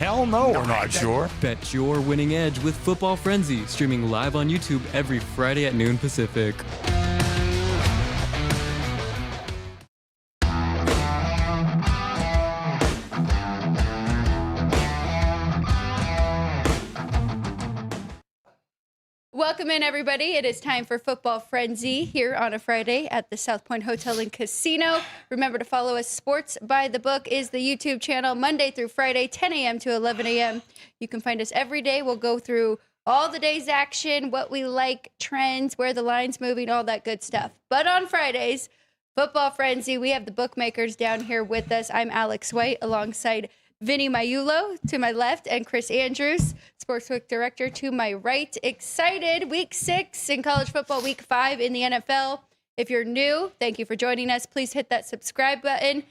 Hell no, we're not sure. Bet your winning edge with Football Frenzy, streaming live on YouTube every Friday at noon Pacific. Welcome in, everybody. It is time for Football Frenzy here on a Friday at the South Point Hotel and Casino. Remember to follow us. Sports by the Book is the YouTube channel, Monday through Friday, 10 a.m. to 11 a.m. You can find us every day. We'll go through all the day's action, what we like, trends, where the line's moving, all that good stuff. But on Fridays, Football Frenzy, we have the bookmakers down here with us. I'm Alex White alongside Vinny Magliulo to my left and Chris Andrews, Sportsbook Director, to my right. Excited. Week 6 in college football, Week 5 in the NFL. If you're new, thank you for joining us. Please hit that subscribe button.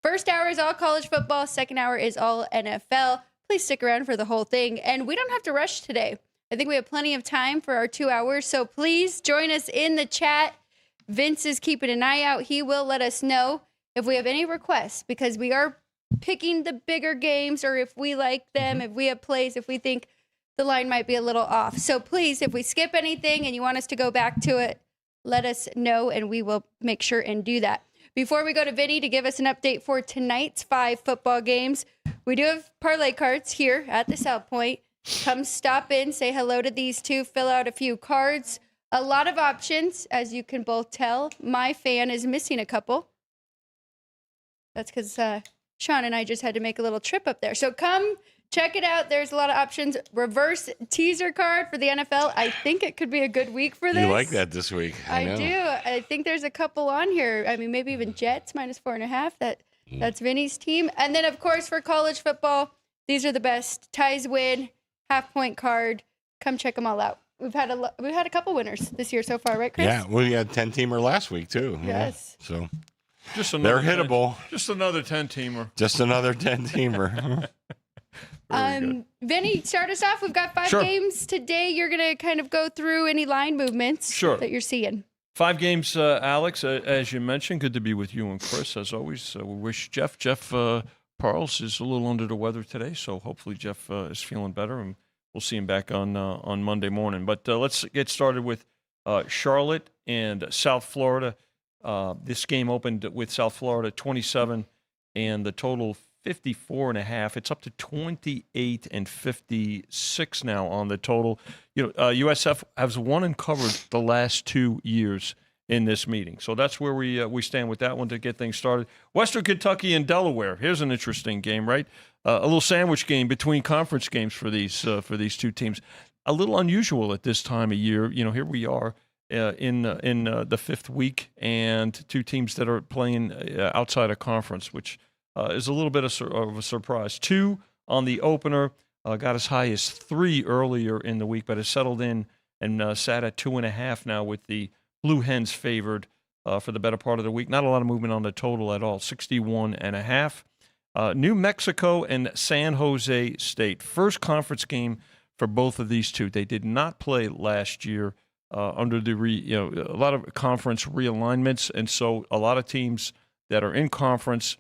First hour is all college football. Second hour is all NFL. Please stick around for the whole thing. And we don't have to rush today. I think we have plenty of time for our 2 hours. So please join us in the chat. Vince is keeping an eye out. He will let us know if we have any requests, because we are picking the bigger games, or if we like them, if we have plays, if we think the line might be a little off. So please, if we skip anything and you want us to go back to it, let us know and we will make sure and do that. Before we go to Vinny to give us an update for tonight's 5 football games, we do have parlay cards here at the South Point. Come stop in, say hello to these two, fill out a few cards. A lot of options, as you can both tell. My fan is missing a couple. That's because Sean and I just had to make a little trip up there. So come check it out. There's a lot of options. Reverse teaser card for the NFL. I think it could be a good week for this. You like that this week. I do. I think there's a couple on here. I mean, maybe even Jets -4.5. That's Vinny's team. And then, of course, for college football, these are the best. Ties win, half-point card. Come check them all out. We've had a couple winners this year so far, right, Chris? Yeah, we had 10-teamer last week, too. Yes. Yeah, so They're hittable. Just another 10-teamer. Just another 10-teamer. Vinny, start us off. We've got 5 games today. You're going to kind of go through any line movements that you're seeing. 5 games, Alex, as you mentioned. Good to be with you and Chris, as always. We wish Jeff Parles is a little under the weather today, so hopefully Jeff is feeling better, and we'll see him back on Monday morning. But let's get started with Charlotte and South Florida. This game opened with South Florida 27 and the total 54.5. It's up to 28 and 56 now on the total. USF has won and covered the last 2 years in this meeting. So that's where we stand with that one to get things started. Western Kentucky and Delaware. Here's an interesting game, right? A little sandwich game between conference games for these 2 teams. A little unusual at this time of year. Here we are in the 5th week, and 2 teams that are playing outside of conference, which is a little bit of a surprise. 2 on the opener, got as high as 3 earlier in the week, but has settled in and sat at 2.5 now, with the Blue Hens favored for the better part of the week. Not a lot of movement on the total at all, 61.5. New Mexico and San Jose State. First conference game for both of these 2. They did not play last year under the a lot of conference realignments, and so a lot of teams that are in conference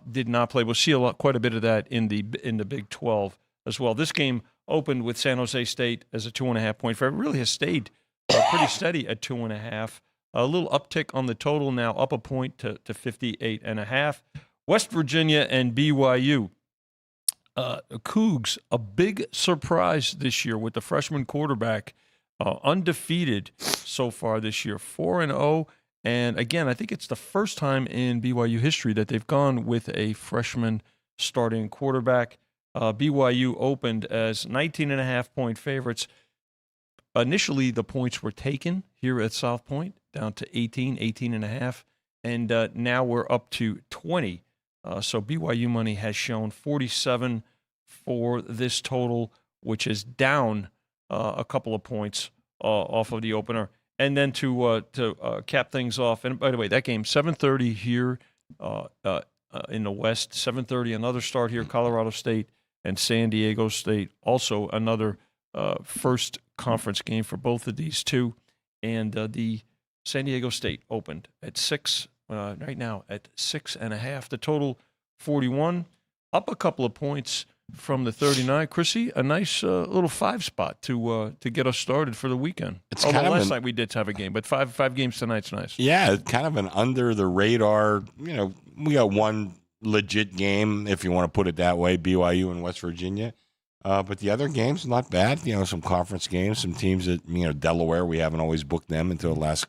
did not play. We'll see quite a bit of that in the Big 12 as well. This game opened with San Jose State as a 2.5-point favorite. It really has stayed pretty steady at 2.5. A little uptick on the total now, up a point to 58.5. West Virginia and BYU. Cougs, a big surprise this year with the freshman quarterback, undefeated so far this year, 4-0. And again, I think it's the first time in BYU history that they've gone with a freshman starting quarterback. BYU opened as 19.5-point favorites. Initially, the points were taken here at South Point, down to 18.5, and now we're up to 20. So BYU money has shown 47 for this total, which is down a couple of points off of the opener. And then to cap things off, and by the way, that game 7:30 here in the West, 7:30 another start here, Colorado State and San Diego State, also another first conference game for both of these 2. And the San Diego State opened at 6, right now at 6.5. The total 41, up a couple of points from the 39. Chrissy, a nice little 5 spot to get us started for the weekend. It's Although kind of last night we did have a game, but five games tonight's nice. Yeah, it's kind of an under the radar. We got one legit game, if you want to put it that way, BYU and West Virginia. But the other games, not bad. Some conference games, some teams that, Delaware, we haven't always booked them until last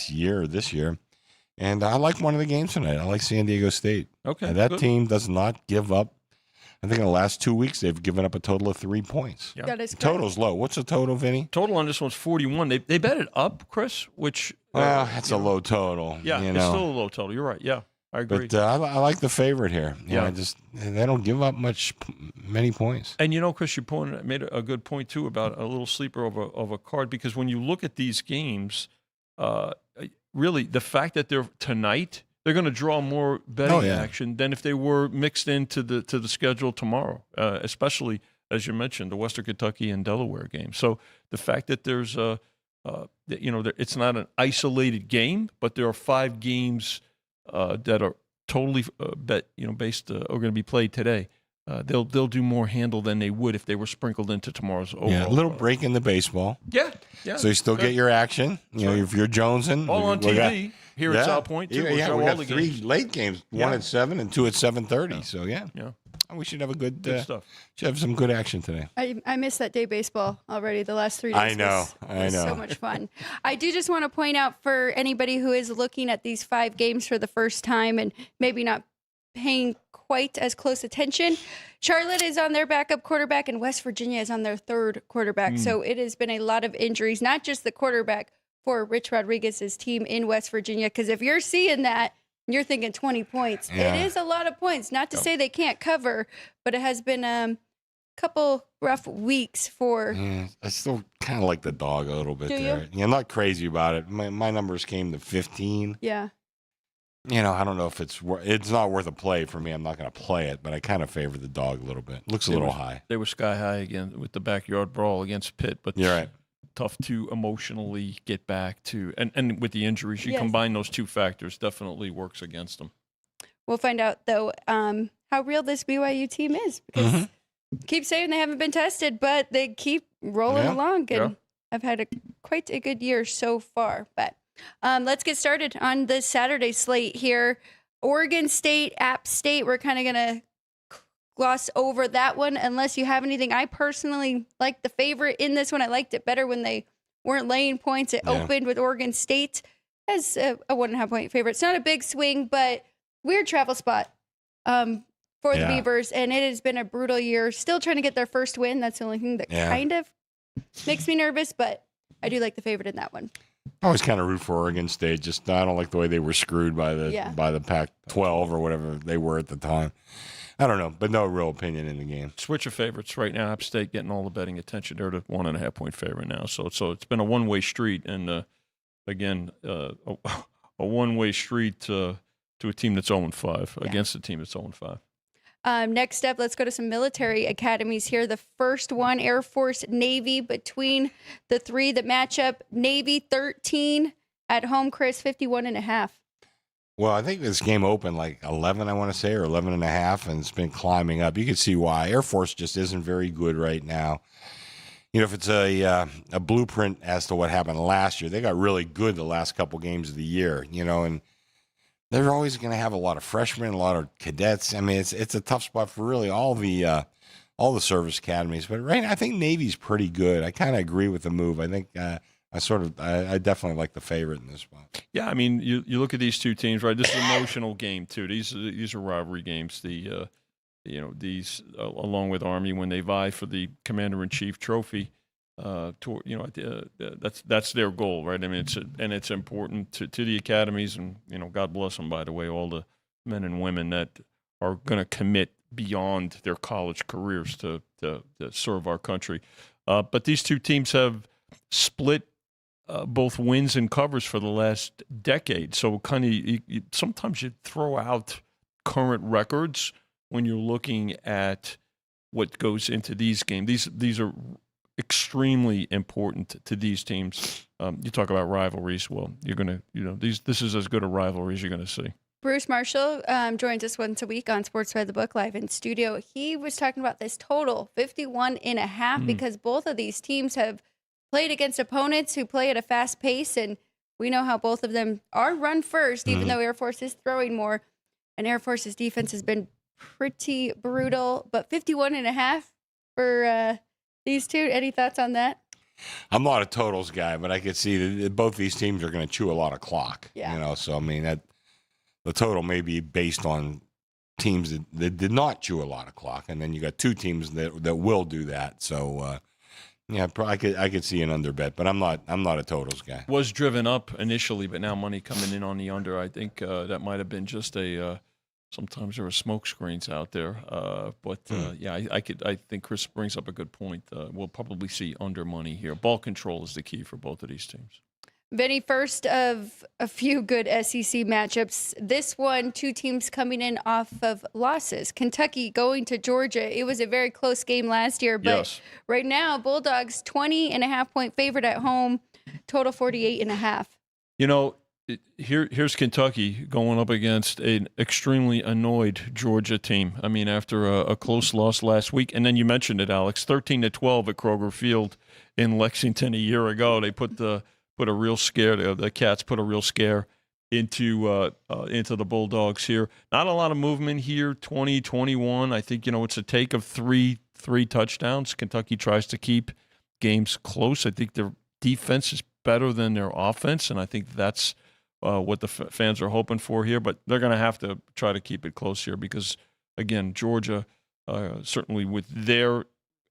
year or this year. And I like one of the games tonight. I like San Diego State. Okay. And that good. team does not give up. I think in the last 2 weeks, they've given up a total of 3 points. Yeah. That is The correct. total's low. What's the total, Vinny? Total on this one's 41. They bet it up, Chris, which. Well, that's a low total. Yeah, it's still a low total. You're right. Yeah, I agree. But I like the favorite here. Yeah. They don't give up many points. And Chris, you made a good point too about a little sleeper of a card, because when you look at these games, really the fact that they're tonight, they're going to draw more betting action than if they were mixed into the schedule tomorrow, especially as you mentioned the Western Kentucky and Delaware game. So the fact that there's it's not an isolated game, but there are 5 games that are totally based are going to be played today. They'll do more handle than they would if they were sprinkled into tomorrow's overall. Yeah, a little break in the baseball. Yeah. So you still get your action. If you're jonesing. All on TV here at South Point, too. Yeah, We'll show we all got the 3 games. late games, Yeah. 1 at 7 and 2 at 7:30. Yeah. So, yeah. We should have a good stuff. Should have some good action today. I missed that day baseball already. The last 3 days I know. was so much fun. I do just want to point out for anybody who is looking at these 5 games for the first time and maybe not paying quite as close attention, Charlotte is on their backup quarterback and West Virginia is on their 3rd quarterback. So it has been a lot of injuries, not just the quarterback for Rich Rodriguez's team in West Virginia. Because if you're seeing that, you're thinking 20 points. Yeah. It is a lot of points. Not to say they can't cover, but it has been a couple rough weeks for. Yeah, I still kind of like the dog a little bit Do you? there. Yeah, I'm not crazy about it. My numbers came to 15. Yeah. I don't know if it's not worth a play for me. I'm not going to play it, but I kind of favor the dog a little bit. Looks a little high. They were sky high again with the backyard brawl against Pitt, but You're right. tough to emotionally get back to. And with the injuries, you Yes. combine those 2 factors, definitely works against them. We'll find out, though, how real this BYU team is. Because keep saying they haven't been tested, but they keep rolling along. And I've had quite a good year so far. But let's get started on the Saturday slate here. Oregon State, App State. We're kind of going to gloss over that one unless you have anything. I personally like the favorite in this one. I liked it better when they weren't laying points. It opened with Oregon State as a 1.5 point favorite. It's not a big swing, but weird travel spot for the Beavers. And it has been a brutal year. Still trying to get their first win. That's the only thing that kind of makes me nervous, but I do like the favorite in that one. I always kind of root for Oregon State. Just I don't like the way they were screwed by the Pac-12 or whatever they were at the time. I don't know, but no real opinion in the game. Switch of favorites right now. App State getting all the betting attention. They're the 1.5 point favorite now. So it's been a one-way street, and again, a one-way street to a team that's 0-5 against a team that's 0-5. Next up, let's go to some military academies here. The first one, Air Force, Navy. Between the 3, the matchup, Navy 13 at home, Chris, 51.5. Well, I think this game opened like 11, I want to say, or 11.5, and it's been climbing up. You can see why. Air Force just isn't very good right now. If it's a blueprint as to what happened last year, they got really good the last couple games of the year, and they're always going to have a lot of freshmen, a lot of cadets. I mean, it's a tough spot for really all the service academies. But right now, I think Navy's pretty good. I kind of agree with the move. I think I definitely like the favorite in this spot. Yeah, I mean, you look at these 2 teams, right? This is an emotional game too. These are rivalry games. These along with Army when they vie for the Commander-in-Chief trophy. That's their goal, right? I mean, it's important to the academies, and God bless them, by the way, all the men and women that are going to commit beyond their college careers to serve our country. But these 2 teams have split both wins and covers for the last decade. So kind of sometimes you throw out current records when you're looking at what goes into these games. These are extremely important to these teams. You talk about rivalries. Well, you're going to, this is as good a rivalry as you're going to see. Bruce Marshall joins us once a week on Sports by the Book live in studio. He was talking about this total 51.5 because both of these teams have played against opponents who play at a fast pace, and we know how both of them are run first, even though Air Force is throwing more, and Air Force's defense has been pretty brutal. But 51.5 for these two. Any thoughts on that? I'm not a totals guy, but I could see that both these teams are going to chew a lot of clock. Yeah. So I mean that the total may be based on teams that did not chew a lot of clock, and then you got two teams that will do that. So I could see an under bet, but I'm not a totals guy. Was driven up initially, but now money coming in on the under. I think that might have been just a. Sometimes there are smoke screens out there, I think Chris brings up a good point. We'll probably see under money here. Ball control is the key for both of these teams. Vinny, first of a few good SEC matchups. This one, two teams coming in off of losses. Kentucky going to Georgia. It was a very close game last year, but right now, Bulldogs 20.5-point favorite at home, total 48.5. Here's Kentucky going up against an extremely annoyed Georgia team. I mean, after a close loss last week, and then you mentioned it, Alex, 13-12 at Kroger Field in Lexington a year ago. They put a real scare. The Cats put a real scare into the Bulldogs here. Not a lot of movement here. 20-21. I think it's a take of three touchdowns. Kentucky tries to keep games close. I think their defense is better than their offense, and I think that's what the fans are hoping for here, but they're going to have to try to keep it close here because, again, Georgia, certainly with their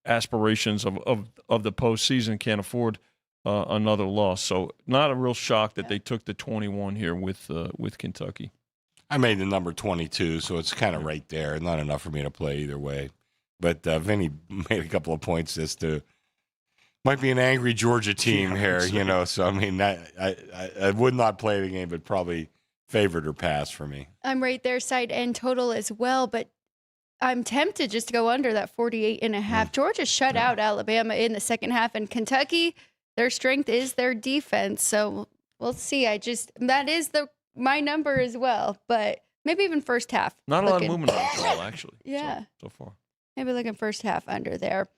aspirations of the postseason, can't afford another loss. So not a real shock that they took the 21 here with Kentucky. I made the number 22, so it's kind of right there. Not enough for me to play either way. But Vinny made a couple of points as to might be an angry Georgia team here, So I mean, I would not play the game, but probably favored or pass for me. I'm right there, side and total as well, but I'm tempted just to go under that 48.5. Georgia shut out Alabama in the second half, and Kentucky, their strength is their defense. So we'll see. That is my number as well, but maybe even first half. Not a lot of movement on the total, actually. Yeah. So far. Maybe looking first half under there.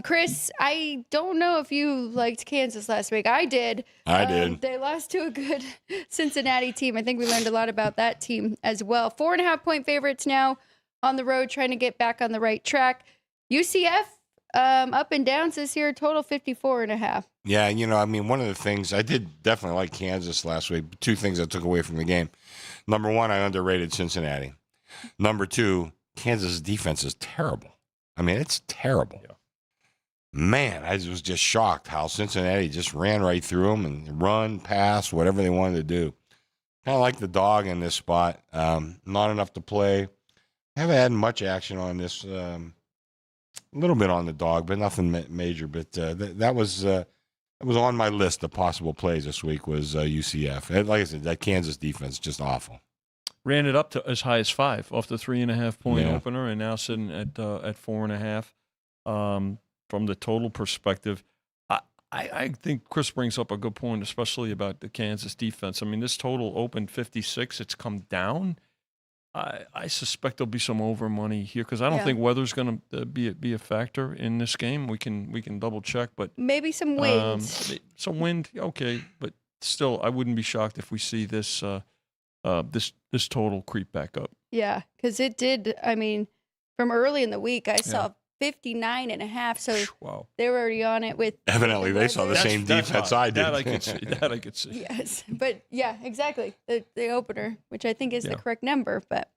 Chris, I don't know if you liked Kansas last week. I did. I did. They lost to a good Cincinnati team. I think we learned a lot about that team as well. 4.5-point favorites now on the road, trying to get back on the right track. UCF up and downs this year, total 54.5. Yeah, one of the things I did definitely like Kansas last week. Two things I took away from the game. Number one, I underrated Cincinnati. Number two, Kansas' defense is terrible. I mean, it's terrible. Yeah. Man, I was just shocked how Cincinnati just ran right through them and run, pass, whatever they wanted to do. Kind of like the dog in this spot. Not enough to play. I haven't had much action on this. A little bit on the dog, but nothing major. But that was on my list of possible plays this week was UCF. And like I said, that Kansas defense just awful. Ran it up to as high as 5 off the 3.5-point opener, and now sitting at 4.5. From the total perspective, I think Chris brings up a good point, especially about the Kansas defense. I mean, this total opened 56. It's come down. I suspect there'll be some over money here because I don't think weather's going to be a factor in this game. We can double check, but maybe some wind. Some wind, okay, but still, I wouldn't be shocked if we see this. This total creep back up. Yeah, because it did. I mean, from early in the week, I saw 59.5. So they were already on it with. Evidently, they saw the same defense I did. That I could see. Yes, but yeah, exactly. The opener, which I think is the correct number. But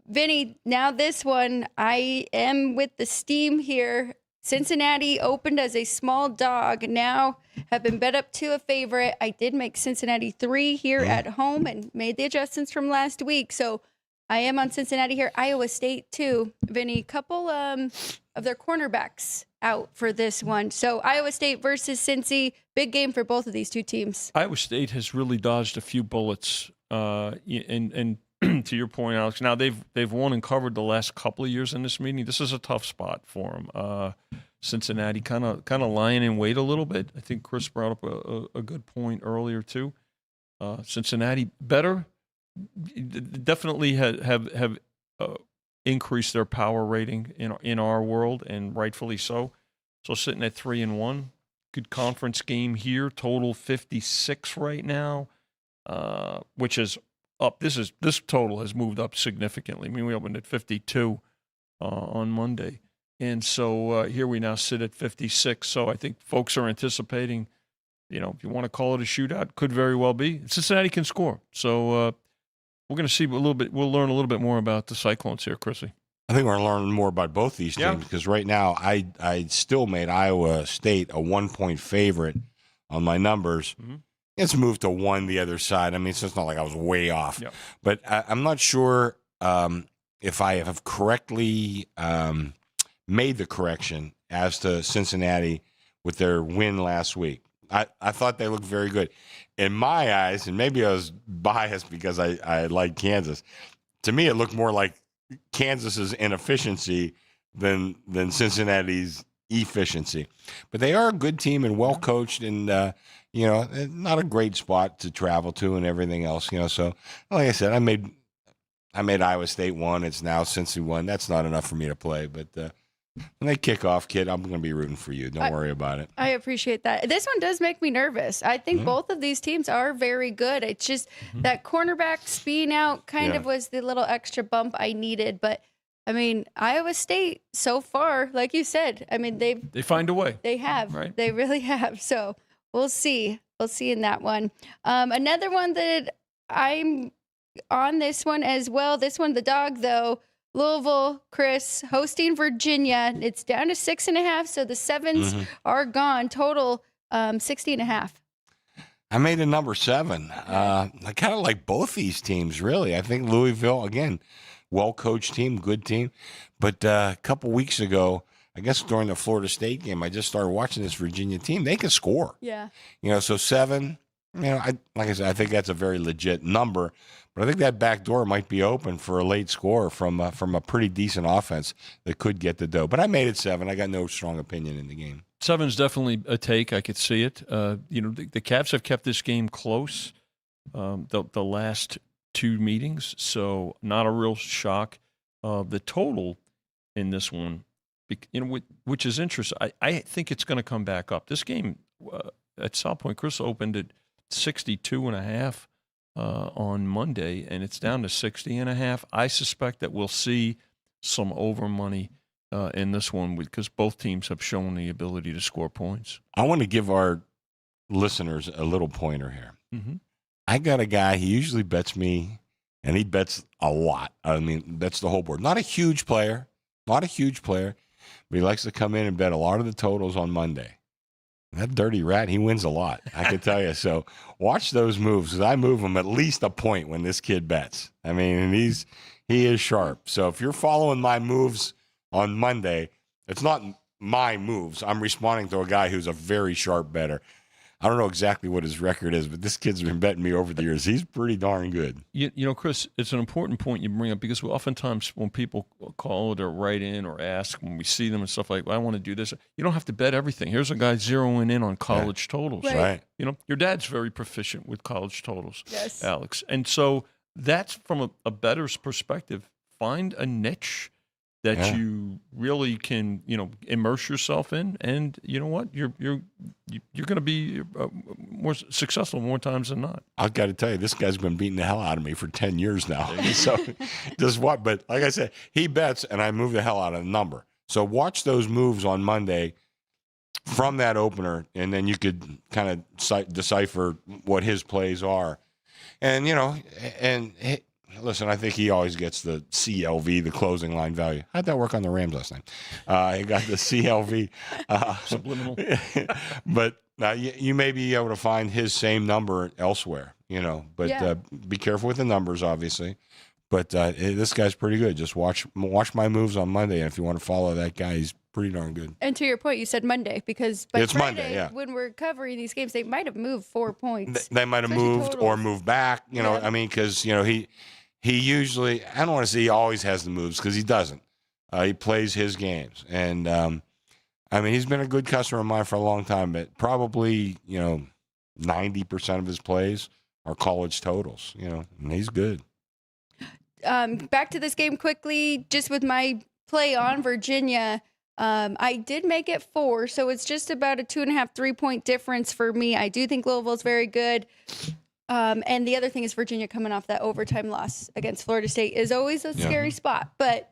Vinny, now this one, I am with the steam here. Cincinnati opened as a small dog, now have been bet up to a favorite. I did make Cincinnati 3 here at home and made the adjustments from last week. So I am on Cincinnati here. Iowa State, too. Vinny, couple of their cornerbacks out for this one. So Iowa State versus Cincy, big game for both of these two teams. Iowa State has really dodged a few bullets. And to your point, Alex, now they've won and covered the last couple of years in this meeting. This is a tough spot for them. Cincinnati kind of lying in wait a little bit. I think Chris brought up a good point earlier too. Cincinnati better definitely have increased their power rating in our world, and rightfully so. So sitting at 3-1, good conference game here. Total 56 right now, which is up. This total has moved up significantly. I mean, we opened at 52 on Monday, and so here we now sit at 56. So I think folks are anticipating, if you want to call it a shootout, could very well be. Cincinnati can score. So we're going to see a little bit. We'll learn a little bit more about the Cyclones here, Chrissy. I think we're going to learn more about both these teams because right now I still made Iowa State a 1-point favorite on my numbers. Mm-hmm. It's moved to 1 the other side. I mean, it's not like I was way off. Yep. But I'm not sure if I have correctly made the correction as to Cincinnati with their win last week. I thought they looked very good. In my eyes, and maybe I was biased because I like Kansas, to me it looked more like Kansas's inefficiency than Cincinnati's efficiency. But they are a good team and well coached, and not a great spot to travel to and everything else. So like I said, I made Iowa State 1. It's now Cincy 1. That's not enough for me to play, but when they kick off, kid, I'm going to be rooting for you. Don't worry about it. I appreciate that. This one does make me nervous. I think both of these teams are very good. It's just that cornerback being out kind of was the little extra bump I needed. But, I mean, Iowa State so far, like you said, I mean, they find a way. They have. Right. They really have. So we'll see. We'll see in that one. Another one that I'm on this one as well. This one, the dog, though. Louisville, Chris, hosting Virginia. It's down to 6.5, so the 7s are gone. Total 60.5. I made a number 7. I kind of like both these teams, really. I think Louisville, again, well-coached team, good team. But a couple weeks ago, I guess during the Florida State game, I just started watching this Virginia team. They can score. Yeah. So 7, like I said, I think that's a very legit number. But I think that back door might be open for a late score from a pretty decent offense that could get the dough. But I made it 7. I got no strong opinion in the game. 7's definitely a take. I could see it. The Cavs have kept this game close the last 2 meetings, so not a real shock. The total in this one, which is interesting. I think it's going to come back up. This game at South Point, Chris opened at 62.5. On Monday, and it's down to 60.5. I suspect that we'll see some over money in this one because both teams have shown the ability to score points. I want to give our listeners a little pointer here. Mm-hmm. I got a guy, he usually bets me, and he bets a lot. I mean, bets the whole board. Not a huge player, but he likes to come in and bet a lot of the totals on Monday. That dirty rat, he wins a lot, I can tell you. So watch those moves, because I move him at least a point when this kid bets. I mean, and he is sharp. So if you're following my moves on Monday, it's not my moves. I'm responding to a guy who's a very sharp bettor. I don't know exactly what his record is, but this kid's been betting me over the years. He's pretty darn good. Chris, it's an important point you bring up because oftentimes when people call it or write in or ask, when we see them and stuff like, well, I want to do this, you don't have to bet everything. Here's a guy zeroing in on college totals. Right. Your dad's very proficient with college totals, yes, Alex. And so that's from a bettor's perspective. Find a niche that you really can, immerse yourself in, and you know what, you're going to be more successful more times than not. I've got to tell you, this guy's been beating the hell out of me for 10 years now. So just what? But like I said, he bets, and I move the hell out of the number. So watch those moves on Monday from that opener, and then you could kind of decipher what his plays are. And listen, I think he always gets the CLV, the closing line value. How'd that work on the Rams last night? He got the CLV. Subliminal. But you may be able to find his same number elsewhere, But be careful with the numbers, obviously. But this guy's pretty good. Just watch my moves on Monday, and if you want to follow that guy, he's pretty darn good. And to your point, you said Monday, because by it's Friday, Monday, when we're covering these games, they might have moved 4 points. They might have moved or moved back, I mean, because, he usually, I don't want to say he always has the moves, because he doesn't. He plays his games. And, he's been a good customer of mine for a long time, but probably, 90% of his plays are college totals, and he's good. back to this game quickly, just with my play on Virginia. I did make it 4, so it's just about a 2.5, 3-point difference for me. I do think Louisville's very good. And the other thing is Virginia coming off that overtime loss against Florida State is always a scary spot. But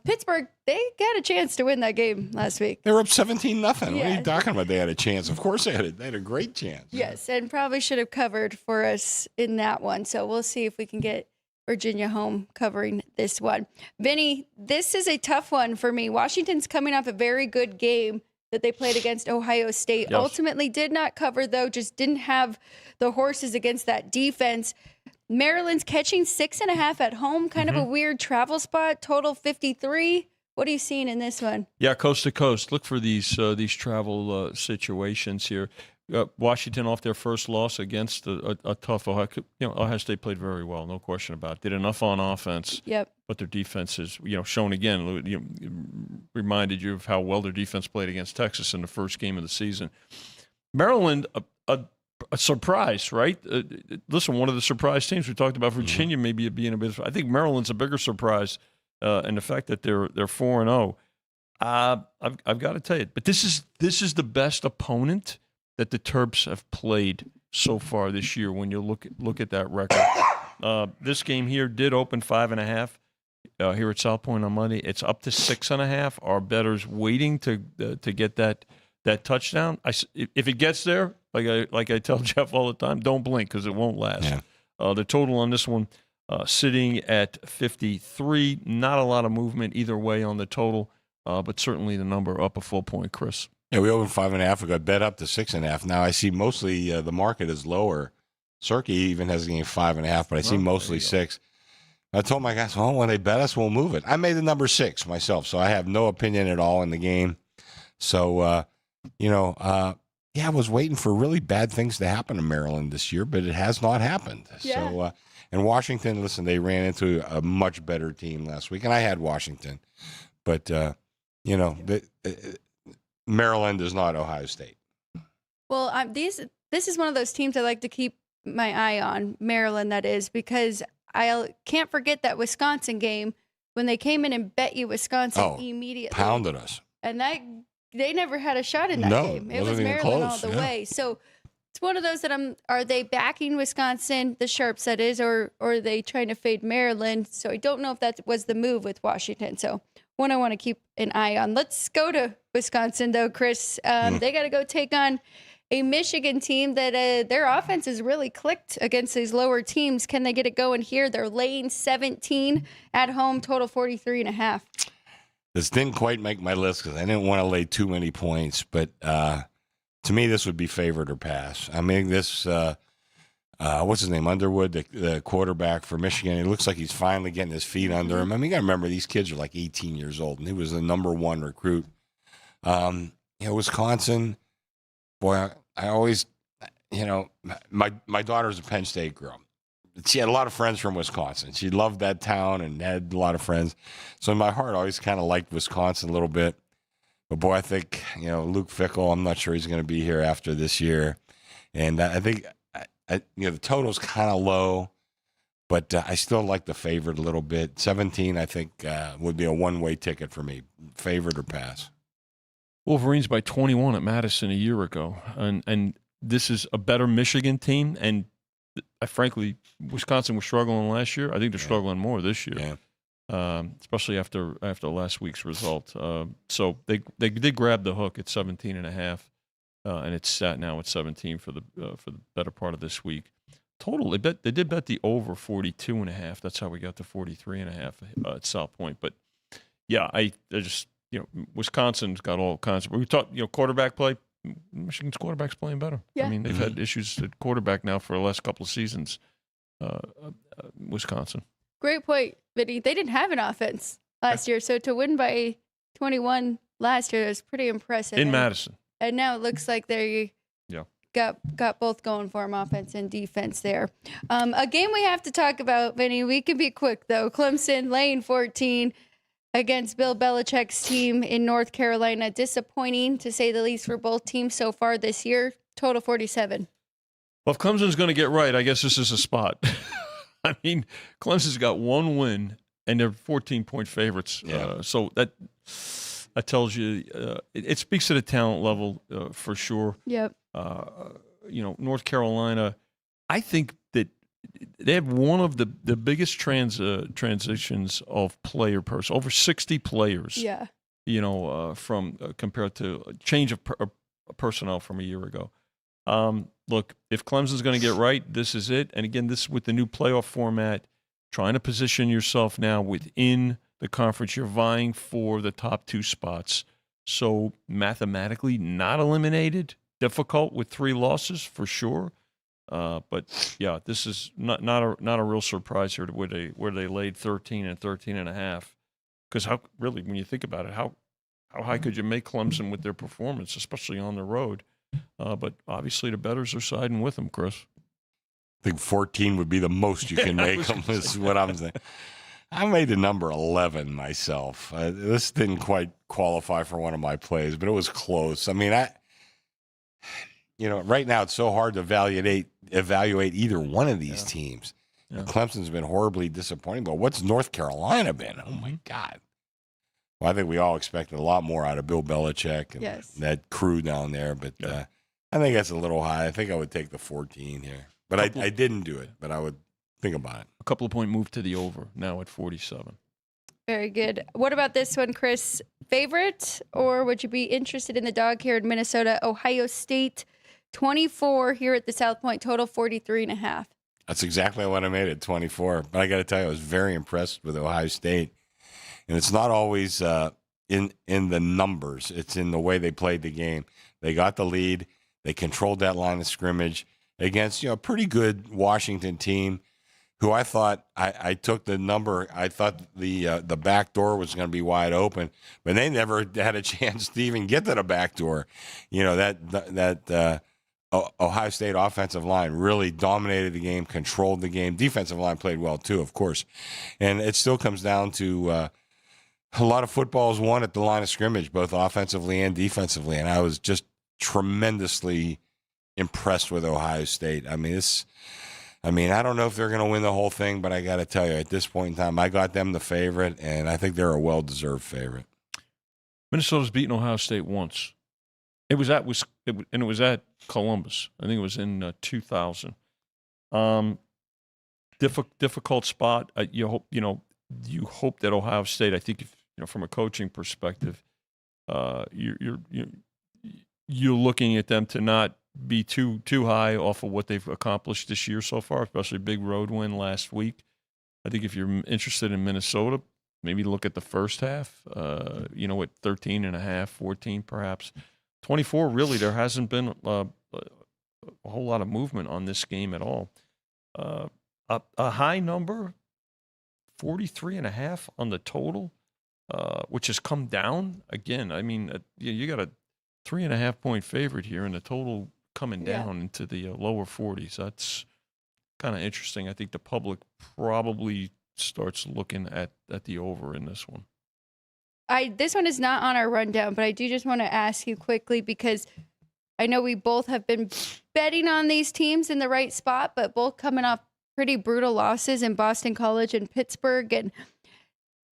Pittsburgh, they got a chance to win that game last week. They were up 17-0. What are Yeah. you talking about? They had a chance. Of course they had a great chance. Yes, and probably should have covered for us in that one. So we'll see if we can get Virginia home covering this one. Vinny, this is a tough one for me. Washington's coming off a very good game that they played against Ohio State. Yes. Ultimately did not cover, though, just didn't have the horses against that defense. Maryland's catching 6.5 at home, kind of a weird travel spot, total 53. What are you seeing in this one? Yeah, coast to coast. Look for these travel situations here. Washington off their first loss against a tough Ohio. Ohio State played very well, no question about it. Did enough on offense. Yep. But their defense is, shown again. Reminded you of how well their defense played against Texas in the first game of the season. Maryland, a surprise, right? Listen, one of the surprise teams we talked about, Virginia maybe being a bit. I think Maryland's a bigger surprise, and the fact that they're 4-0. I've got to tell you, but this is the best opponent that the Terps have played so far this year. When you look at that record, this game here did open 5.5 here at South Point on Monday. It's up to 6.5. Our bettors waiting to get that touchdown. If it gets there, like I tell Jeff all the time, don't blink because it won't last. Yeah. The total on this one sitting at 53. Not a lot of movement either way on the total, but certainly the number up a full point, Chris. Yeah, we opened 5.5. We got bet up to 6.5. Now I see mostly the market is lower. Cirque even has a game 5.5, but I see mostly 6. I told my guys, well, when they bet us, we'll move it. I made the number 6 myself, so I have no opinion at all in the game. So, I was waiting for really bad things to happen in Maryland this year, but it has not happened. Yeah. So, and Washington, listen, they ran into a much better team last week, and I had Washington. But, Maryland is not Ohio State. Well, this is one of those teams I like to keep my eye on, Maryland, that is, because I can't forget that Wisconsin game when they came in and bet you Wisconsin immediately. Pounded us. And they never had a shot in that game. It was wasn't even Maryland close, all the way. So it's one of those that are they backing Wisconsin, the Sharps that is, or are they trying to fade Maryland? So I don't know if that was the move with Washington. So one I want to keep an eye on. Let's go to Wisconsin, though, Chris. They got to go take on a Michigan team that their offense has really clicked against these lower teams. Can they get it going here? They're laying 17 at home, total 43.5. This didn't quite make my list because I didn't want to lay too many points. But to me, this would be favored or pass. I mean, this, what's his name, Underwood, the quarterback for Michigan, it looks like he's finally getting his feet under him. I mean, you got to remember, these kids are like 18 years old, and he was the number 1 recruit. Wisconsin, boy, I always, my daughter's a Penn State girl. She had a lot of friends from Wisconsin. She loved that town and had a lot of friends. So in my heart, I always kind of liked Wisconsin a little bit. But, boy, I think, Luke Fickell, I'm not sure he's going to be here after this year. And I think, the total's kind of low, but I still like the favorite a little bit. 17, I think, would be a one-way ticket for me, favorite or pass. Wolverines by 21 at Madison a year ago. And this is a better Michigan team. And frankly, Wisconsin was struggling last year. I think they're struggling more this year, especially after last week's result. So they did grab the hook at 17.5, and it's sat now at 17 for the better part of this week. Total, they did bet the over 42.5. That's how we got to 43.5 at South Point. But yeah, I just Wisconsin's got all kinds of. We talked quarterback play. Michigan's quarterback's playing better. Yeah. I mean, they've had issues at quarterback now for the last couple of seasons. Wisconsin. Great point, Vinny. They didn't have an offense last year, so to win by 21 last year was pretty impressive. In Madison. And now it looks like they got both going for them, offense and defense there. A game we have to talk about, Vinny. We can be quick, though. Clemson laying 14 against Bill Belichick's team in North Carolina. Disappointing, to say the least, for both teams so far this year. Total 47. Well, if Clemson's going to get right, I guess this is a spot. I mean, Clemson's got one win, and they're 14-point favorites. Yeah. So that tells you it speaks to the talent level for sure. Yep. North Carolina, I think that they have one of the biggest transitions of player person, over 60 players. Yeah. From compared to a change of personnel from a year ago. Look, if Clemson's going to get right, this is it. And again, this with the new playoff format, trying to position yourself now within the conference. You're vying for the top 2 spots. So mathematically not eliminated, difficult with 3 losses for sure. But yeah, this is not a real surprise here where they laid 13 and 13.5. Because when you think about it, how high could you make Clemson with their performance, especially on the road? But obviously the bettors are siding with them, Chris. I think 14 would be the most you can make them, is what I'm saying. I made the number 11 myself. This didn't quite qualify for one of my plays, but it was close. I mean, right now it's so hard to evaluate either one of these teams. Yeah. Clemson's been horribly disappointing, but what's North Carolina been? Oh, my God. Well, I think we all expected a lot more out of Bill Belichick and that crew down there, but I think that's a little high. I think I would take the 14 here. But I didn't do it, but I would think about it. A couple of point move to the over, now at 47. Very good. What about this one, Chris? Favorite, or would you be interested in the dog here in Minnesota? Ohio State, 24 here at the South Point, total 43.5. That's exactly what I made it, 24. But I got to tell you, I was very impressed with Ohio State. And it's not always in the numbers. It's in the way they played the game. They got the lead. They controlled that line of scrimmage against a pretty good Washington team who I thought I took the number. I thought the back door was going to be wide open, but they never had a chance to even get to the back door. That Ohio State offensive line really dominated the game, controlled the game. Defensive line played well too, of course. And it still comes down to a lot of footballs won at the line of scrimmage, both offensively and defensively. And I was just tremendously impressed with Ohio State. I mean, I don't know if they're going to win the whole thing, but I got to tell you, at this point in time, I got them the favorite, and I think they're a well-deserved favorite. Minnesota's beaten Ohio State once. It was at Columbus. I think it was in 2000. Difficult spot. You hope that Ohio State. I think from a coaching perspective, you're looking at them to not be too high off of what they've accomplished this year so far, especially a big road win last week. I think if you're interested in Minnesota, maybe look at the first half, at 13.5, 14 perhaps. 24, really, there hasn't been a whole lot of movement on this game at all. A high number, 43.5 on the total, which has come down again. I mean, you got a 3.5 point favorite here, and the total coming down into the lower 40s. That's kind of interesting. I think the public probably starts looking at the over in this one. This one is not on our rundown, but I do just want to ask you quickly because I know we both have been betting on these teams in the right spot, but both coming off pretty brutal losses in Boston College and Pittsburgh, and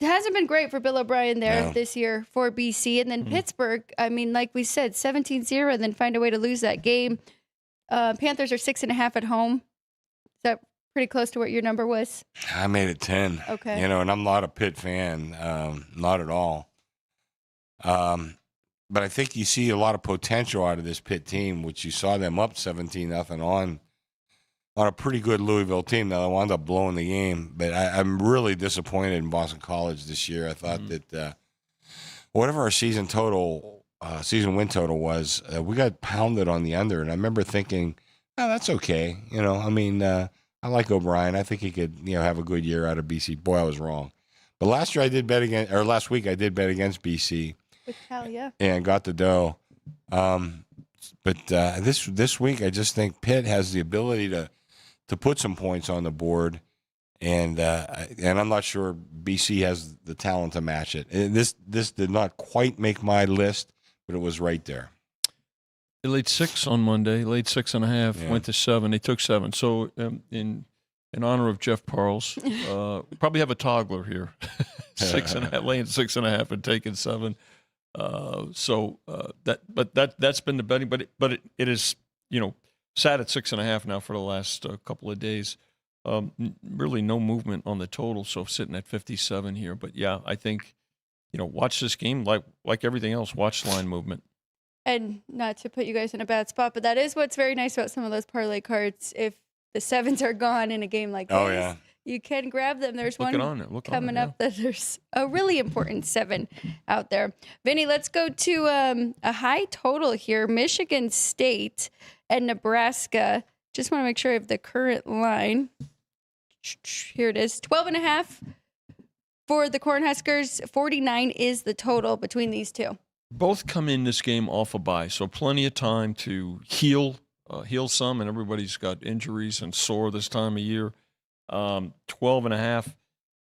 it hasn't been great for Bill O'Brien there this year for BC. And then Pittsburgh, I mean, like we said, 17-0, and then find a way to lose that game. Panthers are 6.5 at home. Is that pretty close to what your number was? I made it 10. Okay. And I'm not a Pitt fan, not at all. But I think you see a lot of potential out of this Pitt team, which you saw them up 17-0 on a pretty good Louisville team. Now, they wound up blowing the game, but I'm really disappointed in Boston College this year. I thought that whatever our season win total was, we got pounded on the under, and I remember thinking, oh, that's okay. I like O'Brien. I think he could, have a good year out of BC. Boy, I was wrong. But last week I did bet against BC. With Cal, yeah. And got the dough. But this week I just think Pitt has the ability to put some points on the board, and I'm not sure BC has the talent to match it. And this did not quite make my list, but it was right there. They laid 6 on Monday, laid 6.5, went to 7. They took 7. So in honor of Jeff Parles. Probably have a toddler here, 6.5, laying 6.5 and taking 7. That's been the betting, but it is, sat at 6.5 now for the last couple of days. Really no movement on the total, so sitting at 57 here. But yeah, I think, watch this game like everything else. Watch line movement. And not to put you guys in a bad spot, but that is what's very nice about some of those parlay cards. If the 7s are gone in a game like this, you can grab them. There's one coming up that there's a really important 7 out there. Vinny, let's go to a high total here. Michigan State and Nebraska. Just want to make sure I have the current line. Here it is. 12.5 for the Cornhuskers. 49 is the total between these two. Both come in this game off a bye, so plenty of time to heal some, and everybody's got injuries and sore this time of year. 12.5.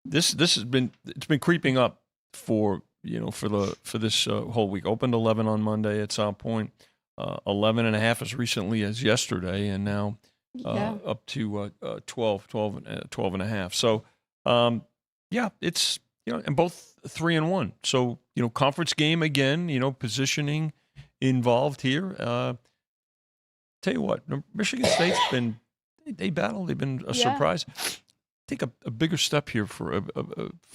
It's been creeping up for this whole week. Opened 11 on Monday at South Point. 11.5 as recently as yesterday, and now up to 12.5. So, it's and both 3-1. So conference game again. Positioning involved here. Tell you what, Michigan State's been they battled. They've been a surprise. I think a bigger step here for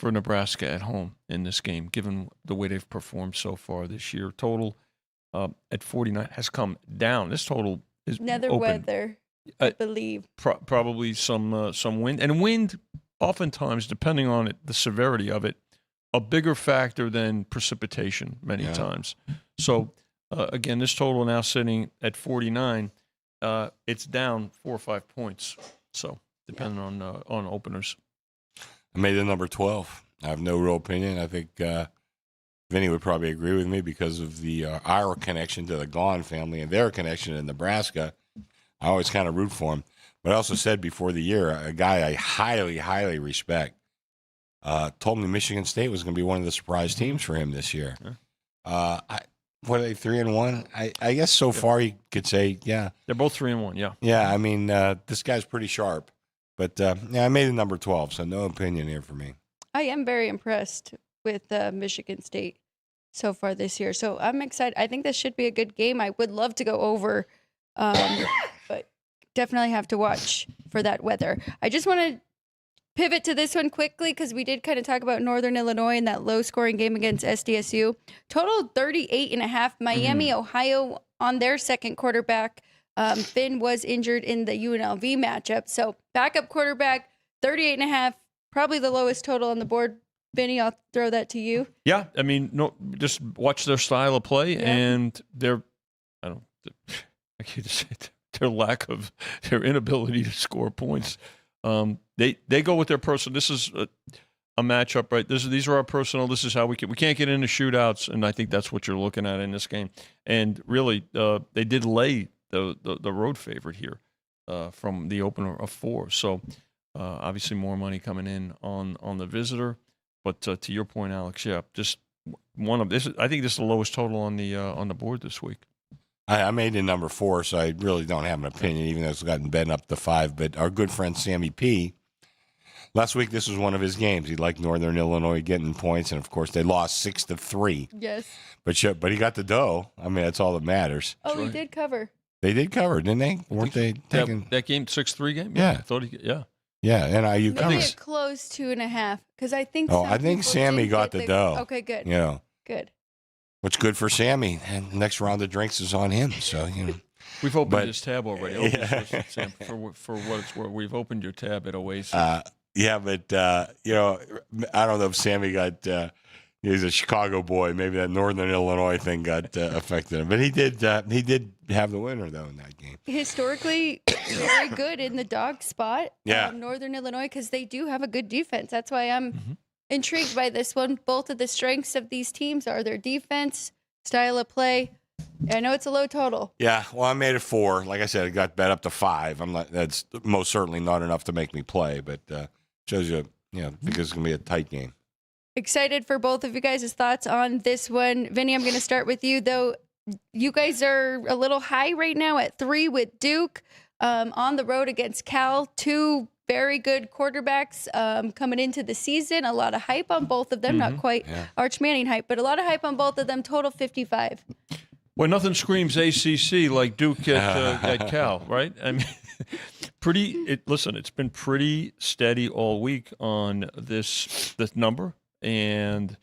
Nebraska at home in this game, given the way they've performed so far this year. Total at 49 has come down. This total is Nether open. weather, I believe. Probably some wind. And wind, oftentimes, depending on the severity of it, a bigger factor than precipitation many times. So, again, this total now sitting at 49. It's down 4 or 5 points. So, depending on openers. I made the number 12. I have no real opinion. I think Vinny would probably agree with me because of our connection to the Gone family and their connection to Nebraska. I always kind of root for him. But I also said before the year, a guy I highly, highly respect told me Michigan State was going to be one of the surprise teams for him this year. What are they, 3-1? I guess so far you could say, yeah. They're both 3-1, yeah. Yeah, I mean, this guy's pretty sharp. But, I made the number 12, so no opinion here for me. I am very impressed with Michigan State so far this year. So I'm excited. I think this should be a good game. I would love to go over, but definitely have to watch for that weather. I just want to pivot to this one quickly because we did kind of talk about Northern Illinois in that low-scoring game against SDSU. Total 38.5. Miami, Ohio on their second quarterback. Finn was injured in the UNLV matchup. So backup quarterback, 38.5, probably the lowest total on the board. Vinny, I'll throw that to you. Yeah, I mean, no, just watch their style of play and their inability to score points. They go with their personal. This is a matchup, right? These are our personal. This is how we can't get into shootouts, and I think that's what you're looking at in this game. And really, they did lay the road favorite here from the opener of 4. So obviously more money coming in on the visitor. But to your point, Alex, just one of this. I think this is the lowest total on the board this week. I made it number 4, so I really don't have an opinion, even though it's gotten bet up to 5. But our good friend Sammy P, last week this was one of his games. He liked Northern Illinois getting points, and of course they lost 6-3. Yes. But he got the dough. I mean, that's all that matters. Oh, he did cover. They did cover, didn't they? Weren't they taking that game 6-3 game? Yeah. I thought Yeah, NIU Maybe covers. a close 2.5 because I think. I think Sammy got the dough. Okay, good. Good. What's good for Sammy, and next round of drinks is on him. So we've opened this tab already. Sam, for what it's worth, we've opened your tab at Oasis. Yeah, but I don't know if Sammy got. He's a Chicago boy. Maybe that Northern Illinois thing got affected him, but he did have the winner though in that game. Historically, very good in the dog spot. Yeah, Northern Illinois because they do have a good defense. That's why I'm intrigued by this one. Both of the strengths of these teams are their defense, style of play. I know it's a low total. Yeah, well, I made it 4. Like I said, it got bet up to 5. That's most certainly not enough to make me play, but shows you, because it's gonna be a tight game. Excited for both of you guys' thoughts on this one. Vinny, I'm going to start with you, though. You guys are a little high right now at 3 with Duke on the road against Cal. 2 very good quarterbacks coming into the season. A lot of hype on both of them. Not quite Arch Manning hype, but a lot of hype on both of them. Total 55. Well, nothing screams ACC like Duke at Cal, right? I mean, listen, it's been pretty steady all week on this number and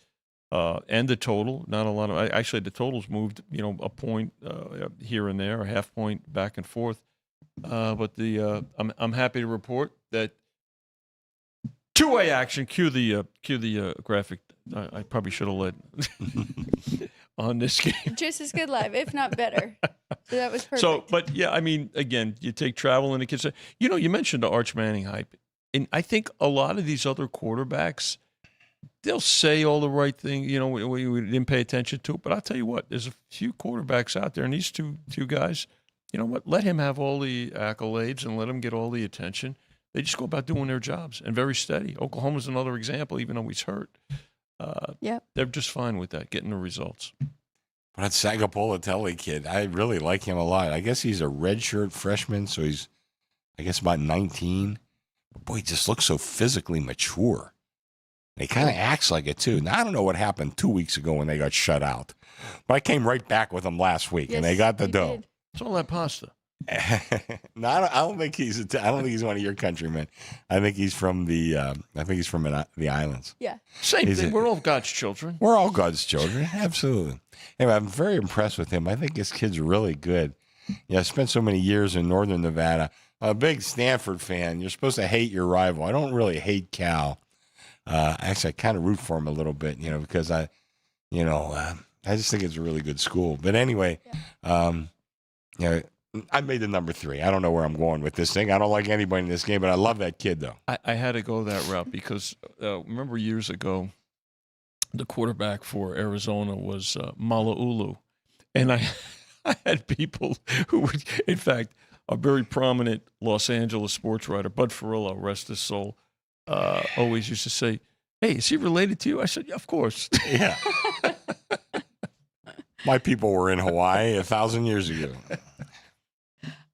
the total. Not a lot of actually the totals moved, a point here and there, a half point back and forth. But I'm happy to report that two-way action. Cue the graphic. I probably should have led on this game. Just as good live, if not better. So that was perfect. So, but yeah, I mean, again, you take travel into consideration. You mentioned the Arch Manning hype, and I think a lot of these other quarterbacks, they'll say all the right things. We didn't pay attention to it, but I'll tell you what, there's a few quarterbacks out there, and these two guys, you know what? Let him have all the accolades and let him get all the attention. They just go about doing their jobs and very steady. Oklahoma's another example, even though he's hurt. They're just fine with that, getting the results. But that Sagapolatelli kid, I really like him a lot. I guess he's a redshirt freshman, so he's, I guess, about 19. But boy, he just looks so physically mature. And he kind of acts like it, too. Now, I don't know what happened 2 weeks ago when they got shut out. But I came right back with them last week, and they got the dough. It's all that pasta. No, I don't think he's one of your countrymen. I think he's from the islands. Yeah. Same thing. We're all God's children. We're all God's children. Absolutely. Anyway, I'm very impressed with him. I think this kid's really good. I spent so many years in northern Nevada. I'm a big Stanford fan. You're supposed to hate your rival. I don't really hate Cal. Actually, I kind of root for him a little bit, because I just think it's a really good school. But anyway, I made the number 3. I don't know where I'm going with this thing. I don't like anybody in this game, but I love that kid, though. I had to go that route because remember years ago, the quarterback for Arizona was Magliulo. And I had people who would, in fact, a very prominent Los Angeles sports writer, Bud Ferrillo, rest his soul, always used to say, "Hey, is he related to you?" I said, "Yeah, of course." Yeah. My people were in Hawaii 1,000 years ago.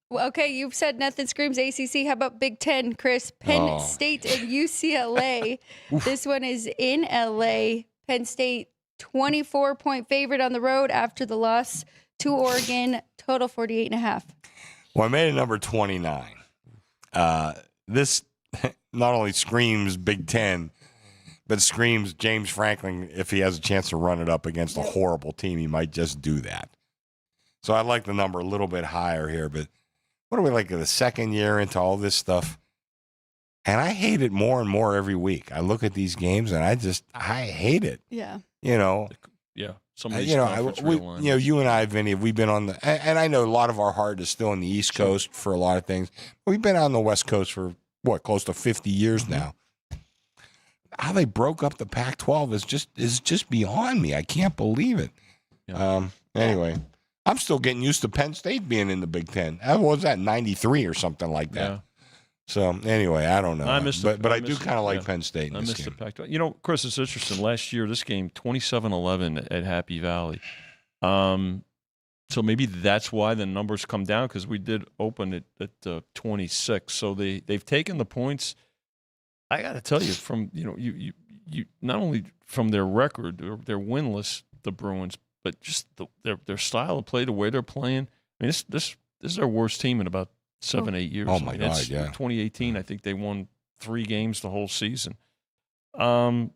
Well, okay, you've said nothing screams ACC. How about Big Ten, Chris? Penn State and UCLA. This one is in LA. Penn State, 24-point favorite on the road after the loss to Oregon. Total 48.5. Well, I made it number 29. This not only screams Big Ten, but screams James Franklin. If he has a chance to run it up against a horrible team, he might just do that. So I'd like the number a little bit higher here, but what are we like the second year into all this stuff? And I hate it more and more every week. I look at these games and I hate it. Yeah. Yeah. Some of these you and I, Vinny, we've been on and I know a lot of our heart is still on the East Coast for a lot of things. We've been on the West Coast for close to 50 years now. How they broke up the Pac-12 is just beyond me. I can't believe it. Yeah. Anyway. I'm still getting used to Penn State being in the Big Ten. What was that, 93 or something like that? Yeah. So, anyway, I don't know. But I do kind of like Penn State in this game. The Pac-12. Chris, it's interesting. Last year, this game, 27-11 at Happy Valley. So maybe that's why the numbers come down, because we did open it at 26. So they've taken the points. I got to tell you, from you not only from their record, they're winless, the Bruins, but just their style of play, the way they're playing. I mean, this is their worst team in about 7-8 years. Oh my God! Yeah. 2018, I think they won 3 games the whole season. I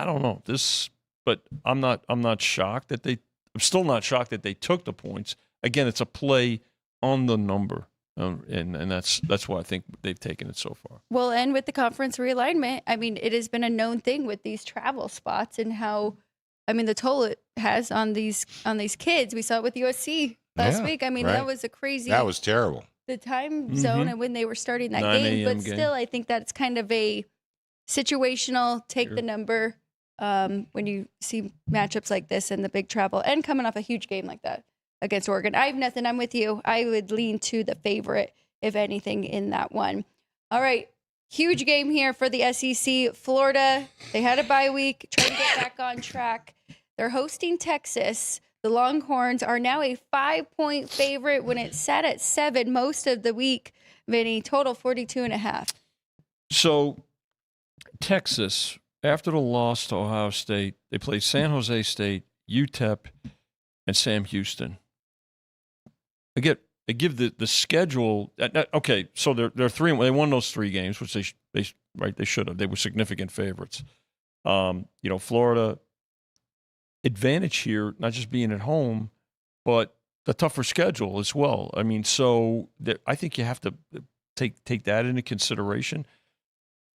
don't know this, but I'm not shocked that I'm still not shocked that they took the points. Again, it's a play on the number. And that's why I think they've taken it so far. Well, and with the conference realignment, I mean, it has been a known thing with these travel spots and how, I mean, the toll it has on these kids. We saw it with USC last week. I mean, that was a crazy. That was terrible. The time zone and when they were starting that game, but still, I think that's kind of a situational take the number when you see matchups like this and the big travel and coming off a huge game like that against Oregon. I have nothing. I'm with you. I would lean to the favorite, if anything, in that one. All right. Huge game here for the SEC. Florida, they had a bye week, trying to get back on track. They're hosting Texas. The Longhorns are now a 5-point favorite when it sat at 7 most of the week. Vinny, total 42.5. So Texas, after the loss to Ohio State, they played San Jose State, UTEP, and Sam Houston. I give the schedule. Okay, so they're 3. They won those 3 games, which they should have. They were significant favorites. Florida advantage here, not just being at home, but the tougher schedule as well. I mean, so I think you have to take that into consideration.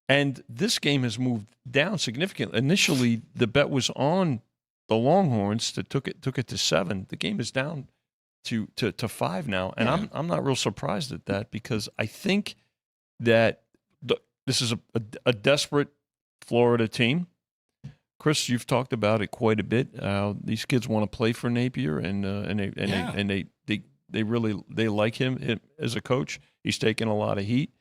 And this game has moved down significantly. Initially, the bet was on the Longhorns that took it to 7. The game is down to 5 now, and Yeah. I'm not real surprised at that because I think that this is a desperate Florida team. Chris, you've talked about it quite a bit. These kids want to play for Napier, and they really like him as a coach. He's taking a lot of heat.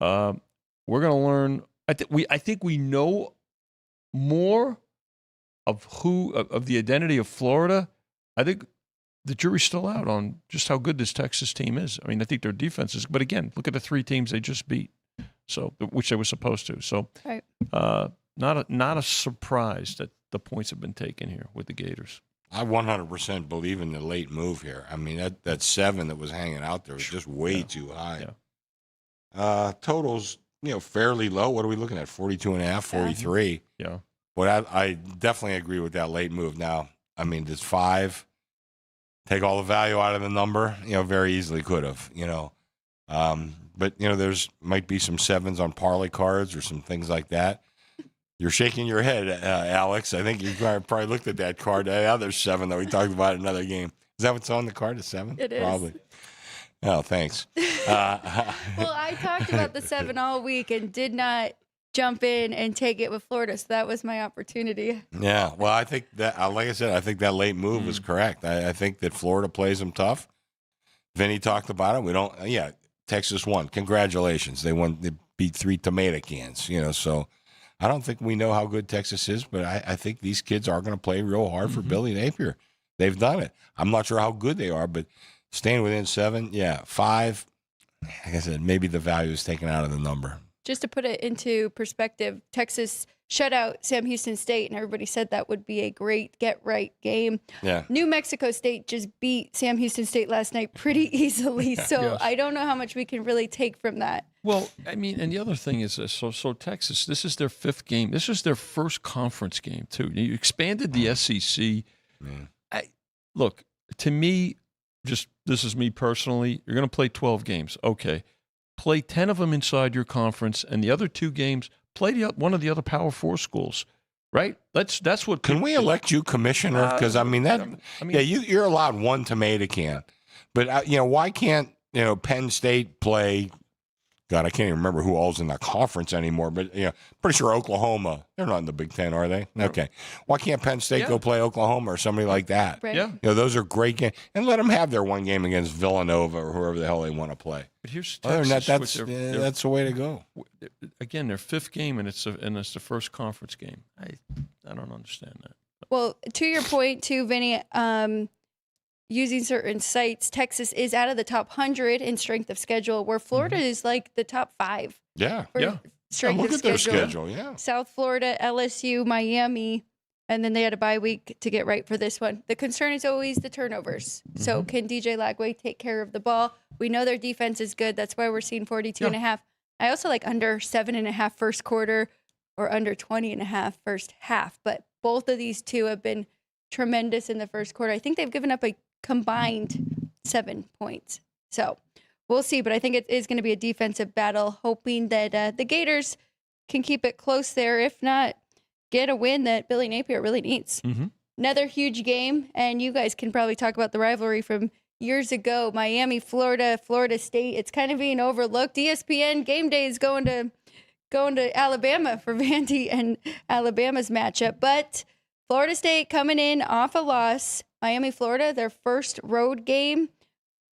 We're going to learn. I think we know more of the identity of Florida. I think the jury's still out on just how good this Texas team is. I mean, I think their defense is, but again, look at the 3 teams they just beat, so which they were supposed to. So, Right. not a surprise that the points have been taken here with the Gators. I 100% believe in the late move here. I mean, that 7 that was hanging out there was just way too high. Yeah. Totals, fairly low. What are we looking at? 42.5, 43. Yeah. But I definitely agree with that late move. Now, I mean, does 5 take all the value out of the number? Very easily could have, But, there's might be some 7s on parlay cards or some things like that. You're shaking your head, Alex. I think you probably looked at that card. Yeah, there's 7 that we talked about in another game. Is that what's on the card? Is 7? It is. Probably. Oh, thanks. Well, I talked about the 7 all week and did not jump in and take it with Florida, so that was my opportunity. Yeah, well, I think that, like I said, I think that late move was correct. I think that Florida plays them tough. Vinny talked about it. Texas won. Congratulations. They won. They beat 3 tomato cans, so I don't think we know how good Texas is, but I think these kids are going to play real hard for Billy Napier. They've done it. I'm not sure how good they are, but staying within 7, 5, like I said, maybe the value is taken out of the number. Just to put it into perspective, Texas shut out Sam Houston State, and everybody said that would be a great get-right game. Yeah. New Mexico State just beat Sam Houston State last night pretty easily, so Yes. I don't know how much we can really take from that. Well, I mean, and the other thing is this. So Texas, this is their 5th game. This is their first conference game, too. You expanded the SEC. Look, to me, just this is me personally, you're going to play 12 games. Okay. Play 10 of them inside your conference, and the other 2 games, play one of the other Power 4 schools, right? That's what. Can we elect you commissioner? Because you're allowed 1 tomato can, but why can't Penn State play? God, I can't even remember who all's in that conference anymore. But pretty sure Oklahoma. They're not in the Big Ten, are they? Okay. Why can't Penn State go play Oklahoma or somebody like that? Right. Yeah. Those are great games, and let them have their 1 game against Villanova or whoever the hell they want to play. But here's Other than Texas that, with that's the way to go. again, their 5th game, and it's the first conference game. I don't understand that. Well, to your point, too, Vinny, using certain sites, Texas is out of the top 100 in strength of schedule, where Florida is like the top 5 Yeah. for strength Look of at their schedule. schedule. Yeah. South Florida, LSU, Miami, and then they had a bye week to get right for this one. The concern is always the turnovers. So can DJ Lagway take care of the ball? We know their defense is good. That's why we're seeing 42.5. I also like under 7.5 first quarter or under 20.5 first half. But both of these 2 have been tremendous in the first quarter. I think they've given up a combined 7 points. So we'll see. But I think it is going to be a defensive battle, hoping that the Gators can keep it close there. If not, get a win that Billy Napier really needs. Another huge game, and you guys can probably talk about the rivalry from years ago. Miami, Florida, Florida State. It's kind of being overlooked. ESPN Game Day is going to Alabama for Vandy and Alabama's matchup. But Florida State coming in off a loss. Miami, Florida, their first road game.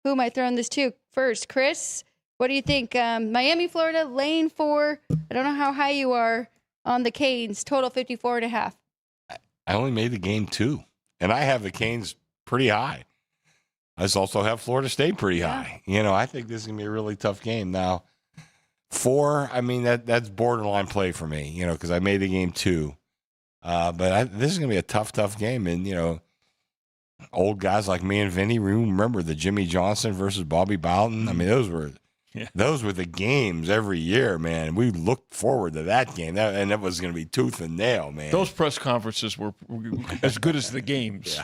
Who am I throwing this to first? Chris, what do you think? Miami, Florida, lane 4. I don't know how high you are on the Canes, total 54.5. I only made the game 2, and I have the Canes pretty high. I just also have Florida State pretty high. I think this is going to be a really tough game. Now, 4, I mean, that's borderline play for me, because I made the game 2. But this is going to be a tough game. And, old guys like me and Vinny, remember the Jimmy Johnson versus Bobby Bowden? I mean, those were the games every year, man. We looked forward to that game. And that was going to be tooth and nail, man. Those press conferences were as good as the games.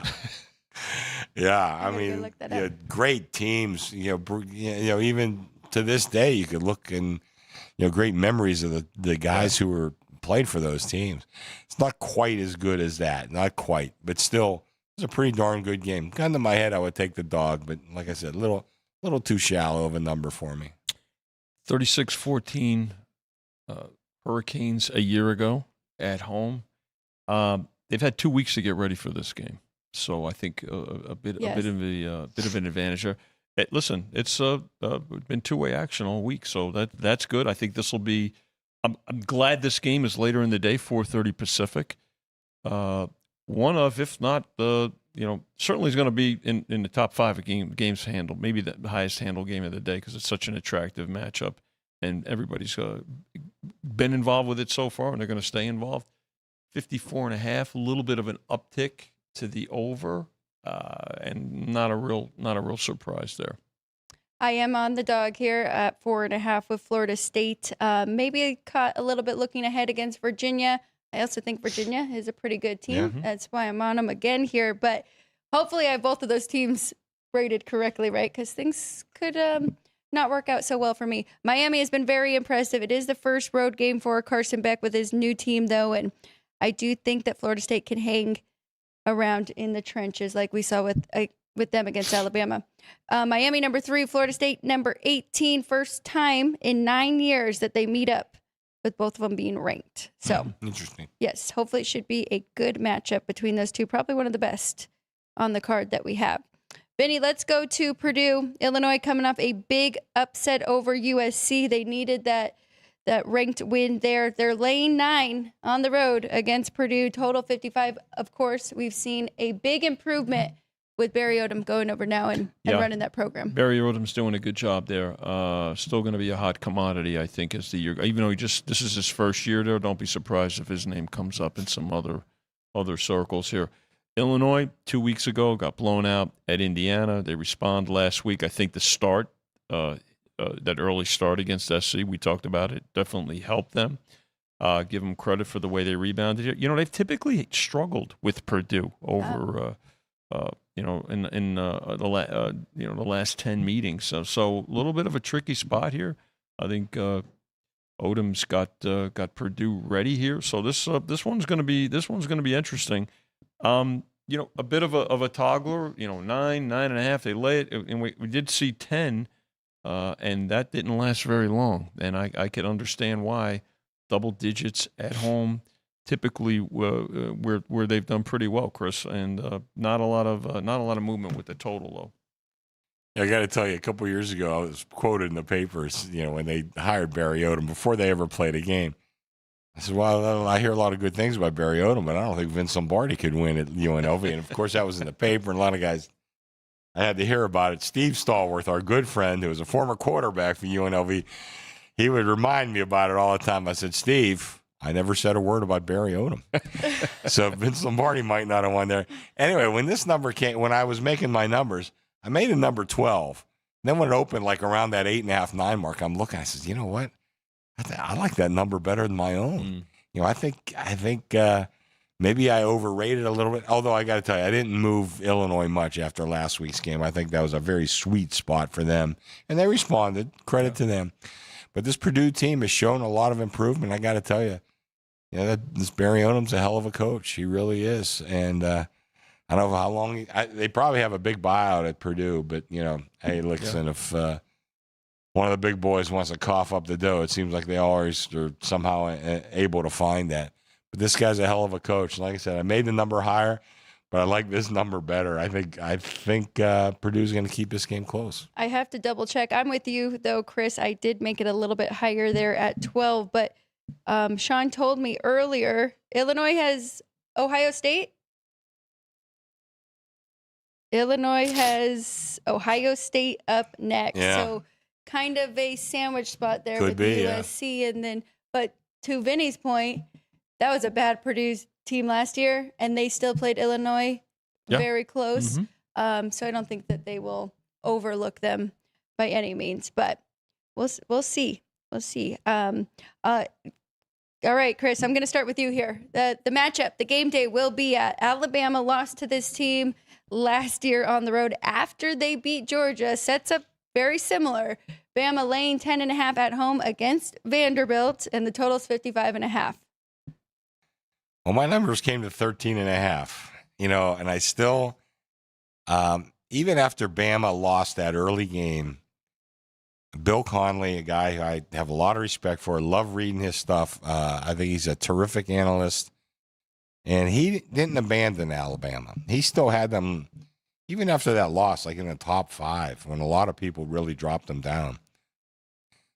Yeah, I mean, great teams. Even to this day, you could look and great memories of the guys who were played for those teams. It's not quite as good as that, not quite, but still, it's a pretty darn good game. Gun to my head, I would take the dog, but like I said, a little too shallow of a number for me. 36-14 Hurricanes a year ago at home. They've had 2 weeks to get ready for this game. So I think a bit of an advantage there. Listen, it's been two-way action all week, so that's good. I think this will be. I'm glad this game is later in the day, 4:30 Pacific. One of, if not certainly is going to be in the top 5 of games handled, maybe the highest handled game of the day because it's such an attractive matchup, and everybody's been involved with it so far, and they're going to stay involved. 54.5, a little bit of an uptick to the over, and not a real surprise there. I am on the dog here at 4.5 with Florida State. Maybe caught a little bit looking ahead against Virginia. I also think Virginia is a pretty good team. Yeah. That's why I'm on them again here. But hopefully I have both of those teams rated correctly, right? Because things could not work out so well for me. Miami has been very impressive. It is the first road game for Carson Beck with his new team, though. And I do think that Florida State can hang around in the trenches like we saw with them against Alabama. Miami number 3, Florida State number 18. First time in 9 years that they meet up with both of them being ranked. So interesting. Yes, hopefully it should be a good matchup between those two. Probably one of the best on the card that we have. Vinny, let's go to Purdue. Illinois coming off a big upset over USC. They needed that ranked win there. They're laying 9 on the road against Purdue. Total 55. Of course, we've seen a big improvement with Barry Odom going over now and running that program. Barry Odom's doing a good job there. Still going to be a hot commodity, I think, as the year. Even though this is his first year there, don't be surprised if his name comes up in some other circles here. Illinois 2 weeks ago got blown out at Indiana. They respond last week. I think the start, that early start against SC, we talked about it, definitely helped them. Give them credit for the way they rebounded. They've typically struggled with Purdue over. In the last 10 meetings. So a little bit of a tricky spot here. I think Odom's got Purdue ready here. So this one's going to be interesting. A bit of a toggler. 9.5. They lay it, and we did see 10, and that didn't last very long. And I could understand why. Double digits at home. Typically, where they've done pretty well, Chris, and not a lot of movement with the total though. I got to tell you, a couple of years ago, I was quoted in the papers, when they hired Barry Odom before they ever played a game. I said, "Well, I hear a lot of good things about Barry Odom, but I don't think Vince Lombardi could win at UNLV." And of course, that was in the paper, and a lot of guys. I had to hear about it. Steve Stallworth, our good friend, who was a former quarterback for UNLV, he would remind me about it all the time. I said, "Steve, I never said a word about Barry Odom." So Vince Lombardi might not have won there. Anyway, when this number came, when I was making my numbers, I made a number 12. Then when it opened like around that 8.5, 9 mark, I'm looking, I said, you know what? I like that number better than my own. I think maybe I overrated a little bit. Although I got to tell you, I didn't move Illinois much after last week's game. I think that was a very sweet spot for them. And they responded. Credit to them. But this Purdue team has shown a lot of improvement. I got to tell you, this Barry Odom's a hell of a coach. He really is. And I don't know how long they probably have a big buyout at Purdue. But, hey, listen, if one of the big boys wants to cough up the dough, it seems like they always are somehow able to find that. But this guy's a hell of a coach. Like I said, I made the number higher, but I like this number better. I think Purdue's going to keep this game close. I have to double check. I'm with you, though, Chris. I did make it a little bit higher there at 12, but Sean told me earlier, Illinois has Ohio State. Illinois has Ohio State up next. Yeah. So kind of a sandwich spot there Could with be, USC. And then, but to Vinny's point, that was a bad Purdue team last year, and they still played Illinois very close. So I don't think that they will overlook them by any means, but we'll see. We'll see. All right, Chris, I'm going to start with you here. The matchup, the game day will be at Alabama. Lost to this team last year on the road after they beat Georgia. Sets up very similar. Bama laying 10.5 at home against Vanderbilt, and the total's 55.5. Well, my numbers came to 13.5, and I still, even after Bama lost that early game, Bill Conley, a guy who I have a lot of respect for, love reading his stuff. I think he's a terrific analyst. And he didn't abandon Alabama. He still had them, even after that loss, like in the top 5, when a lot of people really dropped them down.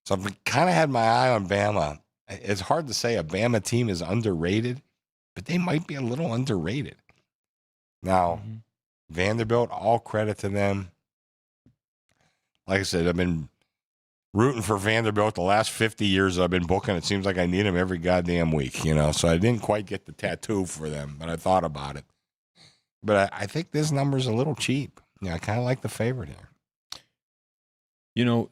So I've kind of had my eye on Bama. It's hard to say a Bama team is underrated, but they might be a little underrated. Now, Vanderbilt, all credit to them. Like I said, I've been rooting for Vanderbilt the last 50 years I've been booking. It seems like I need them every goddamn week, so I didn't quite get the tattoo for them, but I thought about it. But I think this number's a little cheap. I kind of like the favorite here.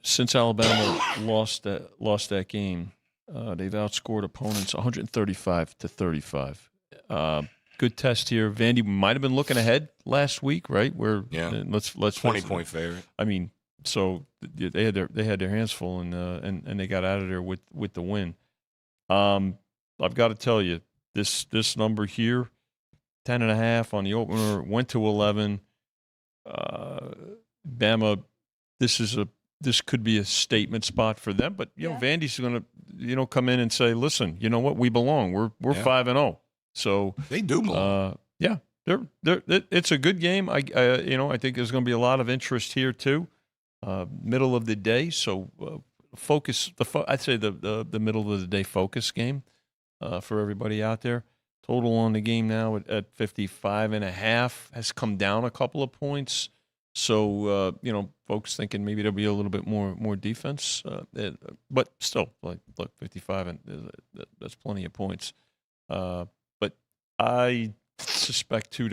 Since Alabama lost that game, they've outscored opponents 135-35. Good test here. Vandy might have been looking ahead last week, right? Let's 20-point favorite. I mean, so they had their hands full, and they got out of there with the win. I've got to tell you, this number here, 10.5 on the opener, went to 11. Bama, this could be a statement spot for them, but Vandy's going to come in and say, listen, you know what, we belong. We're 5-0, so they do belong. It's a good game. I think there's going to be a lot of interest here too. Middle of the day, so focus. I'd say the middle of the day focus game for everybody out there. Total on the game now at 55.5 has come down a couple of points. So folks thinking maybe there'll be a little bit more defense, but still, look, 55 and that's plenty of points. But I suspect too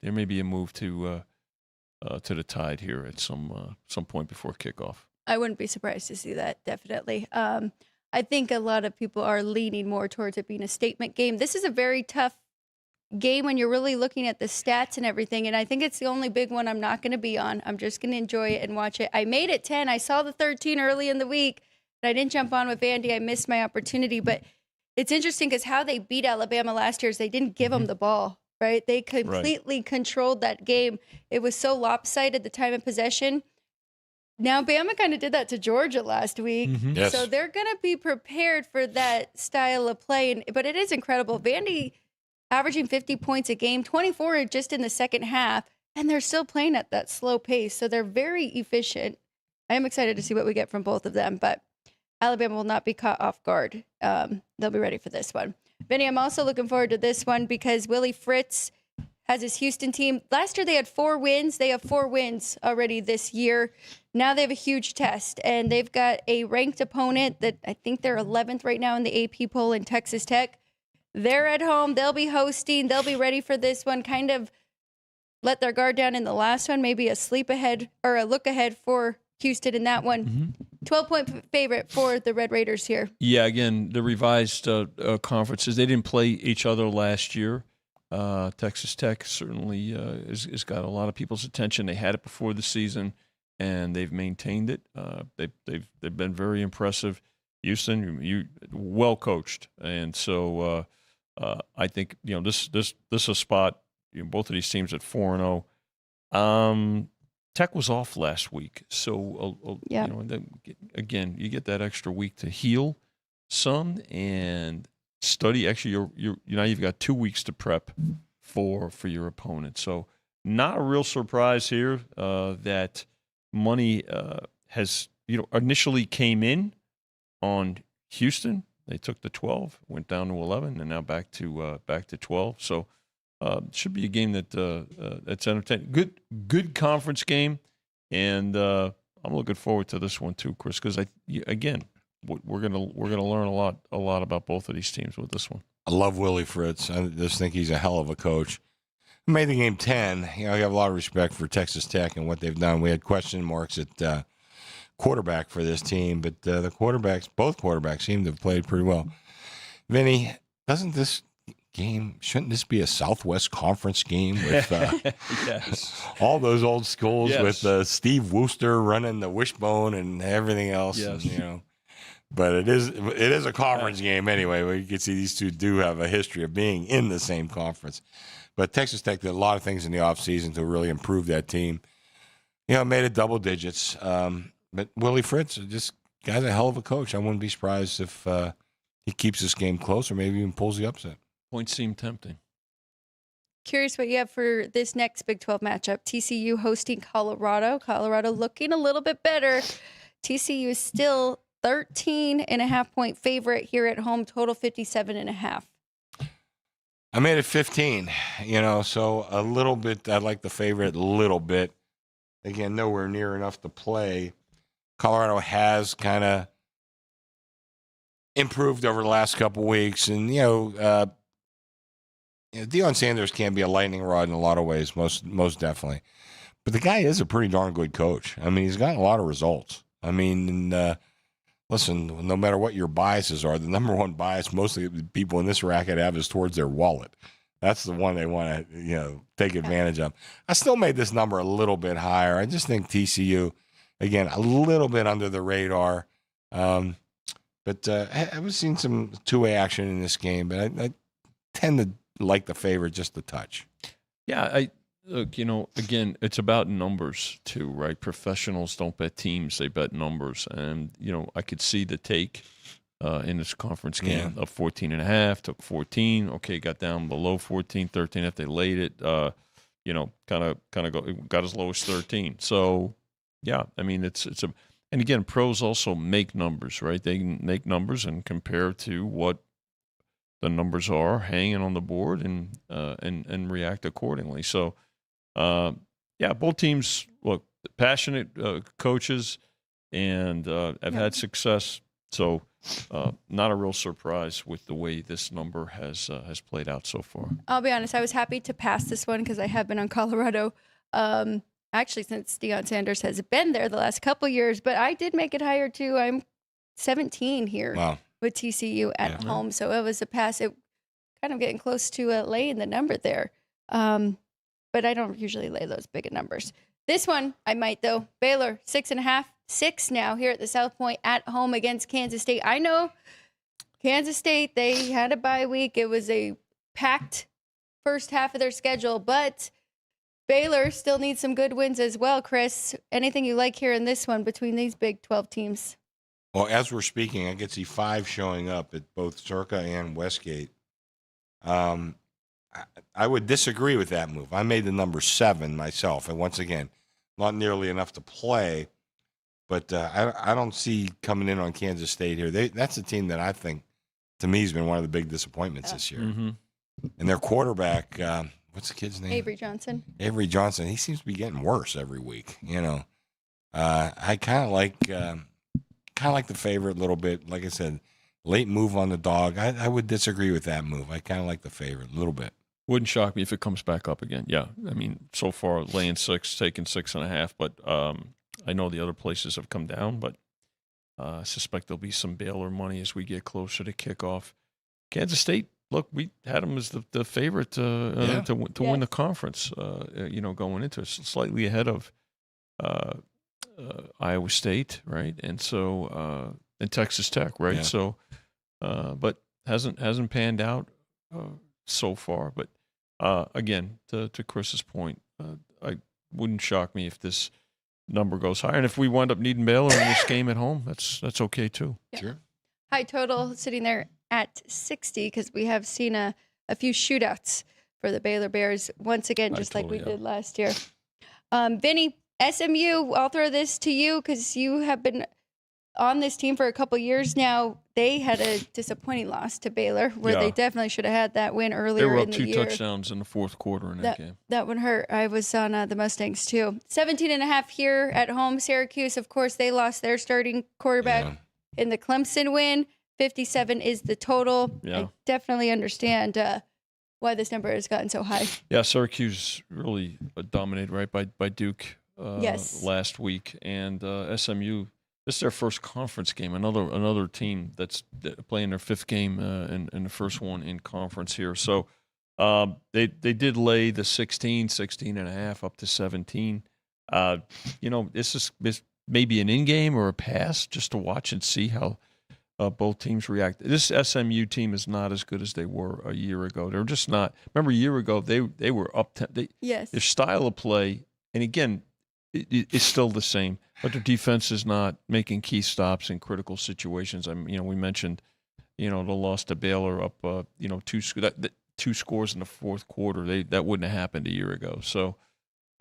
there may be a move to the Tide here at some point before kickoff. I wouldn't be surprised to see that, definitely. I think a lot of people are leaning more towards it being a statement game. This is a very tough game when you're really looking at the stats and everything, and I think it's the only big one I'm not going to be on. I'm just going to enjoy it and watch it. I made it 10. I saw the 13 early in the week, and I didn't jump on with Vandy. I missed my opportunity, but it's interesting because how they beat Alabama last year is they didn't give them the ball. Right? They completely controlled that game. It was so lopsided, the time of possession. Now, Bama kind of did that to Georgia last week. Yes. So they're going to be prepared for that style of play. But it is incredible. Vandy averaging 50 points a game, 24 just in the second half, and they're still playing at that slow pace. So they're very efficient. I am excited to see what we get from both of them, but Alabama will not be caught off guard. They'll be ready for this one. Vinny, I'm also looking forward to this one because Willie Fritz has his Houston team. Last year they had 4 wins. They have 4 wins already this year. Now they have a huge test, and they've got a ranked opponent that I think they're 11th right now in the AP poll in Texas Tech. They're at home. They'll be hosting. They'll be ready for this one. Kind of let their guard down in the last one. Maybe a sleep ahead or a look ahead for Houston in that one. 12-point favorite for the Red Raiders here. Yeah, again, the revised conferences, they didn't play each other last year. Texas Tech certainly has got a lot of people's attention. They had it before the season, and they've maintained it. They've been very impressive. Houston, you well coached, and so I think this is a spot. Both of these teams at 4-0. Tech was off last week, so again, you get that extra week to heal some and study. Actually, you've got 2 weeks to prep for your opponent. So, not a real surprise here that money has initially came in on Houston. They took the 12, went down to 11, and now back to 12. So, should be a game that's entertaining. Good conference game, and I'm looking forward to this one too, Chris. Because we're gonna learn a lot about both of these teams with this one. I love Willie Fritz. I just think he's a hell of a coach. Made the game 10. I have a lot of respect for Texas Tech and what they've done. We had question marks at quarterback for this team, but both quarterbacks seem to have played pretty well. Vinny, shouldn't this be a Southwest Conference game with Yes. all those old schools Yes. with Steve Wooster running the wishbone and everything else? Yes. And, but it is a conference game anyway. Where you can see these two do have a history of being in the same conference. But Texas Tech did a lot of things in the offseason to really improve that team. Made it double digits. But Willie Fritz, guy's a hell of a coach. I wouldn't be surprised if he keeps this game close or maybe even pulls the upset. Points seem tempting. Curious what you have for this next Big 12 matchup. TCU hosting Colorado. Colorado looking a little bit better. TCU is still 13.5-point favorite here at home. Total 57.5. I made it 15, so a little bit. I like the favorite a little bit. Again, nowhere near enough to play. Colorado has kind of improved over the last couple weeks. And, Deion Sanders can be a lightning rod in a lot of ways, most definitely. But the guy is a pretty darn good coach. I mean, he's gotten a lot of results. I mean, listen, no matter what your biases are, the number one bias most of the people in this racket have is towards their wallet. That's the one they want to, take advantage of. I still made this number a little bit higher. I just think TCU, again, a little bit under the radar. But I was seeing some two-way action in this game, but I tend to like the favorite just a touch. Yeah, look, again, it's about numbers too, right? Professionals don't bet teams; they bet numbers. And I could see the take in this conference game of 14.5, took 14. Okay, got down below 14, 13. If they laid it, kind of got as low as 13. So, yeah, I mean, and again, pros also make numbers, right? They can make numbers and compare to what the numbers are hanging on the board and react accordingly. So, both teams look passionate coaches and have had success. So, not a real surprise with the way this number has played out so far. I'll be honest, I was happy to pass this one because I have been on Colorado actually since Deion Sanders has been there the last couple years, but I did make it higher too. I'm 17 here with TCU at home, so it was a pass. It kind of getting close to laying the number there, but I don't usually lay those big numbers. This one I might though. Baylor 6.5, 6 now here at the South Point at home against Kansas State. I know Kansas State, they had a bye week. It was a packed first half of their schedule, but Baylor still needs some good wins as well. Chris, anything you like here in this one between these Big 12 teams? Well, as we're speaking, I can see 5 showing up at both Circa and Westgate. I would disagree with that move. I made the number 7 myself, and once again, not nearly enough to play. But I don't see coming in on Kansas State here. That's a team that I think, to me, has been one of the big disappointments this year. Mm-hmm. And their quarterback, what's the kid's name? Avery Johnson. Avery Johnson. He seems to be getting worse every week. I kind of like the favorite a little bit. Like I said, late move on the dog. I would disagree with that move. I kind of like the favorite a little bit. Wouldn't shock me if it comes back up again. Yeah, I mean, so far laying 6, taking 6.5, but I know the other places have come down, but I suspect there'll be some Baylor money as we get closer to kickoff. Kansas State, look, we had them as the favorite to win the conference. Going into it, slightly ahead of Iowa State, right, and so and Texas Tech, right. Yeah. So, but hasn't panned out so far. But again, to Chris's point, I wouldn't shock me if this number goes higher, and if we wind up needing Baylor in this game at home, that's okay too. Yeah. Sure. High total sitting there at 60 because we have seen a few shootouts for the Baylor Bears once again, just like we did last year. Vinny, SMU, I'll throw this to you because you have been on this team for a couple years now. They had a disappointing loss to Baylor, where they definitely should have had that win earlier They were up in the 2 year. touchdowns in the fourth quarter in that game. That would hurt. I was on the Mustangs too. 17.5 here at home. Syracuse, of course, they lost their starting quarterback in the Clemson win. 57 is the total. Yeah. I definitely understand why this number has gotten so high. Yeah, Syracuse really dominated, right, by Duke last week. And SMU, this is their first conference game, another team that's playing their fifth game and the first one in conference here. So they did lay the 16 and a half up to 17. This is maybe an in-game or a pass just to watch and see how both teams react. This SMU team is not as good as they were a year ago. They're just not. Remember, a year ago, they were up. Their style of play, and again, it's still the same, but their defense is not making key stops in critical situations. We mentioned, the loss to Baylor up, two scores in the fourth quarter. That wouldn't have happened a year ago. So,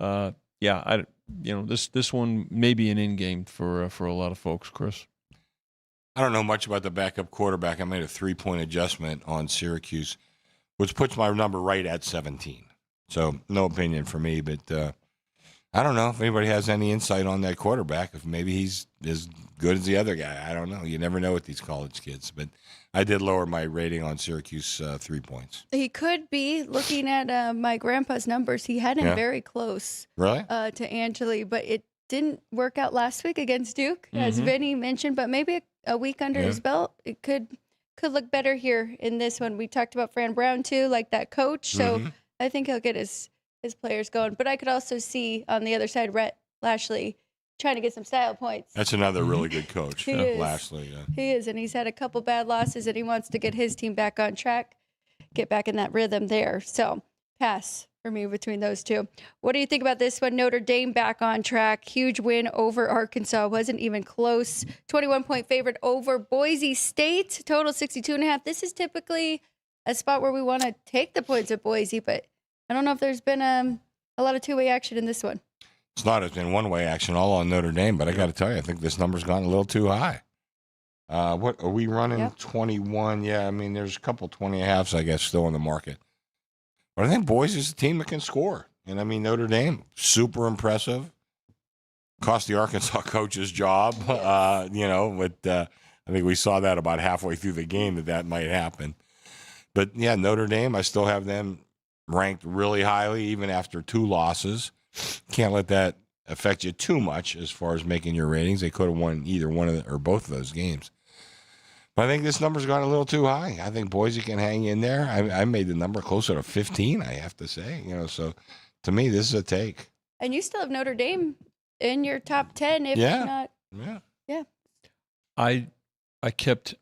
this one may be an in-game for a lot of folks, Chris. I don't know much about the backup quarterback. I made a 3-point adjustment on Syracuse, which puts my number right at 17. So no opinion for me, but I don't know if anybody has any insight on that quarterback, if maybe he's as good as the other guy. I don't know. You never know with these college kids, but I did lower my rating on Syracuse 3 points. He could be. Looking at my grandpa's numbers, he had him very close really? To Angeli, but it didn't work out last week against Duke, as Vinny mentioned, but maybe a week under his belt, it could look better here in this one. We talked about Fran Brown too, like that coach. So I think he'll get his players going. But I could also see on the other side, Rhett Lashley trying to get some style points. That's another really good coach, He Lashley. He is, and he's had a couple bad losses, and he wants to get his team back on track, get back in that rhythm there. So pass for me between those two. What do you think about this one? Notre Dame back on track. Huge win over Arkansas. Wasn't even close. 21-point favorite over Boise State. Total 62.5. This is typically a spot where we want to take the points at Boise, but I don't know if there's been a lot of two-way action in this one. It's not. It's been one-way action all on Notre Dame, but I got to tell you, I think this number's gone a little too high. What are we running? Yep. 21. Yeah, I mean, there's a couple 20.5s, I guess, still in the market. But I think Boise's a team that can score. And, I mean, Notre Dame, super impressive. Cost the Arkansas coach's job, but I think we saw that about halfway through the game that might happen. But, yeah, Notre Dame, I still have them ranked really highly, even after 2 losses. Can't let that affect you too much as far as making your ratings. They could have won either one of or both of those games. But I think this number's gone a little too high. I think Boise can hang in there. I made the number closer to 15, I have to say. So to me, this is a take. And you still have Notre Dame in your top 10, if not. Yeah. I kept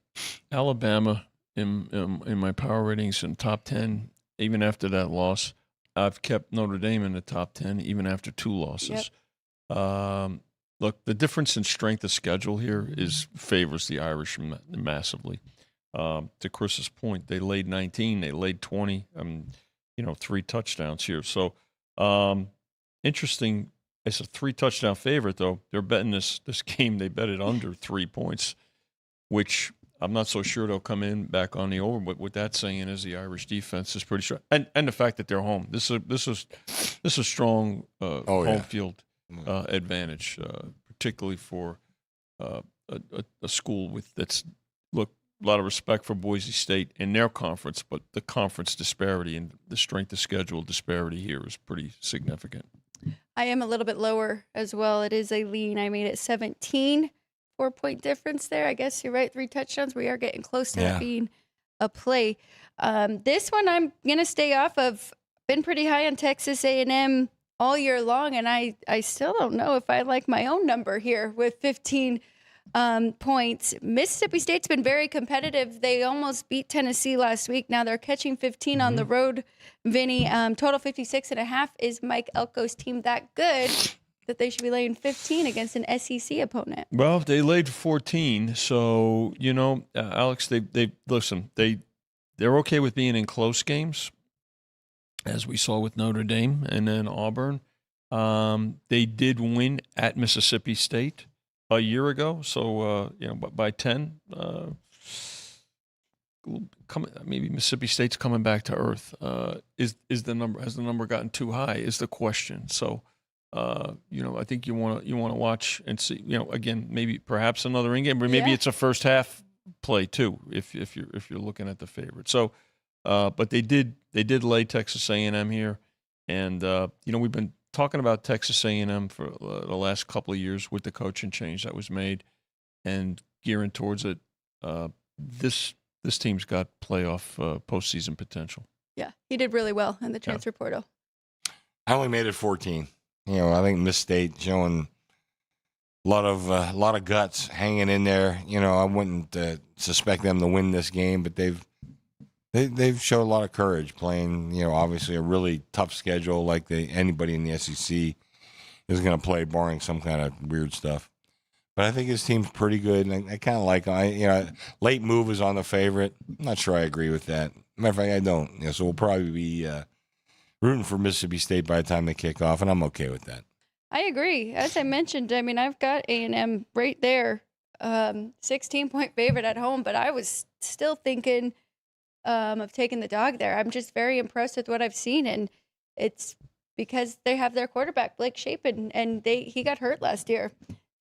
Alabama in my power ratings in top 10, even after that loss. I've kept Notre Dame in the top 10, even after 2 losses. Yep. Look, the difference in strength of schedule here favors the Irish massively. To Chris's point, they laid 19, they laid 20, 3 touchdowns here. So interesting. It's a 3-touchdown favorite, though. They're betting this game. They bet it under 3 points, which I'm not so sure they'll come in back on the over. But what that's saying is the Irish defense is pretty strong, and the fact that they're home. This is strong home field advantage, particularly for a school that's a lot of respect for Boise State in their conference, but the conference disparity and the strength of schedule disparity here is pretty significant. I am a little bit lower as well. It is a lean. I made it 17, 4-point difference there. I guess you're right. 3 touchdowns. We are getting close to that being a play. This one I'm going to stay off of. Been pretty high on Texas A&M all year long, and I still don't know if I like my own number here with 15 points. Mississippi State's been very competitive. They almost beat Tennessee last week. Now they're catching 15 on the road, Vinny. Total 56.5. Is Mike Elko's team that good that they should be laying 15 against an SEC opponent? Well, they laid 14, so Alex, they're okay with being in close games, as we saw with Notre Dame and then Auburn. They did win at Mississippi State. a year ago. So by 10, maybe Mississippi State's coming back to earth. Has the number gotten too high? Is the question. So I think you want to watch and see. Again, maybe perhaps another in game, but maybe it's a first half play too. If you're looking at the favorite. So, but they did lay Texas A&M here, and we've been talking about Texas A&M for the last couple of years with the coaching change that was made, and gearing towards it. This team's got playoff postseason potential. Yeah, he did really well in the transfer portal. I only made it 14. I think Miss State showing a lot of guts hanging in there. I wouldn't suspect them to win this game, but they've showed a lot of courage playing. Obviously a really tough schedule like anybody in the SEC is going to play, barring some kind of weird stuff. But I think his team's pretty good, and I kind of like him. Late move is on the favorite. I'm not sure I agree with that. Matter of fact, I don't. So we'll probably be rooting for Mississippi State by the time they kick off, and I'm okay with that. I agree. As I mentioned, I've got A&M right there, 16-point favorite at home, but I was still thinking of taking the dog there. I'm just very impressed with what I've seen, and it's because they have their quarterback, Blake Shapen, and he got hurt last year.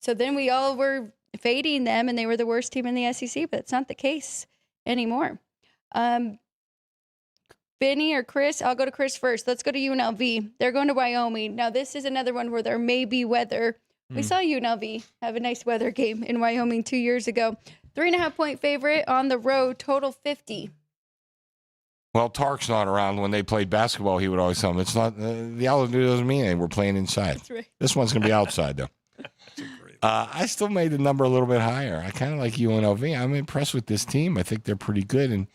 So then we all were fading them, and they were the worst team in the SEC, but it's not the case anymore. Vinny or Chris? I'll go to Chris first. Let's go to UNLV. They're going to Wyoming. Now, this is another one where there may be weather. We saw UNLV have a nice weather game in Wyoming 2 years ago. 3.5-point favorite on the road, total 50. Well, Tark's not around. When they played basketball, he would always tell them, it's not, the altitude doesn't mean anything. We're playing inside. That's right. This one's going to be outside, though. I still made the number a little bit higher. I kind of like UNLV. I'm impressed with this team. I think they're pretty good. And,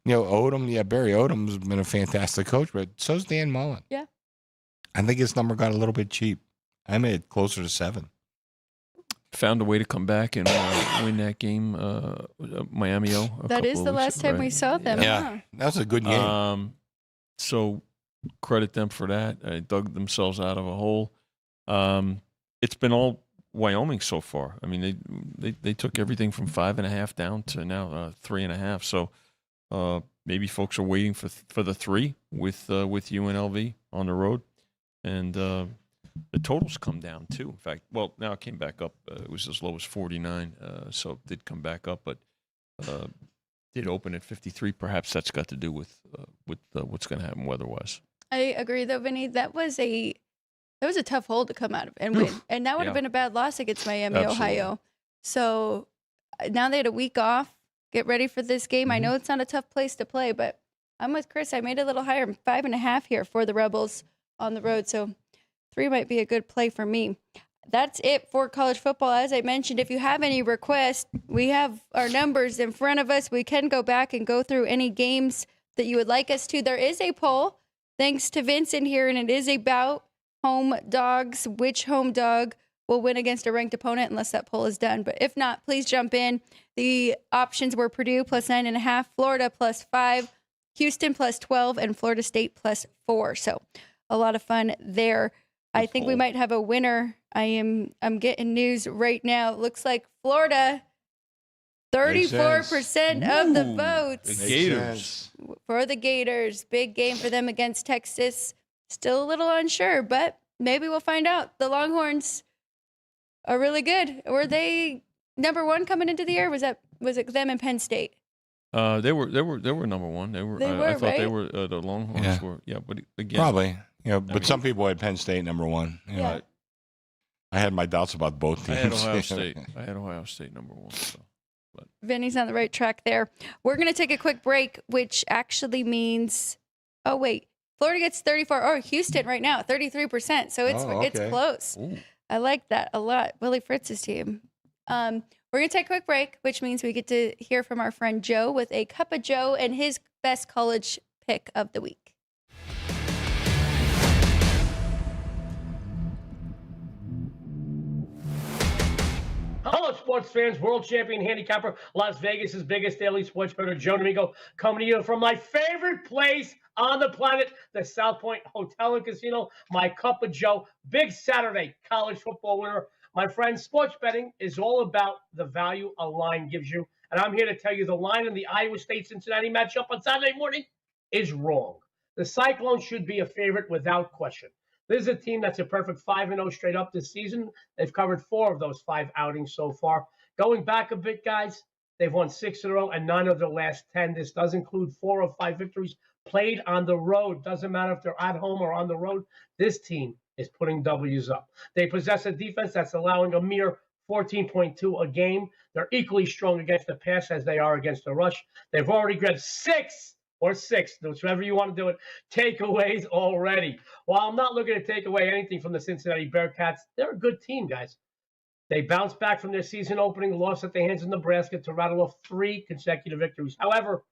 Odom, Barry Odom's been a fantastic coach, but so's Dan Mullen. Yeah. I think his number got a little bit cheap. I made it closer to 7. Found a way to come back and win that game, Miami-O. That is the last time we saw them. Yeah, Huh? that was a good game. So credit them for that. They dug themselves out of a hole. It's been all Wyoming so far. They took everything from 5.5 down to now 3.5. So maybe folks are waiting for the 3 with UNLV on the road, and the totals come down too. In fact, now it came back up. It was as low as 49, so it did come back up, but did open at 53. Perhaps that's got to do with what's going to happen weather-wise. I agree, though, Vinny. That was a tough hole to come out of and win. And that would have been a bad loss against Miami, Absolutely. Ohio. So now they had a week off. Get ready for this game. I know it's not a tough place to play, but I'm with Chris. I made it a little higher, 5.5 here for the Rebels on the road. So 3 might be a good play for me. That's it for college football. As I mentioned, if you have any requests, we have our numbers in front of us. We can go back and go through any games that you would like us to. There is a poll, thanks to Vincent here, and it is about home dogs. Which home dog will win against a ranked opponent unless that poll is done? But if not, please jump in. The options were Purdue plus 9.5, Florida plus 5, Houston plus 12, and Florida State plus 4. So a lot of fun there. I think we might have a winner. I'm getting news right now. It looks like Florida, 34% of the votes The Gators. for the Gators. Big game for them against Texas. Still a little unsure, but maybe we'll find out. The Longhorns are really good. Were they number 1 coming into the year? Was it them and Penn State? They were number 1. They were. I thought right? they were the Longhorns were. Yeah, but again, Probably. But some people had Penn State number 1. Yeah. I had my doubts about both I teams. had Ohio State number 1. So. Vinny's on the right track there. We're going to take a quick break, which actually means, Florida gets 34. Oh, Houston right now, 33%. So it's close. Ooh. I like that a lot. Willie Fritz's team. We're going to take a quick break, which means we get to hear from our friend Joe with a cup of Joe and his best college pick of the week. Hello, sports fans. World champion handicapper, Las Vegas' biggest daily sports bettor, Joe D'Amico, coming to you from my favorite place on the planet, the South Point Hotel and Casino. My cup of Joe. Big Saturday college football winner. My friends, sports betting is all about the value a line gives you. And I'm here to tell you the line in the Iowa State-Cincinnati matchup on Saturday morning is wrong. The Cyclones should be a favorite without question. This is a team that's a perfect 5-0 straight up this season. They've covered 4 of those 5 outings so far. Going back a bit, guys, they've won 6 in a row and 9 of their last 10. This does include 4 of 5 victories played on the road. Doesn't matter if they're at home or on the road. This team is putting W's up. They possess a defense that's allowing a mere 14.2 a game. They're equally strong against the pass as they are against the rush. They've already grabbed 6, whichever you want to do it, takeaways already. While I'm not looking to take away anything from the Cincinnati Bearcats, they're a good team, guys. They bounced back from their season opening loss at the hands of Nebraska to rattle off 3 consecutive victories. However,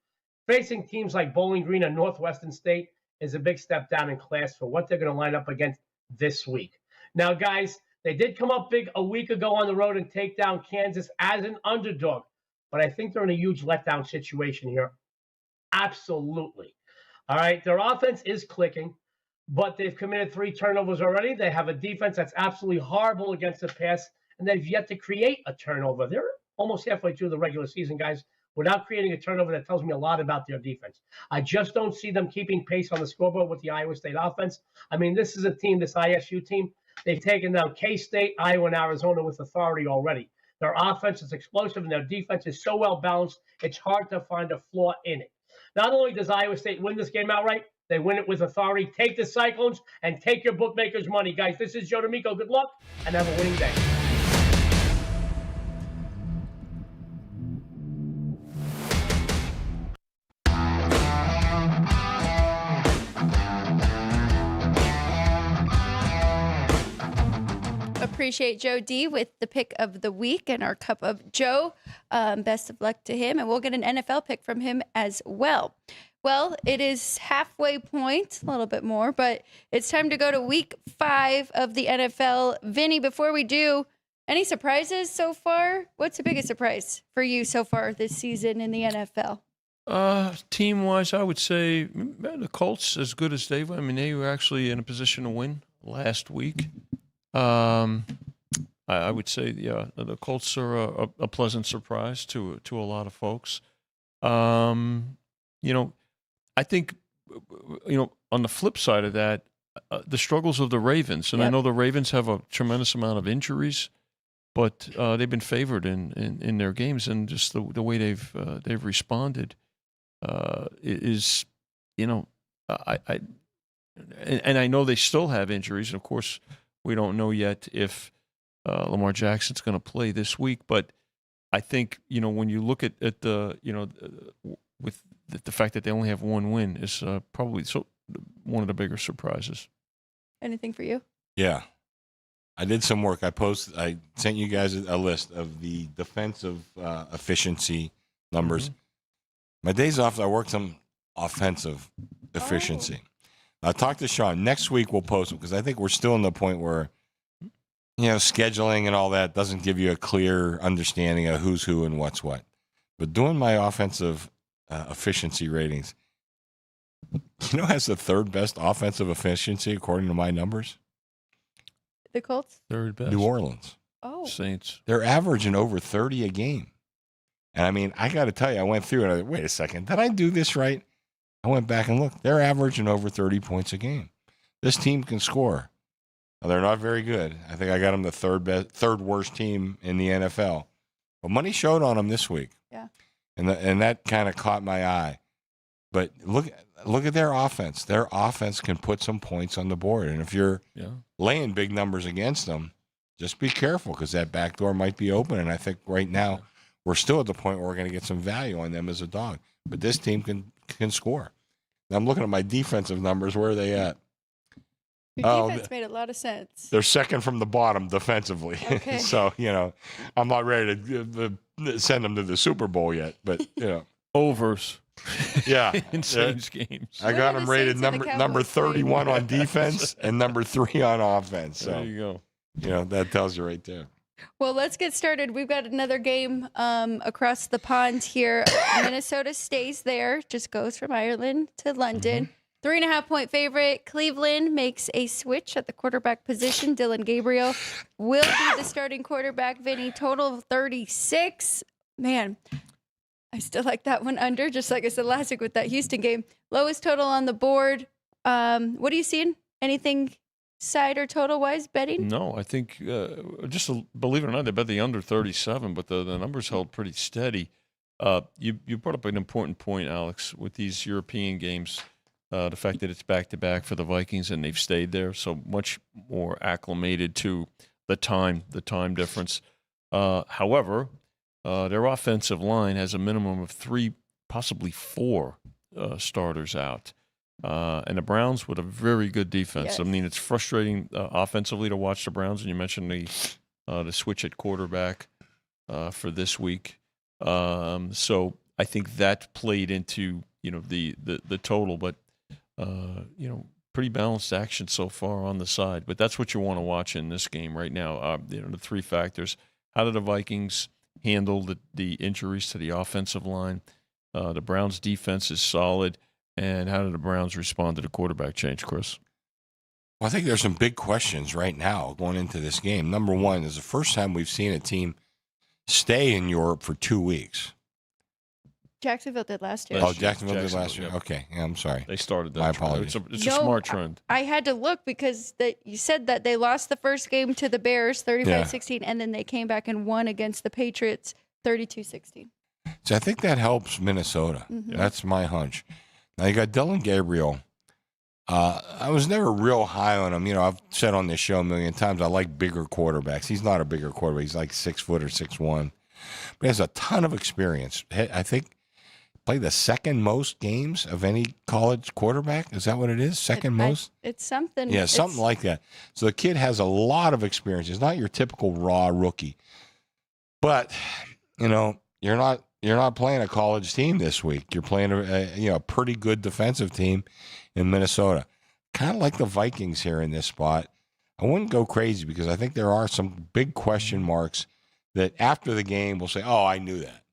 facing teams like Bowling Green and Northwestern State is a big step down in class for what they're going to line up against this week. Now, guys, they did come up big a week ago on the road and take down Kansas as an underdog, but I think they're in a huge letdown situation here. Absolutely. All right, their offense is clicking, but they've committed 3 turnovers already. They have a defense that's absolutely horrible against the pass, and they've yet to create a turnover. They're almost halfway through the regular season, guys, without creating a turnover. That tells me a lot about their defense. I just don't see them keeping pace on the scoreboard with the Iowa State offense. I mean, this is a team, this ISU team, they've taken down K-State, Iowa, and Arizona with authority already. Their offense is explosive, and their defense is so well-balanced, it's hard to find a flaw in it. Not only does Iowa State win this game outright, they win it with authority. Take the Cyclones and take your bookmakers' money. Guys, this is Joe D'Amico. Good luck, and have a winning day. Appreciate Joe D with the pick of the week and our cup of Joe. Best of luck to him, and we'll get an NFL pick from him as well. Well, it is halfway point, a little bit more, but it's time to go to week 5 of the NFL. Vinny, before we do, any surprises so far? What's the biggest surprise for you so far this season in the NFL? Team-wise, I would say the Colts, as good as they were. I mean, they were actually in a position to win last week. I would say, yeah, the Colts are a pleasant surprise to a lot of folks. I think, on the flip side of that, the struggles of the Ravens, and I know the Ravens have a tremendous amount of injuries, but they've been favored in their games, and just the way they've responded is, I know they still have injuries, and of course we don't know yet if Lamar Jackson's going to play this week, but I think when you look at the with the fact that they only have 1 win is probably one of the bigger surprises. Anything for you? Yeah. I did some work. I sent you guys a list of the defensive efficiency numbers. Mm-hmm. My days off, I worked some offensive efficiency. I talked to Sean. Next week we'll post them because I think we're still in the point where, scheduling and all that doesn't give you a clear understanding of who's who and what's what. But doing my offensive efficiency ratings, has the 3rd best offensive efficiency according to my numbers? The Colts? 3rd best. New Orleans. Oh. Saints. They're averaging over 30 a game. And I mean, I got to tell you, I went through and I wait a second, did I do this right? I went back and looked. They're averaging over 30 points a game. This team can score. Now, they're not very good. I think I got them the 3rd worst team in the NFL. But money showed on them this week. Yeah. And that kind of caught my eye. But look at their offense. Their offense can put some points on the board. And if you're laying big numbers against them, just be careful because that back door might be open. And I think right now we're still at the point where we're going to get some value on them as a dog. But this team can score. Now I'm looking at my defensive numbers. Where are they at? Your defense made a lot of sense. They're second from the bottom defensively. Okay. So, I'm not ready to send them to the Super Bowl yet. But, Overs. Yeah. in Saints games. I got them rated Saints and the number Cowboys 31 on defense and number 3 on offense. So, There you go. that tells you right there. Well, let's get started. We've got another game across the pond here. Minnesota stays there, just goes from Ireland to London. 3.5-point favorite. Cleveland makes a switch at the quarterback position. Dylan Gabriel will be the starting quarterback. Vinny, total of 36. Man, I still like that one under, just like I said last week with that Houston game. Lowest total on the board. What are you seeing? Anything side or total-wise betting? No, I think believe it or not, they bet the under 37, but the numbers held pretty steady. You brought up an important point, Alex, with these European games, the fact that it's back-to-back for the Vikings and they've stayed there, so much more acclimated to the time difference. However, their offensive line has a minimum of 3, possibly 4 starters out. And the Browns with a very good defense. Yes. I mean, it's frustrating offensively to watch the Browns. And you mentioned the switch at quarterback for this week. So I think that played into the total, but pretty balanced action so far on the side. But that's what you want to watch in this game right now. The 3 factors: how did the Vikings handle the injuries to the offensive line? The Browns' defense is solid. And how did the Browns respond to the quarterback change, Chris? Well, I think there's some big questions right now going into this game. Number one, is the first time we've seen a team stay in Europe for 2 weeks. Jacksonville did last year. Oh, Jacksonville did last year? Yep. Okay. Yeah, I'm sorry. They started that. My trend. apologies. It's a smart trend. I had to look because you said that they lost the first game to the Bears 35-16, and then they came back and won against the Patriots 32-16. So I think that helps Minnesota. Mhm. That's my hunch. Now, you got Dylan Gabriel. I was never real high on him. I've said on this show a million times, I like bigger quarterbacks. He's not a bigger quarterback. He's like 6 foot or 6'1". But he has a ton of experience. I think played the second most games of any college quarterback. Is that what it is? Second most? It's something. Yeah, something like that. So the kid has a lot of experience. He's not your typical raw rookie. But, you're not playing a college team this week. You're playing a pretty good defensive team in Minnesota. Kind of like the Vikings here in this spot. I wouldn't go crazy because I think there are some big question marks that after the game we'll say, "Oh, I knew that.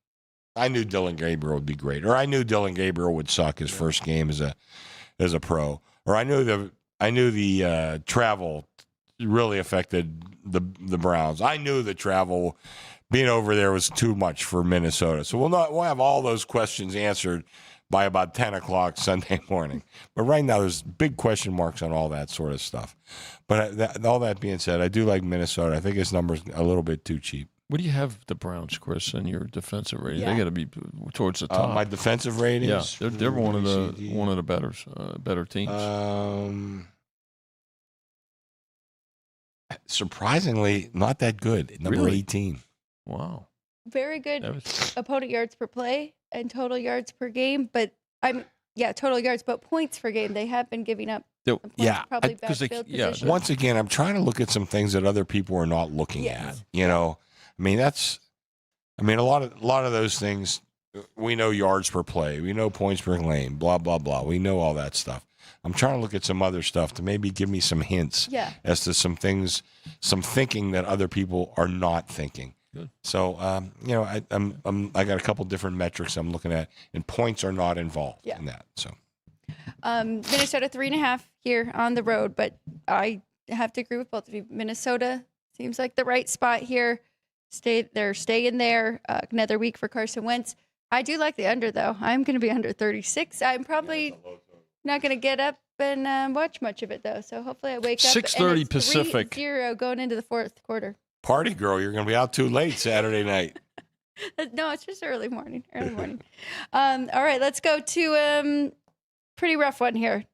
I knew Dylan Gabriel would be great," or "I knew Dylan Gabriel would suck his first game as a pro," or "I knew the travel really affected the Browns. I knew the travel." Being over there was too much for Minnesota. So we'll have all those questions answered by about 10 o'clock Sunday morning. But right now there's big question marks on all that sort of stuff. But all that being said, I do like Minnesota. I think his number's a little bit too cheap. What do you have the Browns, Chris, in your defensive rating? Yeah. They got to be towards the top. My defensive ratings? Yeah, they're one of the better teams. Surprisingly, not that good. Number Really? 18. Wow. Very good That was- opponent yards per play and total yards per game, but total yards, but points per game. They have been giving up. They're- Points, Yeah, probably bad 'cause they- field yeah, position. Once again, I'm trying to look at some things that other people are not looking Yes. at. A lot of those things. We know yards per play. We know points per game. Blah blah blah. We know all that stuff. I'm trying to look at some other stuff to maybe give me some hints Yeah. as to some things, some thinking that other people are not thinking. Good. So, I got a couple different metrics I'm looking at, and points are not involved in that. So, Minnesota 3.5 here on the road, but I have to agree with both of you. Minnesota seems like the right spot here. They're staying there. Another week for Carson Wentz. I do like the under though. I'm going to be under 36. I'm probably not going to get up and watch much of it though. So hopefully I wake up. 6:30 and it's Pacific. 3-0 going into the fourth quarter. party girl, you're going to be out too late Saturday night. No, it's just early morning. All right, let's go to pretty rough one here.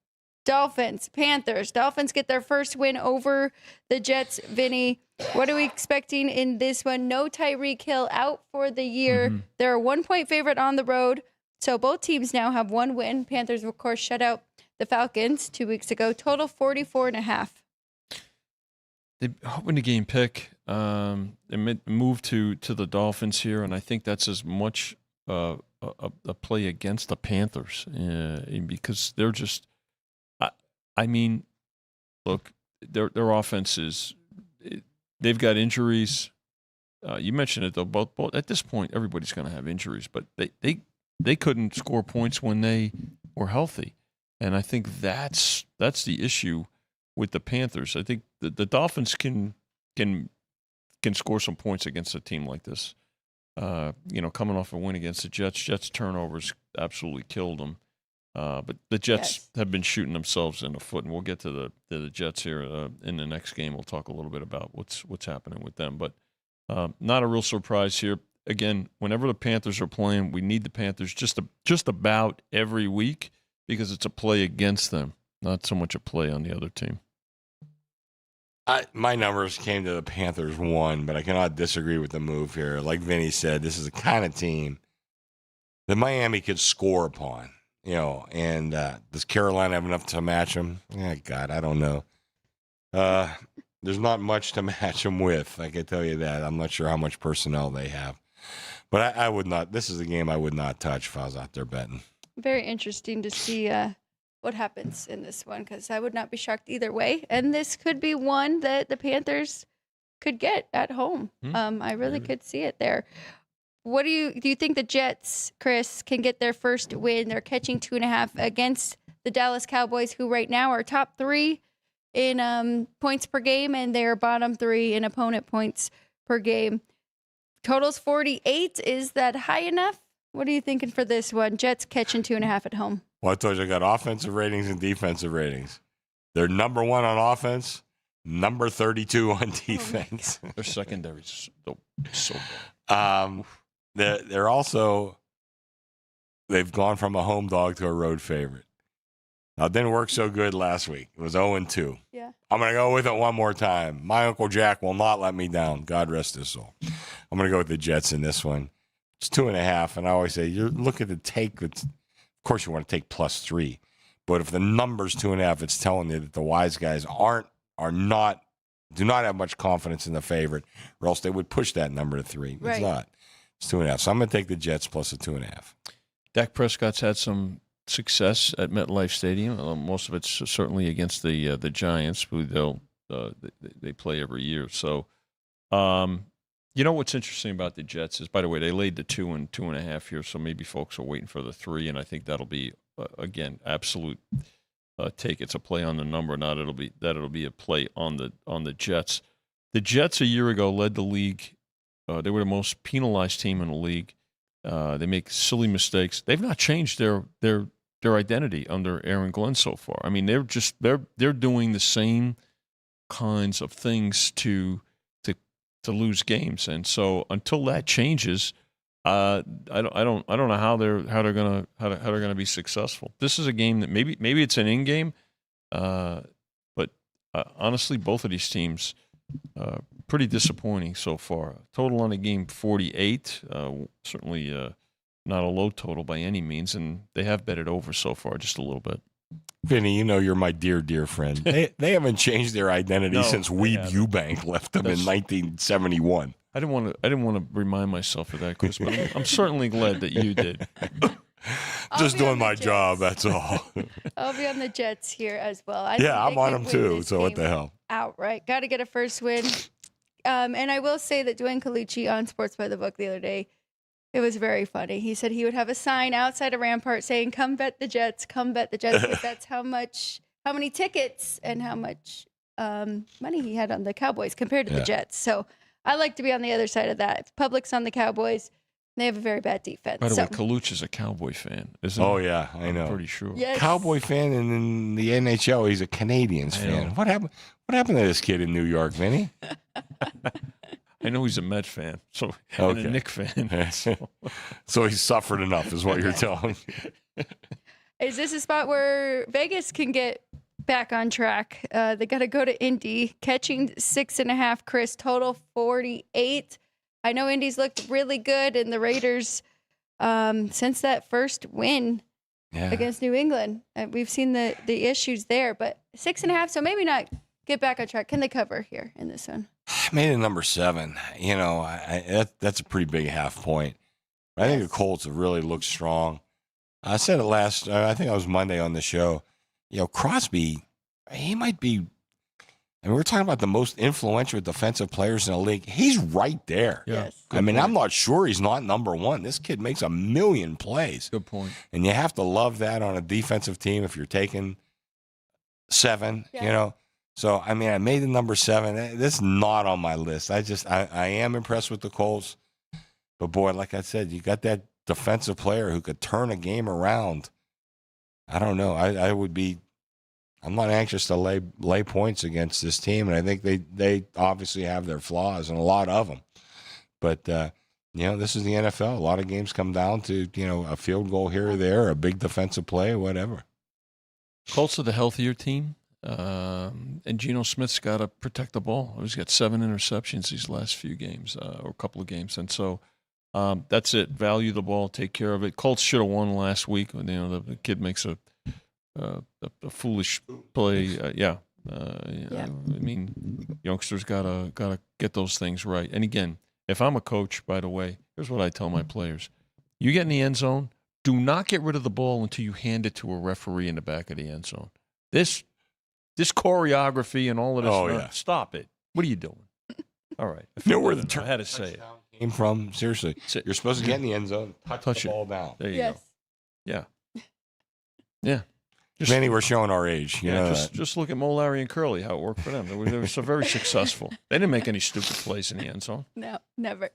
Dolphins, Panthers. Dolphins get their first win over the Jets. Vinny, what are we expecting in this one? No Tyreek Hill, out for the year. Mm-hmm. They're a 1-point favorite on the road. So both teams now have one win. Panthers, of course, shut out the Falcons 2 weeks ago. Total 44.5. They hoping to gain pick. They move to the Dolphins here, and I think that's as much a play against the Panthers because they're just. I mean, look, their offense is. They've got injuries. You mentioned it though. Both at this point, everybody's going to have injuries, but they couldn't score points when they were healthy. And I think that's the issue with the Panthers. I think the Dolphins can score some points against a team like this. Coming off a win against the Jets. Jets turnovers absolutely killed them. But the Jets have been shooting themselves in the foot, and we'll get to the Jets here in the next game. We'll talk a little bit about what's happening with them. But not a real surprise here. Again, whenever the Panthers are playing, we need the Panthers just about every week because it's a play against them, not so much a play on the other team. My numbers came to the Panthers 1, but I cannot disagree with the move here. Like Vinny said, this is the kind of team that Miami could score upon, and does Carolina have enough to match them? God, I don't know. There's not much to match them with. I can tell you that. I'm not sure how much personnel they have. But I would not. This is a game I would not touch if I was out there betting. Very interesting to see what happens in this one because I would not be shocked either way. And this could be one that the Panthers could get at home. I really could see it there. What do you think the Jets, Chris, can get their first win? They're catching 2.5 against the Dallas Cowboys, who right now are top 3 in points per game, and they're bottom 3 in opponent points per game. Total's 48. Is that high enough? What are you thinking for this one? Jets catching 2.5 at home. Well, I told you I got offensive ratings and defensive ratings. They're number 1 on offense, number 32 on defense. Their secondary's so bad. They're also, they've gone from a home dog to a road favorite. Now, it didn't work so good last week. It was 0-2. Yeah. I'm going to go with it one more time. My Uncle Jack will not let me down. God rest his soul. I'm going to go with the Jets in this one. It's 2.5, and I always say, you look at the take. Of course, you want to take +3. But if the number's 2.5, it's telling you that the wise guys do not have much confidence in the favorite, or else they would push that number to 3. Right. It's not. It's 2.5. So I'm going to take the Jets plus a 2.5. Dak Prescott's had some success at MetLife Stadium. Most of it's certainly against the Giants, who they play every year. So, what's interesting about the Jets is, by the way, they laid the 2 and 2.5 here, so maybe folks are waiting for the 3, and I think that'll be again absolute take. It's a play on the number, not it'll be a play on the Jets. The Jets a year ago led the league. They were the most penalized team in the league. They make silly mistakes. They've not changed their identity under Aaron Glenn so far. I mean, they're doing the same kinds of things to lose games, and so until that changes, I don't know how they're gonna be successful. This is a game that maybe it's an in game, but honestly, both of these teams pretty disappointing so far. Total on the game 48, certainly not a low total by any means, and they have bet it over so far just a little bit. Vinny, you're my dear friend. They haven't changed their identity since Weeb Eubank left them in 1971. I didn't want to remind myself of that, Chris, but I'm certainly glad that you did. Just doing my job, that's all. I'll be on the Jets here as well. I'm on them too, so what the hell. Outright. Got to get a first win. And I will say that Dwayne Colucci on Sports by the Book the other day, it was very funny. He said he would have a sign outside of Rampart saying, "Come bet the Jets, come bet the Jets," because that's how many tickets and how much money he had on the Cowboys compared to the Jets. So I like to be on the other side of that. Public's on the Cowboys. They have a very bad defense. By the way, Colucci's a Cowboy fan, isn't he? Oh, yeah, I know. I'm pretty sure. Yes. Cowboy fan, and in the NHL, he's a Canadians fan. What happened to this kid in New York, Vinny? I know he's a Met fan, and a Knick fan. So he's suffered enough, is what you're telling me. Is this a spot where Vegas can get back on track? They got to go to Indy, catching 6.5. Chris, total 48. I know Indy's looked really good, and the Raiders, since that first win against New England, we've seen the issues there. But 6.5, so maybe not get back on track. Can they cover here in this one? Made it number 7. That's a pretty big half point. I think the Colts have really looked strong. I said it I think it was Monday on the show. Crosby, he might be, I mean, we're talking about the most influential defensive players in the league. He's right there. Yeah. Yes. I mean, I'm not sure he's not number one. This kid makes a million plays. Good point. And you have to love that on a defensive team if you're taking 7, Yeah. you know. So, I mean, I made the number 7. That's not on my list. I am impressed with the Colts. But, boy, like I said, you got that defensive player who could turn a game around. I don't know. I'm not anxious to lay points against this team, and I think they obviously have their flaws, and a lot of them. But, this is the NFL. A lot of games come down to, a field goal here or there, a big defensive play, whatever. Colts are the healthier team, and Geno Smith's got to protect the ball. He's got 7 interceptions these last few games, or a couple of games, and so that's it. Value the ball, take care of it. Colts should have won last week. The kid makes a foolish play. I mean, youngsters gotta get those things right. And again, if I'm a coach, by the way, here's what I tell my players: you get in the end zone, do not get rid of the ball until you hand it to a referee in the back of the end zone. This choreography and all of this. Stop it. What are you doing? All right. You know where the I had to say it. Came from? Seriously, you're supposed to get in the end zone, touch the it. ball down. There you Yes. go. Yeah. Yeah. Manny, we're showing our age. You know that. Just look at Mo, Larry, and Curly, how it worked for them. They were so very successful. They didn't make any stupid plays in the end zone. No, never.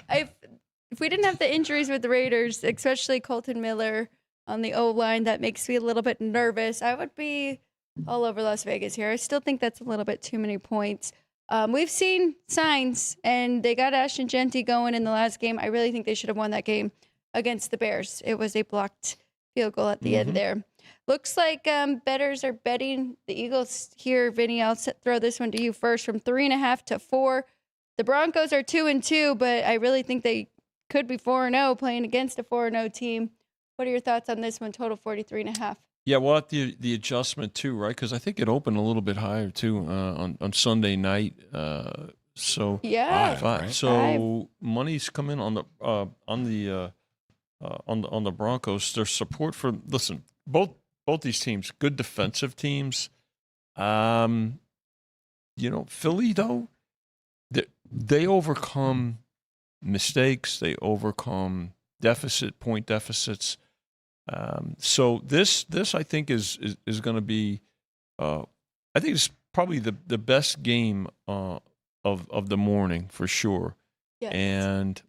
If we didn't have the injuries with the Raiders, especially Colton Miller on the O-line, that makes me a little bit nervous. I would be all over Las Vegas here. I still think that's a little bit too many points. We've seen signs, and they got Ashton Genty going in the last game. I really think they should have won that game against the Bears. It was a blocked field goal at the end there. Looks like bettors are betting the Eagles here. Vinny, I'll throw this one to you first, from 3.5 to 4. The Broncos are 2-2, but I really think they could be 4-0 playing against a 4-0 team. What are your thoughts on this one? Total 43.5. Yeah, well, the adjustment too, right? Because I think it opened a little bit higher too on Sunday night. So Yeah. five. So money's coming on the Broncos. There's support for both these teams, good defensive teams. Philly though, they overcome mistakes. They overcome point deficits. So this I think is going to be, I think it's probably the best game of the morning for sure. Yes. And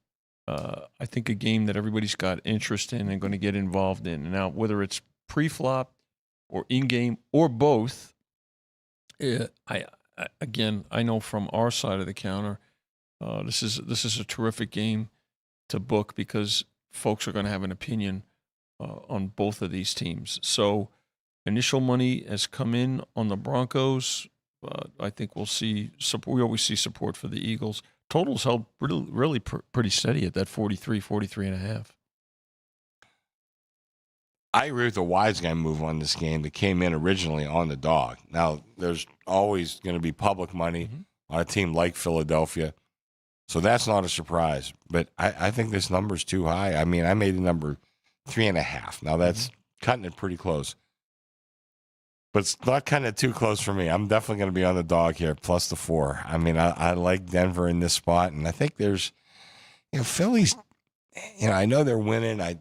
I think a game that everybody's got interest in and going to get involved in. And now, whether it's pre-flop or in-game or both, I know from our side of the counter, this is a terrific game to book because folks are going to have an opinion on both of these teams. So initial money has come in on the Broncos. I think we'll see support. We always see support for the Eagles. Totals held really pretty steady at that 43.5. I agree with the wise guy move on this game that came in originally on the dog. Now, there's always going to be public money on a team like Philadelphia. So that's not a surprise. But I think this number's too high. I mean, I made the number 3.5. Now, that's cutting it pretty close. But it's not cutting it too close for me. I'm definitely going to be on the dog here, plus the 4. I mean, I like Denver in this spot. And I think there's, Philly's, I know they're winning. I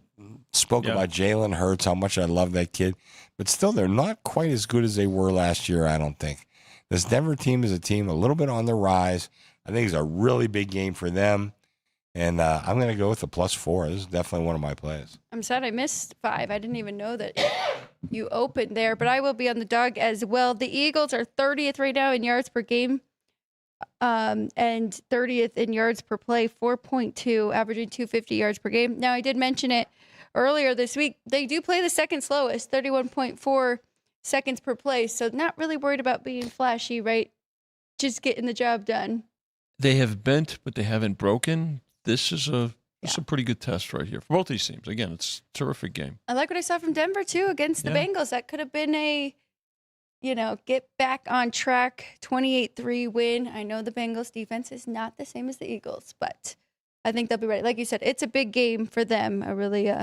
spoke about Jalen Hurts, how much I love that kid. But still, they're not quite as good as they were last year, I don't think. This Denver team is a team a little bit on the rise. I think it's a really big game for them. And I'm going to go with the plus 4. This is definitely one of my plays. I'm sad I missed 5. I didn't even know that you opened there, but I will be on the dog as well. The Eagles are 30th right now in yards per game and 30th in yards per play, 4.2, averaging 250 yards per game. Now, I did mention it earlier this week. They do play the second slowest, 31.4 seconds per play, so not really worried about being flashy, right? Just getting the job done. They have bent, but they haven't broken. This is a pretty good test right here for both these teams. Again, it's a terrific game. I like what I saw from Denver, too, against the Bengals. That could have been a, get back on track 28-3 win. I know the Bengals defense is not the same as the Eagles, but I think they'll be ready. Like you said, it's a big game for them, a really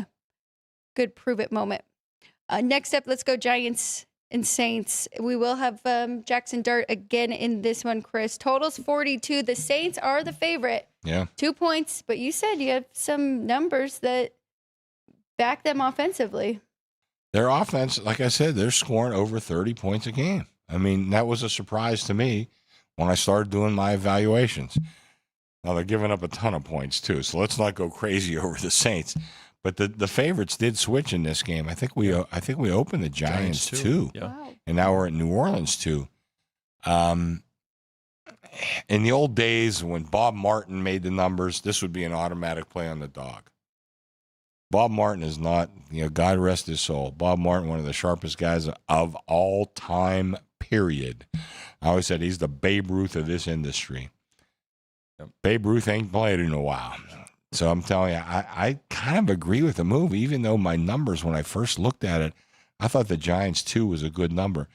good prove-it moment. Next up, let's go Giants and Saints. We will have Jackson Dart again in this one, Chris. Total's 42. The Saints are the favorite. Yeah. 2 points, but you said you have some numbers that back them offensively. Their offense, like I said, they're scoring over 30 points a game. I mean, that was a surprise to me when I started doing my evaluations. Now, they're giving up a ton of points, too, so let's not go crazy over the Saints. But the favorites did switch in this game. I think we opened the Giants, too. Yeah. Wow. And now we're at New Orleans, too. In the old days when Bob Martin made the numbers, this would be an automatic play on the dog. Bob Martin is not, God rest his soul. Bob Martin, one of the sharpest guys of all time, period. I always said he's the Babe Ruth of this industry. Yep. Babe Ruth ain't played in a while. So I'm telling you, I kind of agree with the move, even though my numbers, when I first looked at it, I thought the Giants 2 was a good number.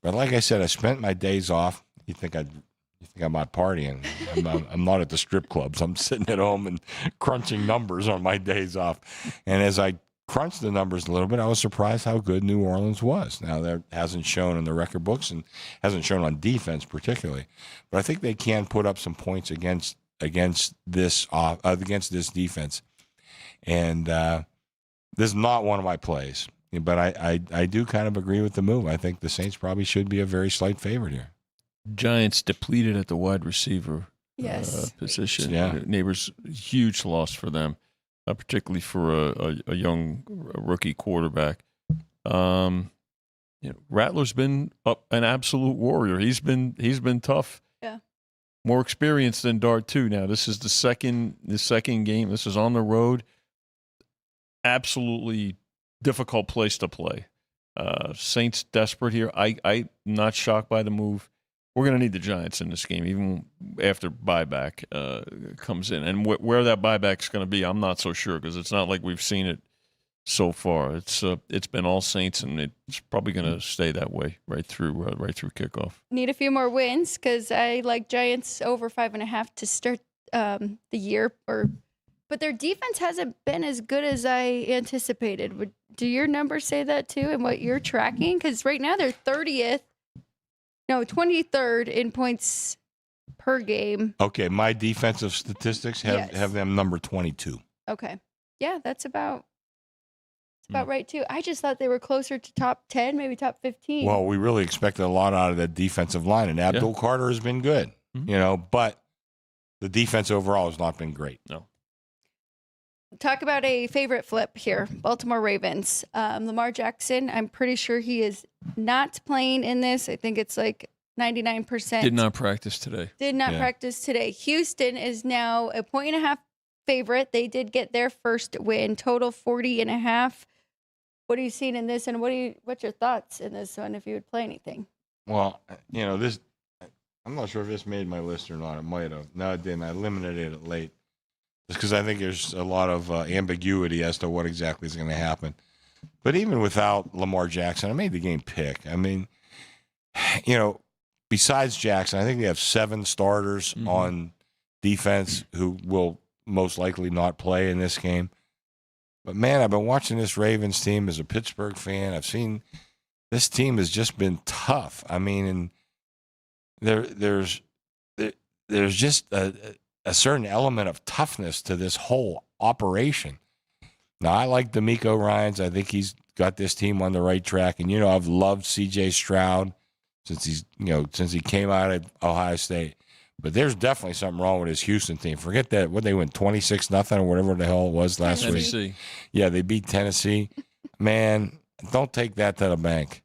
But like I said, I spent my days off. You think I'm out partying. I'm not at the strip clubs. I'm sitting at home and crunching numbers on my days off. And as I crunched the numbers a little bit, I was surprised how good New Orleans was. Now, that hasn't shown in the record books and hasn't shown on defense particularly. But I think they can put up some points against this defense. And this is not one of my plays. But I do kind of agree with the move. I think the Saints probably should be a very slight favorite here. Giants depleted at the wide receiver position. Yeah. Neighbors, huge loss for them, particularly for a young rookie quarterback. Rattler's been an absolute warrior. He's been tough. Yeah. More experienced than Dart too. Now this is the second game. This is on the road. Absolutely difficult place to play. Saints desperate here. I'm not shocked by the move. We're going to need the Giants in this game, even after buyback comes in. And where that buyback's going to be, I'm not so sure because it's not like we've seen it so far. It's been all Saints, and it's probably going to stay that way right through kickoff. Need a few more wins because I like Giants over 5.5 to start the year. But their defense hasn't been as good as I anticipated. Do your numbers say that too, and what you're tracking? Because right now they're 23rd in points per game. Okay, my defensive statistics have them number 22. Okay. Yeah, that's about right too. I just thought they were closer to top 10, maybe top 15. Well, we really expected a lot out of that defensive line, and Abdul Carter has been good, but the defense overall has not been great. No. Talk about a favorite flip here. Baltimore Ravens. Lamar Jackson, I'm pretty sure he is not playing in this. I think it's like 99%. Did not practice today. Practice today. Houston is now a 1.5 favorite. They did get their first win. Total 40.5. What are you seeing in this, and what's your thoughts in this one if you would play anything? Well, this, I'm not sure if this made my list or not. It might have. No, it didn't. I eliminated it late. Just because I think there's a lot of ambiguity as to what exactly is going to happen. But even without Lamar Jackson, I made the game pick. I mean, besides Jackson, I think they have 7 starters on defense who will most likely not play in this game. But, man, I've been watching this Ravens team as a Pittsburgh fan. I've seen this team has just been tough. I mean, and there's just a certain element of toughness to this whole operation. Now, I like D'Amico Ryans. I think he's got this team on the right track. And, I've loved C.J. Stroud since he came out of Ohio State. But there's definitely something wrong with his Houston team. Forget that. What, they went 26-0 or whatever the hell it was last week. Yeah, they beat Tennessee. Man, don't take that to the bank.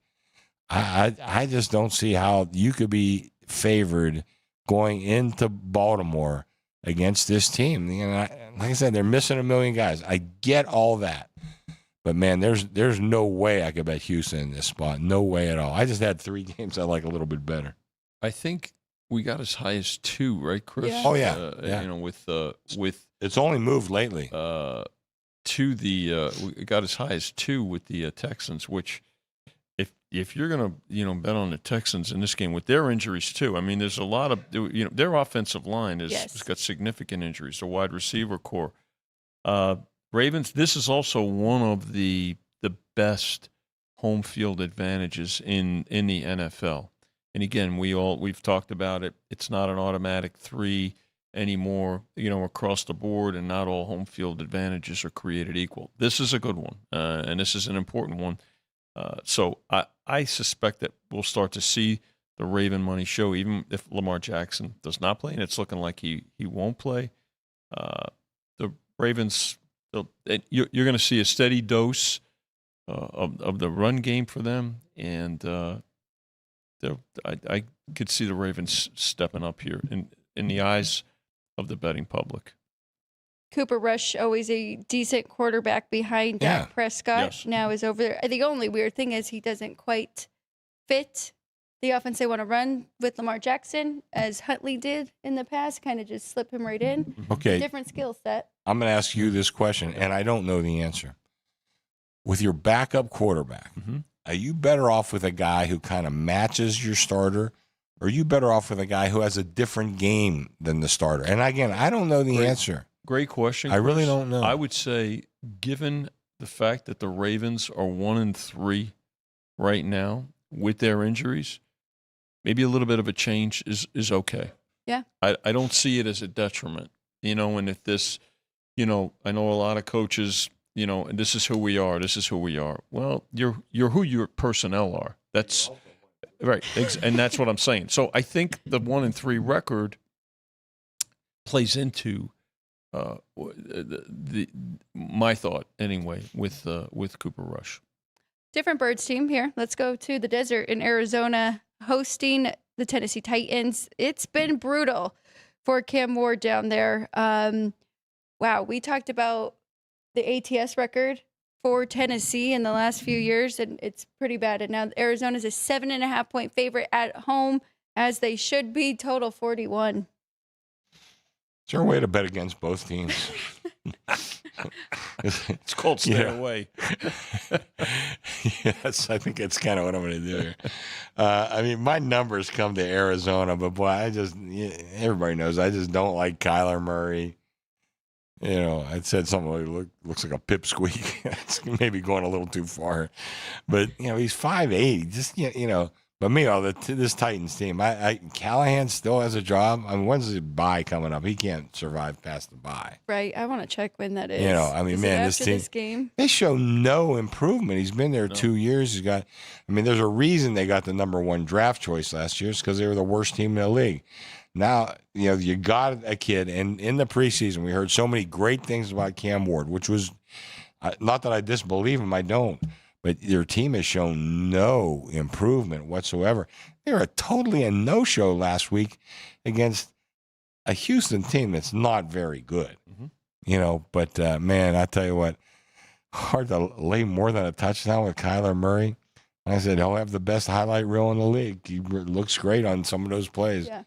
I just don't see how you could be favored going into Baltimore against this team. Like I said, they're missing 1 million guys. I get all that. But, man, there's no way I could bet Houston in this spot. No way at all. I just had 3 games I like a little bit better. I think we got as high as 2, right, Chris? Yeah. Oh, yeah. With it's only moved lately. To the we got as high as 2 with the Texans, which if you're going to bet on the Texans in this game with their injuries too, I mean, there's a lot of their offensive line has got significant injuries. The wide receiver core, Ravens. This is also one of the best home field advantages in the NFL. And again, we've talked about it. It's not an automatic 3 anymore, across the board, and not all home field advantages are created equal. This is a good one, and this is an important one. So I suspect that we'll start to see the Raven money show, even if Lamar Jackson does not play, and it's looking like he won't play. The Ravens, you're going to see a steady dose of the run game for them, and I could see the Ravens stepping up here in the eyes of the betting public. Cooper Rush, always a decent quarterback behind Dak Prescott, Yes. now is over there. The only weird thing is he doesn't quite fit the offense they want to run with Lamar Jackson, as Huntley did in the past, kind of just slip him right in. Okay, Different skill set. I'm going to ask you this question, and I don't know the answer. With your backup quarterback, are you better off with a guy who kind of matches your starter, or are you better off with a guy who has a different game than the starter? And again, I don't know the answer. Great question. I really Chris. don't know. I would say, given the fact that the Ravens are 1-3 right now with their injuries, maybe a little bit of a change is okay. Yeah. I don't see it as a detriment, and if this, I know a lot of coaches, and this is who we are. This is who we are. Well, you're who your personnel are. That's right. And that's what I'm saying. So I think the 1-3 record plays into my thought anyway with Cooper Rush. Different Birds team here. Let's go to the desert in Arizona, hosting the Tennessee Titans. It's been brutal for Cam Ward down there. Wow, we talked about the ATS record for Tennessee in the last few years, and it's pretty bad. And now Arizona's a 7.5-point favorite at home, as they should be. Total 41. Is there a way to bet against both teams? It's called stay away. Yes, I think that's kind of what I'm going to do here. I mean, my numbers come to Arizona, but boy, everybody knows I just don't like Kyler Murray. I said something like, looks like a pipsqueak. It's maybe going a little too far. But, he's 5'8". Just, but meanwhile, this Titans team, Callahan still has a job. I mean, when's the bye coming up? He can't survive past the bye. Right. I want to check when that is. Is man, it this after team, this game? they show no improvement. He's been there 2 years. There's a reason they got the number 1 draft choice last year. It's because they were the worst team in the league. Now, you got a kid, and in the preseason, we heard so many great things about Cam Ward, which was not that I disbelieve him, I don't, but their team has shown no improvement whatsoever. They were totally a no-show last week against a Houston team that's not very good, but man, I tell you what, hard to lay more than a touchdown with Kyler Murray. Like I said, he'll have the best highlight reel in the league. He looks great on some of those plays. Yeah.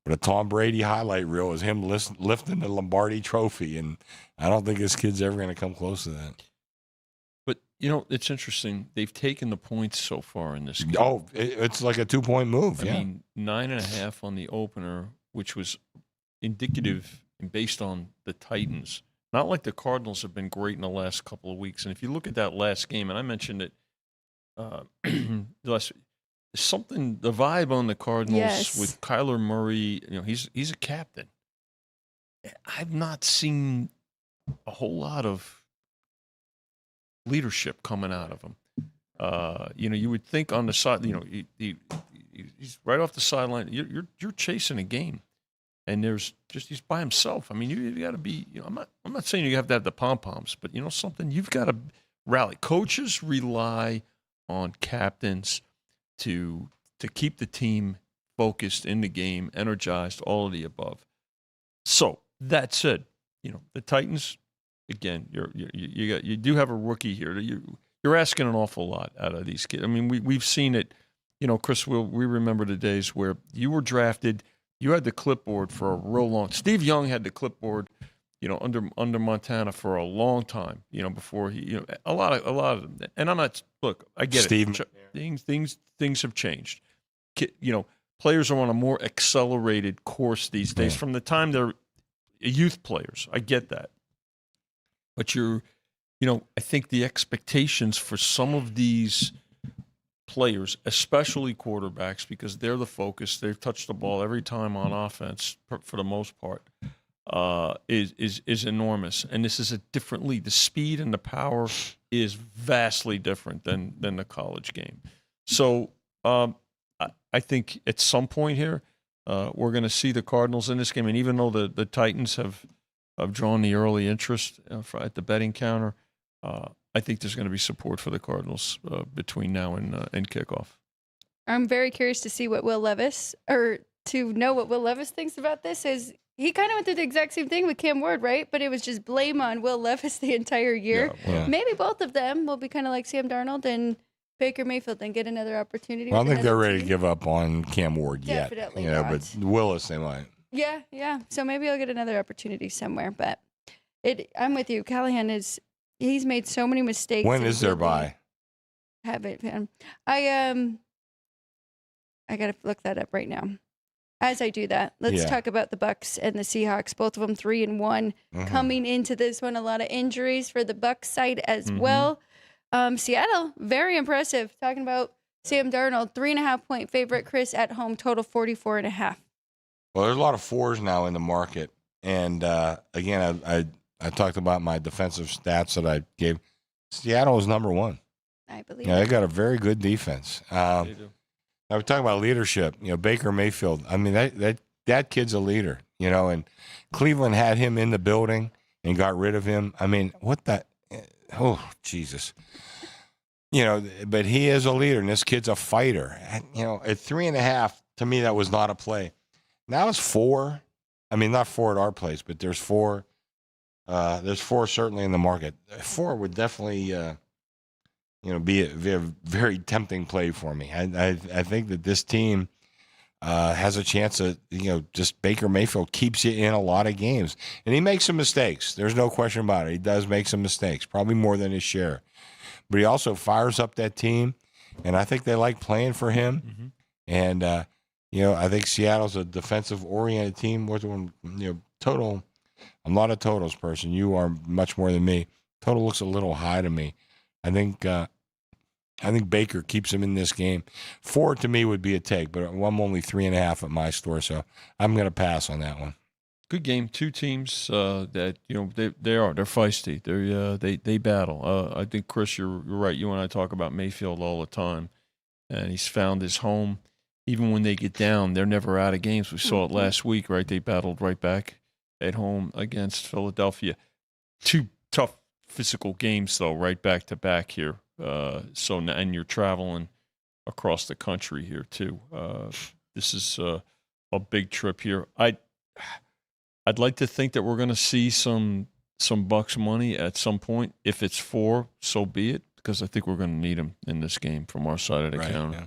But a Tom Brady highlight reel is him lifting the Lombardi trophy, and I don't think this kid's ever going to come close to that. But, it's interesting. They've taken the points so far in this game. Oh, it's like a 2-point move. I mean, 9.5 on the opener, which was indicative and based on the Titans. Not like the Cardinals have been great in the last couple of weeks. And if you look at that last game, and I mentioned it, the vibe on the Cardinals with Kyler Murray, he's a captain. I've not seen a whole lot of leadership coming out of him. You would think on the side, he's right off the sideline. You're chasing a game, and he's by himself. I mean, you got to be. I'm not saying you have to have the pom poms, but something, you've got to rally. Coaches rely on captains to keep the team focused in the game, energized, all of the above. So that said, the Titans, again, you do have a rookie here. You're asking an awful lot out of these kids. I mean, we've seen it. Chris, we remember the days where you were drafted, you had the clipboard for a real long. Steve Young had the clipboard, under Montana for a long time. Before he, a lot of them. And I'm not. Look, I get Steve, it. Things have changed. Players are on a more accelerated course these days from the time they're youth players. I get that. But I think the expectations for some of these players, especially quarterbacks, because they're the focus. They've touched the ball every time on offense for the most part. Is enormous, and this is a different league. The speed and the power is vastly different than the college game. So I think at some point here, we're going to see the Cardinals in this game. And even though the Titans have drawn the early interest at the betting counter, I think there's going to be support for the Cardinals between now and kickoff. I'm very curious to see what Will Levis, or to know what Will Levis thinks about this. Is he kind of went through the exact same thing with Cam Ward, right? But it was just blame on Will Levis the entire year. Yeah. Maybe both of them will be kind of like Sam Darnold and Baker Mayfield and get another opportunity. I don't with think they're another ready to team. give up on Cam Ward yet. Definitely You know, not. but Willis, they might. Yeah. So maybe I'll get another opportunity somewhere. But I'm with you. Callahan he's made so many mistakes. When and is there really bye? Haven't. I gotta look that up right now. As I do that, let's talk about the Bucks and the Seahawks. Both of them 3-1. Coming into this one, a lot of injuries for the Bucks side as well. Seattle, very impressive. Talking about Sam Darnold, 3.5-point favorite. Chris at home, total 44.5. Well, there's a lot of fours now in the market, and again, I talked about my defensive stats that I gave. Seattle is number one. I believe. Yeah, they got a very good defense. They do. Now we're talking about leadership. You know, Baker Mayfield. I mean, that kid's a leader. You know, and Cleveland had him in the building and got rid of him. I mean, what the? Oh, Jesus. You know, but he is a leader, and this kid's a fighter. And, you know, at 3.5, to me, that was not a play. Now it's 4. I mean, not 4 at our place, but there's 4. There's 4 certainly in the market. 4 would definitely, be a very tempting play for me. I think that this team has a chance to, just Baker Mayfield keeps you in a lot of games. And he makes some mistakes. There's no question about it. He does make some mistakes, probably more than his share. But he also fires up that team, and I think they like playing for him. And, I think Seattle's a defensive-oriented team. Total, I'm not a totals person. You are much more than me. Total looks a little high to me. I think Baker keeps him in this game. 4 to me would be a take, but I'm only 3.5 at my store, so I'm going to pass on that one. Good game. 2 teams that they're feisty. They battle. I think Chris, you're right. You and I talk about Mayfield all the time, and he's found his home. Even when they get down, they're never out of games. We saw it last week, right? They battled right back at home against Philadelphia. 2 tough physical games, though, right back to back here. And you're traveling across the country here too. This is a big trip here. I'd like to think that we're going to see some Bucks money at some point. If it's 4, so be it, because I think we're going to need them in this game from our side of the counter. Yeah.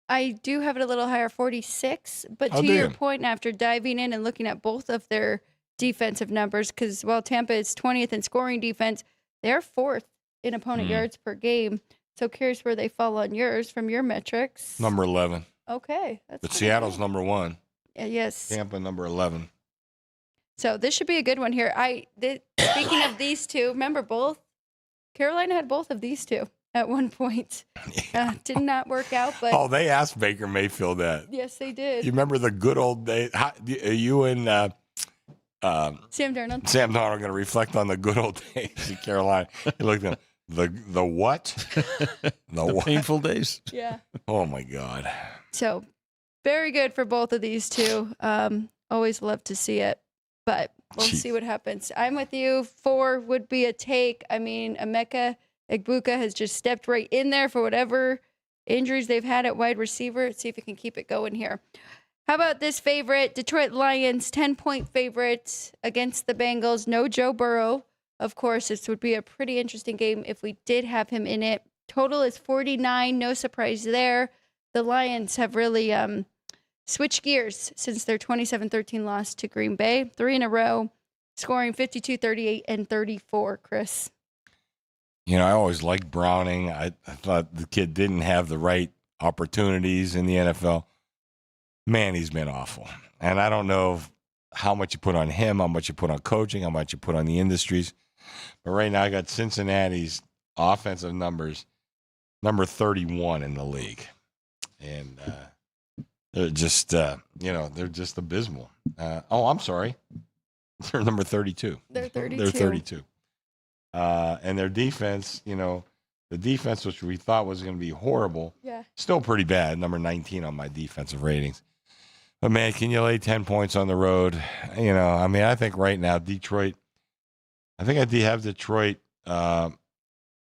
I do have it a little higher, 46. But to your point, after diving in and looking at both of their defensive numbers, because while Tampa is 20th in scoring defense, they're 4th in opponent yards per game. So curious where they fall on yours from your metrics. Number 11. Okay. But Seattle's number 1. Yes. Tampa number 11. So this should be a good one here. Speaking of these two, remember both? Carolina had both of these two at one point. Did not work out, but they asked Baker Mayfield that. yes, they did. You remember the good old days? You and Sam Darnold. Sam Darnold are going to reflect on the good old days in Carolina. You looked at them. The what? The what? Painful days. Yeah. Oh, my God. So very good for both of these two. Always love to see it, but we'll see what happens. I'm with you. 4 would be a take. I mean, Emeka Egbuka has just stepped right in there for whatever injuries they've had at wide receiver. Let's see if we can keep it going here. How about this favorite? Detroit Lions, 10-point favorite against the Bengals. No Joe Burrow. Of course, this would be a pretty interesting game if we did have him in it. Total is 49. No surprise there. The Lions have really switched gears since their 27-13 loss to Green Bay. 3 in a row, scoring 52, 38, and 34, Chris. I always liked Browning. I thought the kid didn't have the right opportunities in the NFL. Man, he's been awful. And I don't know how much you put on him, how much you put on coaching, how much you put on the industries. But right now I got Cincinnati's offensive numbers number 31 in the league. And they're just, they're just abysmal. I'm sorry. They're number 32. They're 32. They're 32. And their defense, the defense, which we thought was going to be horrible, still pretty bad. Number 19 on my defensive ratings. But, man, can you lay 10 points on the road? I think right now Detroit, I think I have Detroit a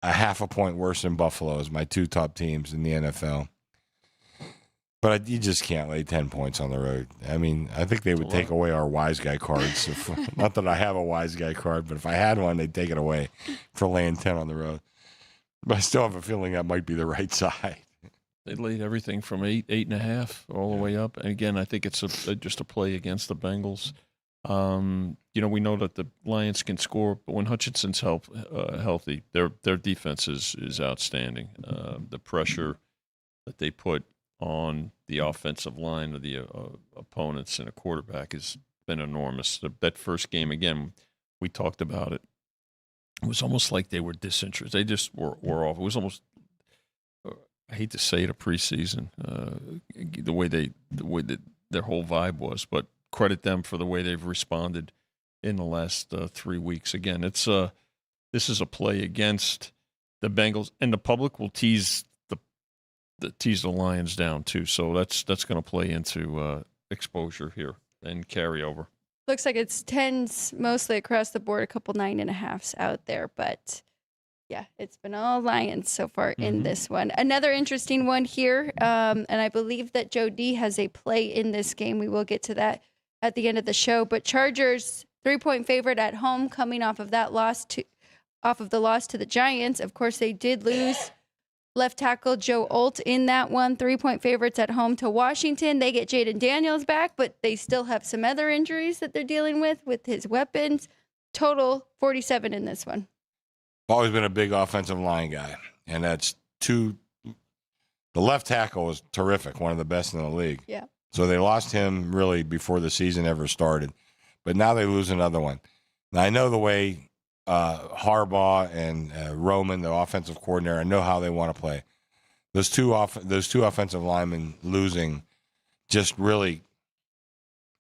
half a point worse than Buffalo as my two top teams in the NFL. But you just can't lay 10 points on the road. I mean, I think they would take away our wise guy cards. Not that I have a wise guy card, but if I had one, they'd take it away for laying 10 on the road. But I still have a feeling that might be the right side. They laid everything from 8.5, all the way up. And again, I think it's just a play against the Bengals. We know that the Lions can score, but when Hutchinson's healthy, their defense is outstanding. The pressure that they put on the offensive line of the opponents and a quarterback has been enormous. That first game, again, we talked about it. It was almost like they were disinterested. They just were off. It was almost, I hate to say it, a preseason. The way that their whole vibe was, but credit them for the way they've responded in the last 3 weeks. Again, this is a play against the Bengals, and the public will tease the Lions down too. So that's going to play into exposure here and carryover. Looks like it's 10s mostly across the board, a couple 9.5s out there, but yeah, it's been all Lions so far in this one. Another interesting one here, and I believe that Joe D has a play in this game. We will get to that at the end of the show, but Chargers 3-point favorite at home, coming off of the loss to the Giants. Of course, they did lose left tackle Joe Alt in that one. 3-point favorites at home to Washington. They get Jaden Daniels back, but they still have some other injuries that they're dealing with his weapons. Total 47 in this one. Always been a big offensive line guy, and that's two. The left tackle was terrific, one of the best in the league. Yeah. So they lost him really before the season ever started, but now they lose another one. Now I know the way Harbaugh and Roman, the offensive coordinator, I know how they want to play. Those two offensive linemen losing, just really,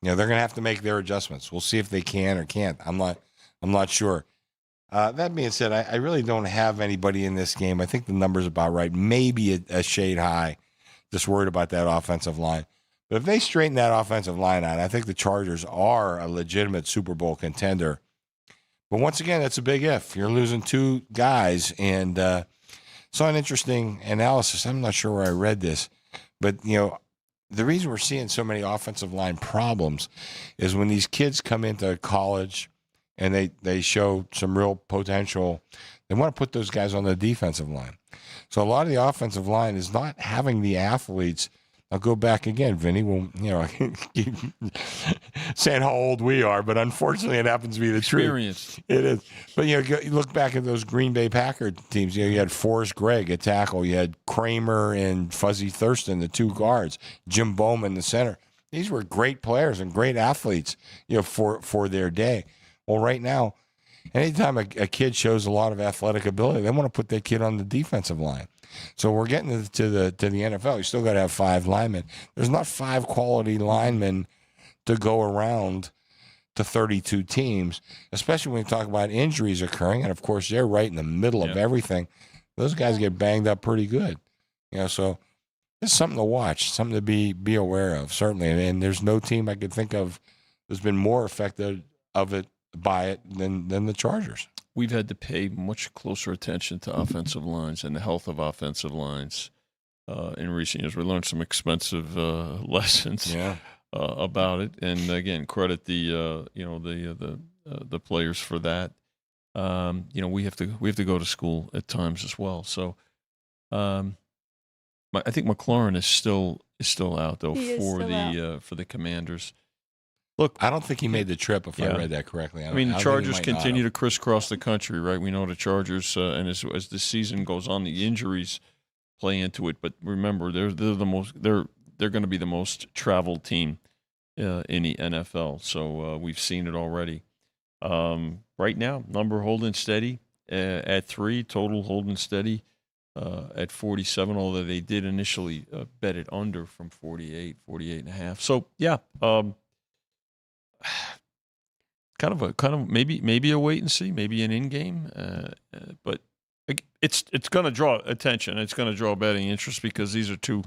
they're going to have to make their adjustments. We'll see if they can or can't. I'm not sure. That being said, I really don't have anybody in this game. I think the number's about right. Maybe a shade high. Just worried about that offensive line. But if they straighten that offensive line out, I think the Chargers are a legitimate Super Bowl contender. But once again, that's a big if. You're losing two guys. And saw an interesting analysis. I'm not sure where I read this. But, the reason we're seeing so many offensive line problems is when these kids come into college and they show some real potential, they want to put those guys on the defensive line. So a lot of the offensive line is not having the athletes. I'll go back again, Vinny. Well, I keep saying how old we are, but unfortunately it happens to be the Experience. truth. It is. But, you look back at those Green Bay Packer teams. You had Forrest Gregg at tackle. You had Kramer and Fuzzy Thurston, the two guards. Jim Bowman, the center. These were great players and great athletes, for their day. Well, right now, anytime a kid shows a lot of athletic ability, they want to put that kid on the defensive line. So we're getting to the NFL. You still got to have 5 linemen. There's not 5 quality linemen to go around to 32 teams, especially when you talk about injuries occurring. And, of course, they're right in the middle of everything. Those guys get banged up pretty good. So it's something to watch, something to be aware of, certainly. And there's no team I could think of that's been more affected by it than the Chargers. We've had to pay much closer attention to offensive lines and the health of offensive lines in recent years. We learned some expensive lessons about it, and again, credit the players for that. We have to go to school at times as well. So, I think McLaurin is still out though for the Commanders. Look, I don't think he made the trip, if I read that correctly. The Chargers continue to crisscross the country, right? We know the Chargers, and as the season goes on, the injuries play into it. But remember, they're going to be the most traveled team in the NFL. So we've seen it already. Right now, number holding steady at 3, total holding steady at 47, although they did initially bet it under from 48 and a half. So yeah, kind of maybe a wait and see, maybe an in game, but it's going to draw attention. It's going to draw betting interest because these are two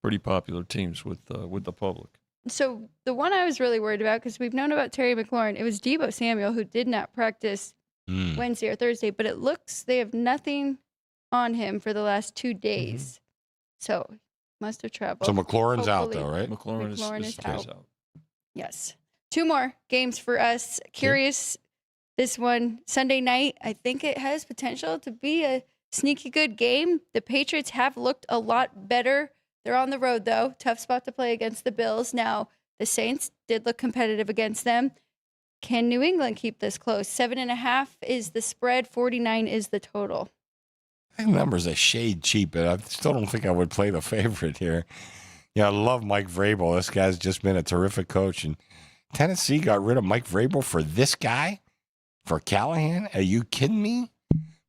pretty popular teams with the public. So the one I was really worried about, because we've known about Terry McLaurin, it was Deebo Samuel, who did not practice Wednesday or Thursday, but it looks they have nothing on him for the last 2 days. So must have traveled. So McLaurin's out, Hopefully. though, right? McLaurin is is out. out. Yes. 2 more games for us. Curious, this one, Sunday night, I think it has potential to be a sneaky good game. The Patriots have looked a lot better. They're on the road, though. Tough spot to play against the Bills. Now, the Saints did look competitive against them. Can New England keep this close? 7.5 is the spread. 49 is the total. I think the number's a shade cheap, but I still don't think I would play the favorite here. Yeah, I love Mike Vrabel. This guy's just been a terrific coach. And Tennessee got rid of Mike Vrabel for this guy? For Callahan? Are you kidding me?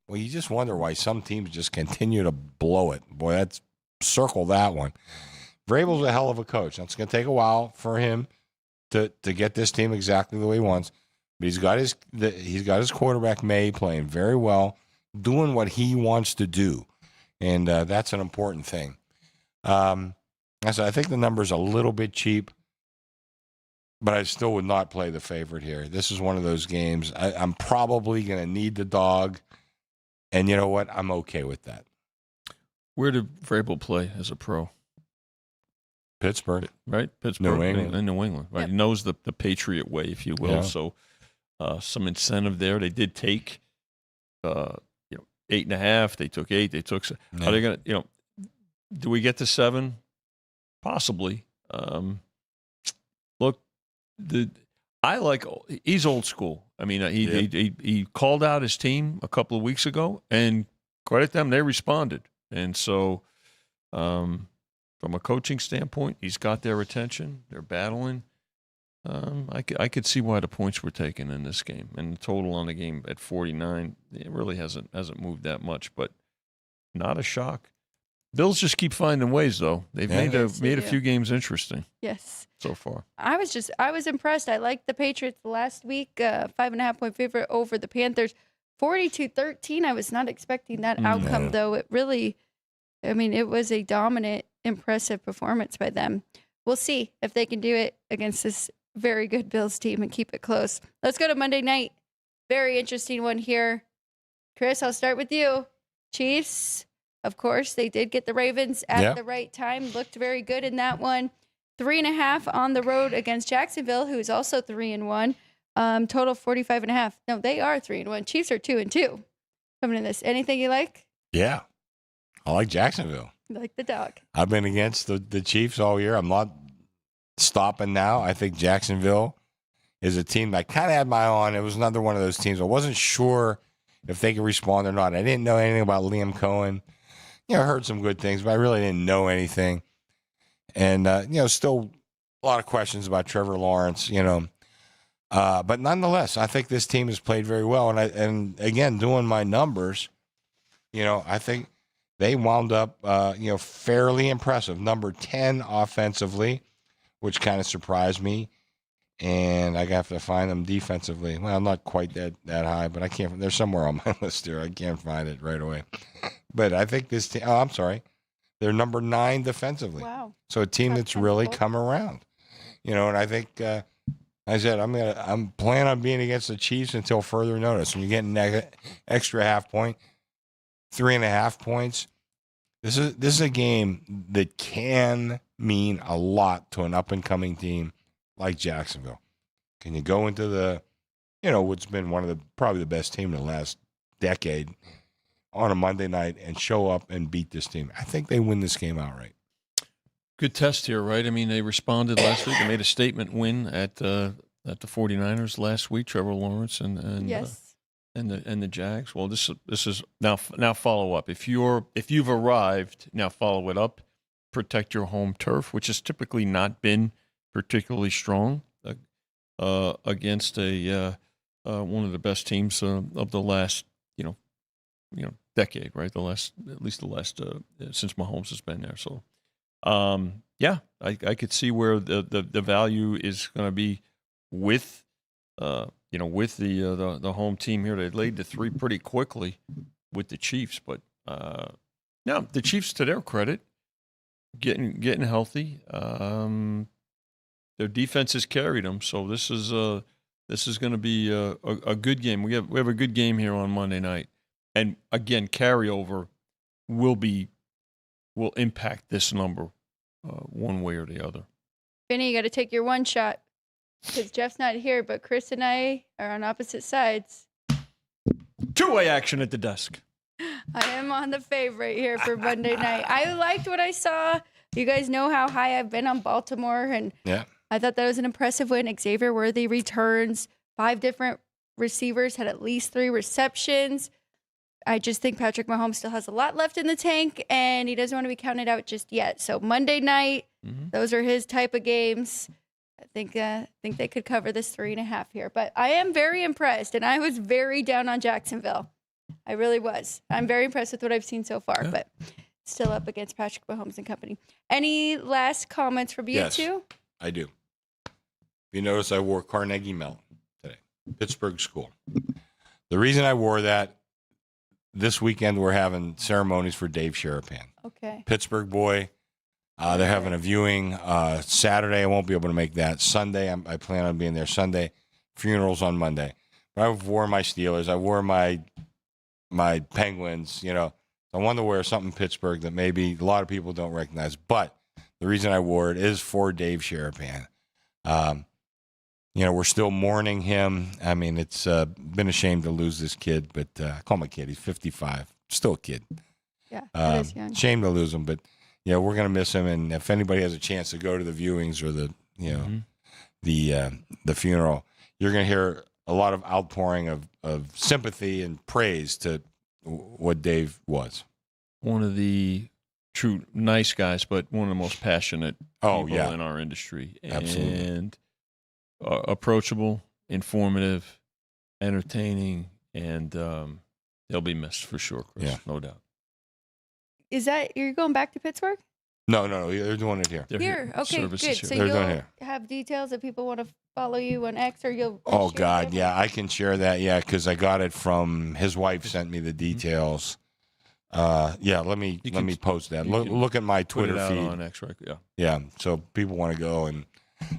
Well, you just wonder why some teams just continue to blow it. Boy, that's circle that one. Vrabel's a hell of a coach. It's going to take a while for him to get this team exactly the way he wants. But he's got his quarterback May playing very well, doing what he wants to do, and that's an important thing. So I think the number's a little bit cheap, but I still would not play the favorite here. This is one of those games. I'm probably going to need the dog, and you know what? I'm okay with that. Where did Vrabel play as a pro? Pittsburgh. Right? Pittsburgh. New England. In New England. Right. Yep. He knows the Patriot way, if you will. Yeah. So some incentive there. They did take 8.5. They took 8. They took. Yeah. Are they going to? Do we get to 7? Possibly. Look, he's old school. I mean, he called out his team a couple of weeks ago, and credit them, they responded. And so, from a coaching standpoint, he's got their attention. They're battling. I could see why the points were taken in this game, and the total on the game at 49, it really hasn't moved that much, but not a shock. Bills just keep finding ways, though. They've made a few games interesting. Yes. So far. I was impressed. I liked the Patriots last week, 5.5-point favorite over the Panthers. 42-13. I was not expecting that outcome, though. It really, it was a dominant, impressive performance by them. We'll see if they can do it against this very good Bills team and keep it close. Let's go to Monday night. Very interesting one here. Chris, I'll start with you. Chiefs, of course, they did get the Ravens at the right time. Looked very good in that one. 3.5 on the road against Jacksonville, who's also 3-1. Total 45.5. No, they are 3-1. Chiefs are 2-2. Coming in this. Anything you like? Yeah. I like Jacksonville. You like the dog. I've been against the Chiefs all year. I'm not stopping now. I think Jacksonville is a team that I kind of had my eye on. It was another one of those teams. I wasn't sure if they could respond or not. I didn't know anything about Liam Cohen. I heard some good things, but I really didn't know anything. And, still a lot of questions about Trevor Lawrence, But nonetheless, I think this team has played very well. And again, doing my numbers, I think they wound up, fairly impressive. Number 10 offensively, which kind of surprised me. And I have to find them defensively. Well, not quite that high, but I can't. They're somewhere on my list here. I can't find it right away. But I think this team. Oh, I'm sorry. They're number 9 defensively. Wow. So a team that's really come around. And I think I said I'm planning on being against the Chiefs until further notice. When you're getting extra half point, 3.5 points. This is a game that can mean a lot to an up and coming team like Jacksonville. Can you go into the, what's been one of probably the best team in the last decade on a Monday night and show up and beat this team? I think they win this game outright. Good test here, right? They responded last week. They made a statement win at the 49ers last week. Trevor Lawrence and yes. And the Jags. Well, this is now follow up. If you've arrived, now follow it up. Protect your home turf, which has typically not been particularly strong against one of the best teams of the last decade, right? At least the last since Mahomes has been there. So, yeah, I could see where the value is going to be with with the home team here. They laid the 3 pretty quickly with the Chiefs, but no, the Chiefs, to their credit, getting healthy. Their defense has carried them, so this is going to be a good game. We have a good game here on Monday night, and again, carryover will impact this number one way or the other. Vinny, you got to take your one shot because Jeff's not here, but Chris and I are on opposite sides. 2-way action at the desk. I am on the favorite here for Monday night. I liked what I saw. You guys know how high I've been on Baltimore, and Yeah. I thought that was an impressive win. Xavier Worthy returns. 5 different receivers had at least 3 receptions. I just think Patrick Mahomes still has a lot left in the tank, and he doesn't want to be counted out just yet. So Monday night, those are his type of games. I think they could cover this 3.5 here. But I am very impressed, and I was very down on Jacksonville. I really was. I'm very impressed with what I've seen so far, but still up against Patrick Mahomes and company. Any last comments from you two? I do. You notice I wore Carnegie Mellon today, Pittsburgh school. The reason I wore that, this weekend we're having ceremonies for Dave Sharapan. Okay. Pittsburgh boy. They're having a viewing Saturday. I won't be able to make that. Sunday, I plan on being there Sunday. Funerals on Monday. But I wore my Steelers. I wore my Penguins. I wanted to wear something Pittsburgh that maybe a lot of people don't recognize. But the reason I wore it is for Dave Sharapan. We're still mourning him. I mean, it's been a shame to lose this kid, but I call him a kid. He's 55. Still a kid. Yeah, that is young. Shame to lose him, but we're going to miss him. And if anybody has a chance to go to the viewings or the funeral, you're going to hear a lot of outpouring of sympathy and praise to what Dave was. One of the true nice guys, but one of the most passionate people in our industry. Absolutely. And approachable, informative, entertaining, and they'll be missed for sure, Chris. Yeah. No doubt. Is that, you're going back to Pittsburgh? No, they're doing it here. They're Here, okay, good. Services So here. They're doing you'll it. have details if people want to follow you on X, or you'll. Oh, share God, them? yeah, I can share that, because I got it from his wife sent me the details. Let me post that. Look at my Put Twitter it out feed. on X, right? Yeah. Yeah, so people want to go, and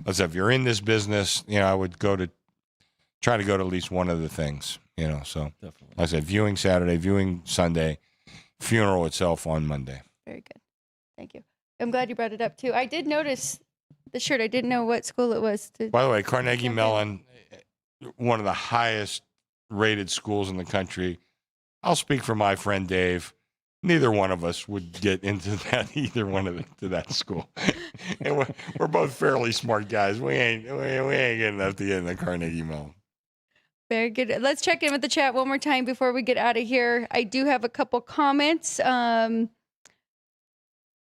let's say if you're in this business, I would try to go to at least one of the things, so Definitely. like I said, viewing Saturday, viewing Sunday, funeral itself on Monday. Very good. Thank you. I'm glad you brought it up too. I did notice the shirt. I didn't know what school it was. By the way, Carnegie Mellon, one of the highest rated schools in the country. I'll speak for my friend Dave. Neither one of us would get into that school. And we're both fairly smart guys. We ain't getting enough to get in the Carnegie Mellon. Very good. Let's check in with the chat one more time before we get out of here. I do have a couple comments.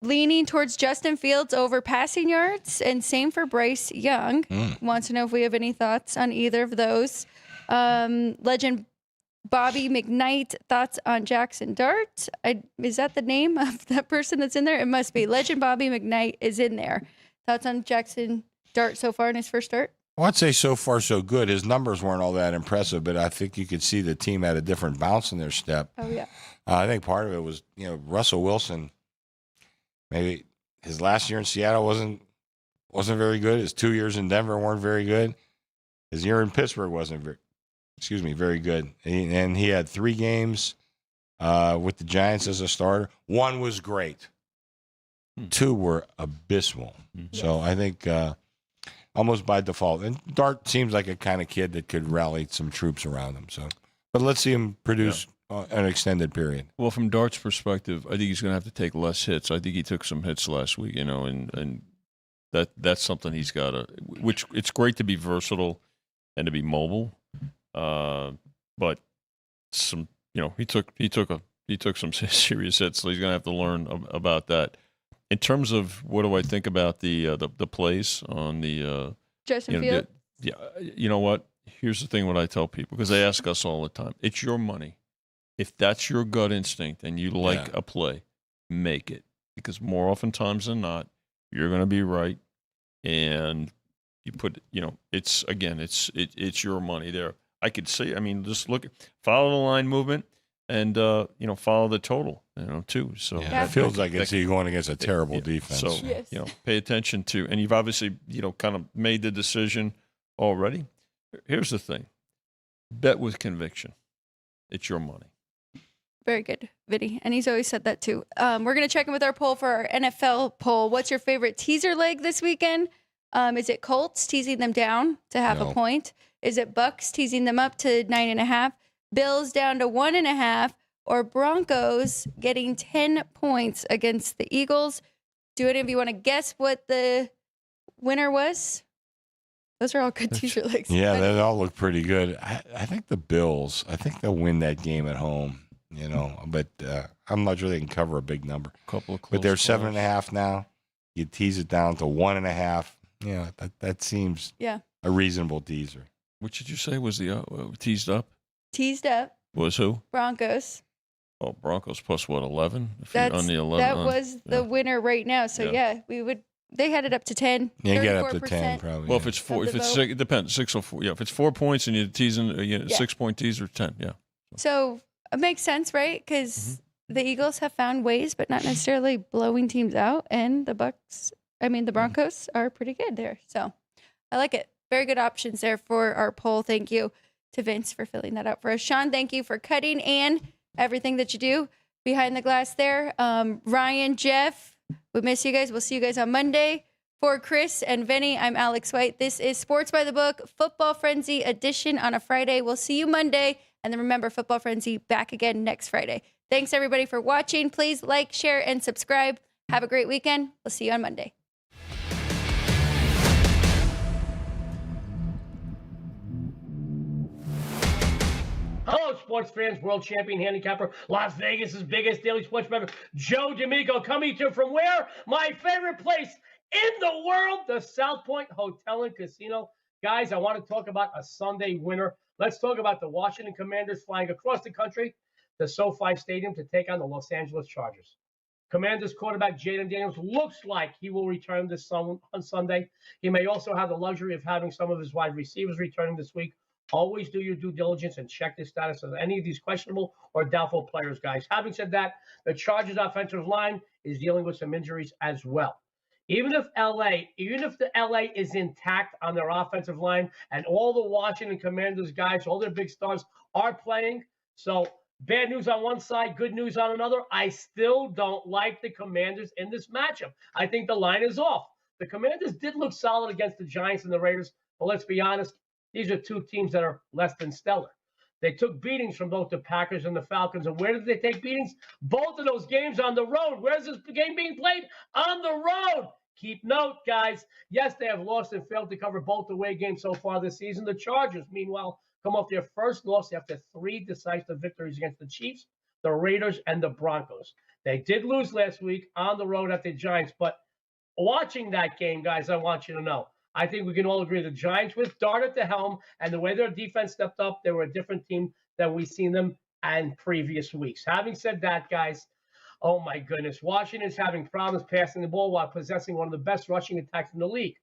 Leaning towards Justin Fields over passing yards, and same for Bryce Young. Wants to know if we have any thoughts on either of those. Legend Bobby McKnight, thoughts on Jackson Dart? Is that the name of that person that's in there? It must be. Legend Bobby McKnight is in there. Thoughts on Jackson Dart so far in his first start? Well, I'd say so far so good. His numbers weren't all that impressive, but I think you could see the team had a different bounce in their step. Oh, yeah. I think part of it was, Russell Wilson. Maybe his last year in Seattle wasn't very good. His 2 years in Denver weren't very good. His year in Pittsburgh wasn't very good. And he had 3 games with the Giants as a starter. 1 was great. 2 were abysmal. So I think almost by default. And Dart seems like a kind of kid that could rally some troops around him. So, but let's see him produce an extended period. Well, from Dart's perspective, I think he's going to have to take less hits. I think he took some hits last week, and that's something he's got to. Which it's great to be versatile and to be mobile, but he took some serious hits, so he's going to have to learn about that. In terms of what do I think about the plays on the Justin Fields? You know what? Here's the thing: what I tell people, because they ask us all the time, it's your money. if that's your gut instinct and you like a play, make it. Because more oftentimes than not, you're going to be right. And you put, it's your money there. I could see, just follow the line movement and, follow the total, too. So it feels like it's you going against a terrible defense. So, pay attention to, and you've obviously, kind of made the decision already. Here's the thing. Bet with conviction. It's your money. Very good, Vinny. And he's always said that too. We're going to check in with our poll for our NFL poll. What's your favorite teaser leg this weekend? Is it Colts teasing them down to half a point? Is it Bucks teasing them up to 9.5? Bills down to 1.5? Or Broncos getting 10 points against the Eagles? Do any of you want to guess what the winner was? Those are all good teaser legs. Yeah, they all look pretty good. I think the Bills, they'll win that game at home. But I'm not sure they can cover a big number. Couple of close but they're calls. 7.5 now. You tease it down to 1.5. Yeah, that seems a reasonable teaser. Which did you say was the teased up? Teased up. Was who? Broncos. Oh, Broncos plus what, 11? That on was the winner right now. So they had it up to 10. Yeah, get up to 10 probably. Well, if it's four, it depends. 6 or 4. Yeah, if it's 4 points and you're teasing, 6-point teaser, 10. Yeah. So it makes sense, right? Because the Eagles have found ways, but not necessarily blowing teams out. And the Broncos are pretty good there. So I like it. Very good options there for our poll. Thank you to Vince for filling that out for us. Sean, thank you for cutting and everything that you do behind the glass there. Ryan, Jeff, we miss you guys. We'll see you guys on Monday. For Chris and Vinny, I'm Alex White. This is Sports by the Book, Football Frenzy edition on a Friday. We'll see you Monday. And then remember, Football Frenzy back again next Friday. Thanks, everybody, for watching. Please like, share, and subscribe. Have a great weekend. We'll see you on Monday. Hello, sports fans, world champion handicapper, Las Vegas' biggest daily sports bettor, Joe D'Amico, coming to you from where? My favorite place in the world, the South Point Hotel and Casino. Guys, I want to talk about a Sunday winner. Let's talk about the Washington Commanders flying across the country to SoFi Stadium to take on the Los Angeles Chargers. Commanders quarterback Jaden Daniels looks like he will return on Sunday. He may also have the luxury of having some of his wide receivers returning this week. Always do your due diligence and check the status of any of these questionable or doubtful players, guys. Having said that, the Chargers offensive line is dealing with some injuries as well. Even if the LA is intact on their offensive line and all the Washington Commanders guys, all their big stars are playing. So bad news on one side, good news on another. I still don't like the Commanders in this matchup. I think the line is off. The Commanders did look solid against the Giants and the Raiders, but let's be honest, these are two teams that are less than stellar. They took beatings from both the Packers and the Falcons. And where did they take beatings? Both of those games on the road. Where's this game being played? On the road. Keep note, guys. Yes, they have lost and failed to cover both away games so far this season. The Chargers, meanwhile, come off their first loss after 3 decisive victories against the Chiefs, the Raiders, and the Broncos. They did lose last week on the road at the Giants. But watching that game, guys, I want you to know, I think we can all agree the Giants with Dart at the helm and the way their defense stepped up, they were a different team than we've seen them in previous weeks. Having said that, guys, oh my goodness, Washington's having problems passing the ball while possessing one of the best rushing attacks in the league.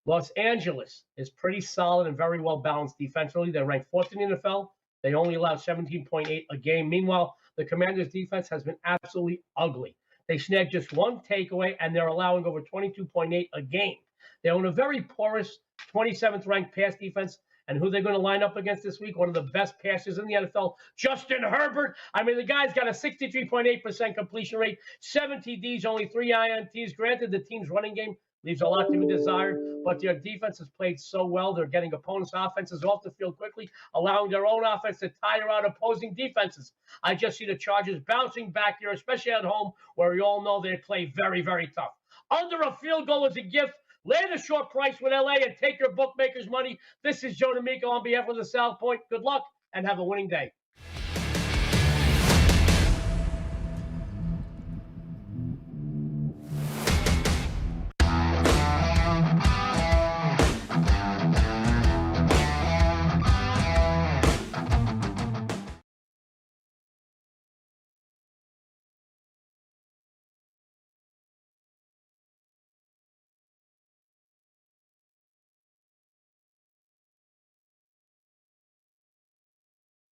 Los Angeles is pretty solid and very well balanced defensively. They're ranked 4th in the NFL. They only allow 17.8 a game. Meanwhile, the Commanders' defense has been absolutely ugly. They snagged just one takeaway, and they're allowing over 22.8 a game. They own a very porous 27th ranked pass defense. And who they're going to line up against this week? One of the best passers in the NFL, Justin Herbert. I mean, the guy's got a 63.8% completion rate, 7 TDs, only 3 INTs. Granted, the team's running game leaves a lot to be desired, but their defense has played so well. They're getting opponents' offenses off the field quickly, allowing their own offense to tire out opposing defenses. I just see the Chargers bouncing back here, especially at home, where we all know they play very, very tough. Under a field goal is a gift. Land a short price with LA and take your bookmakers' money. This is Joe D'Amico on behalf of the South Point. Good luck and have a winning day.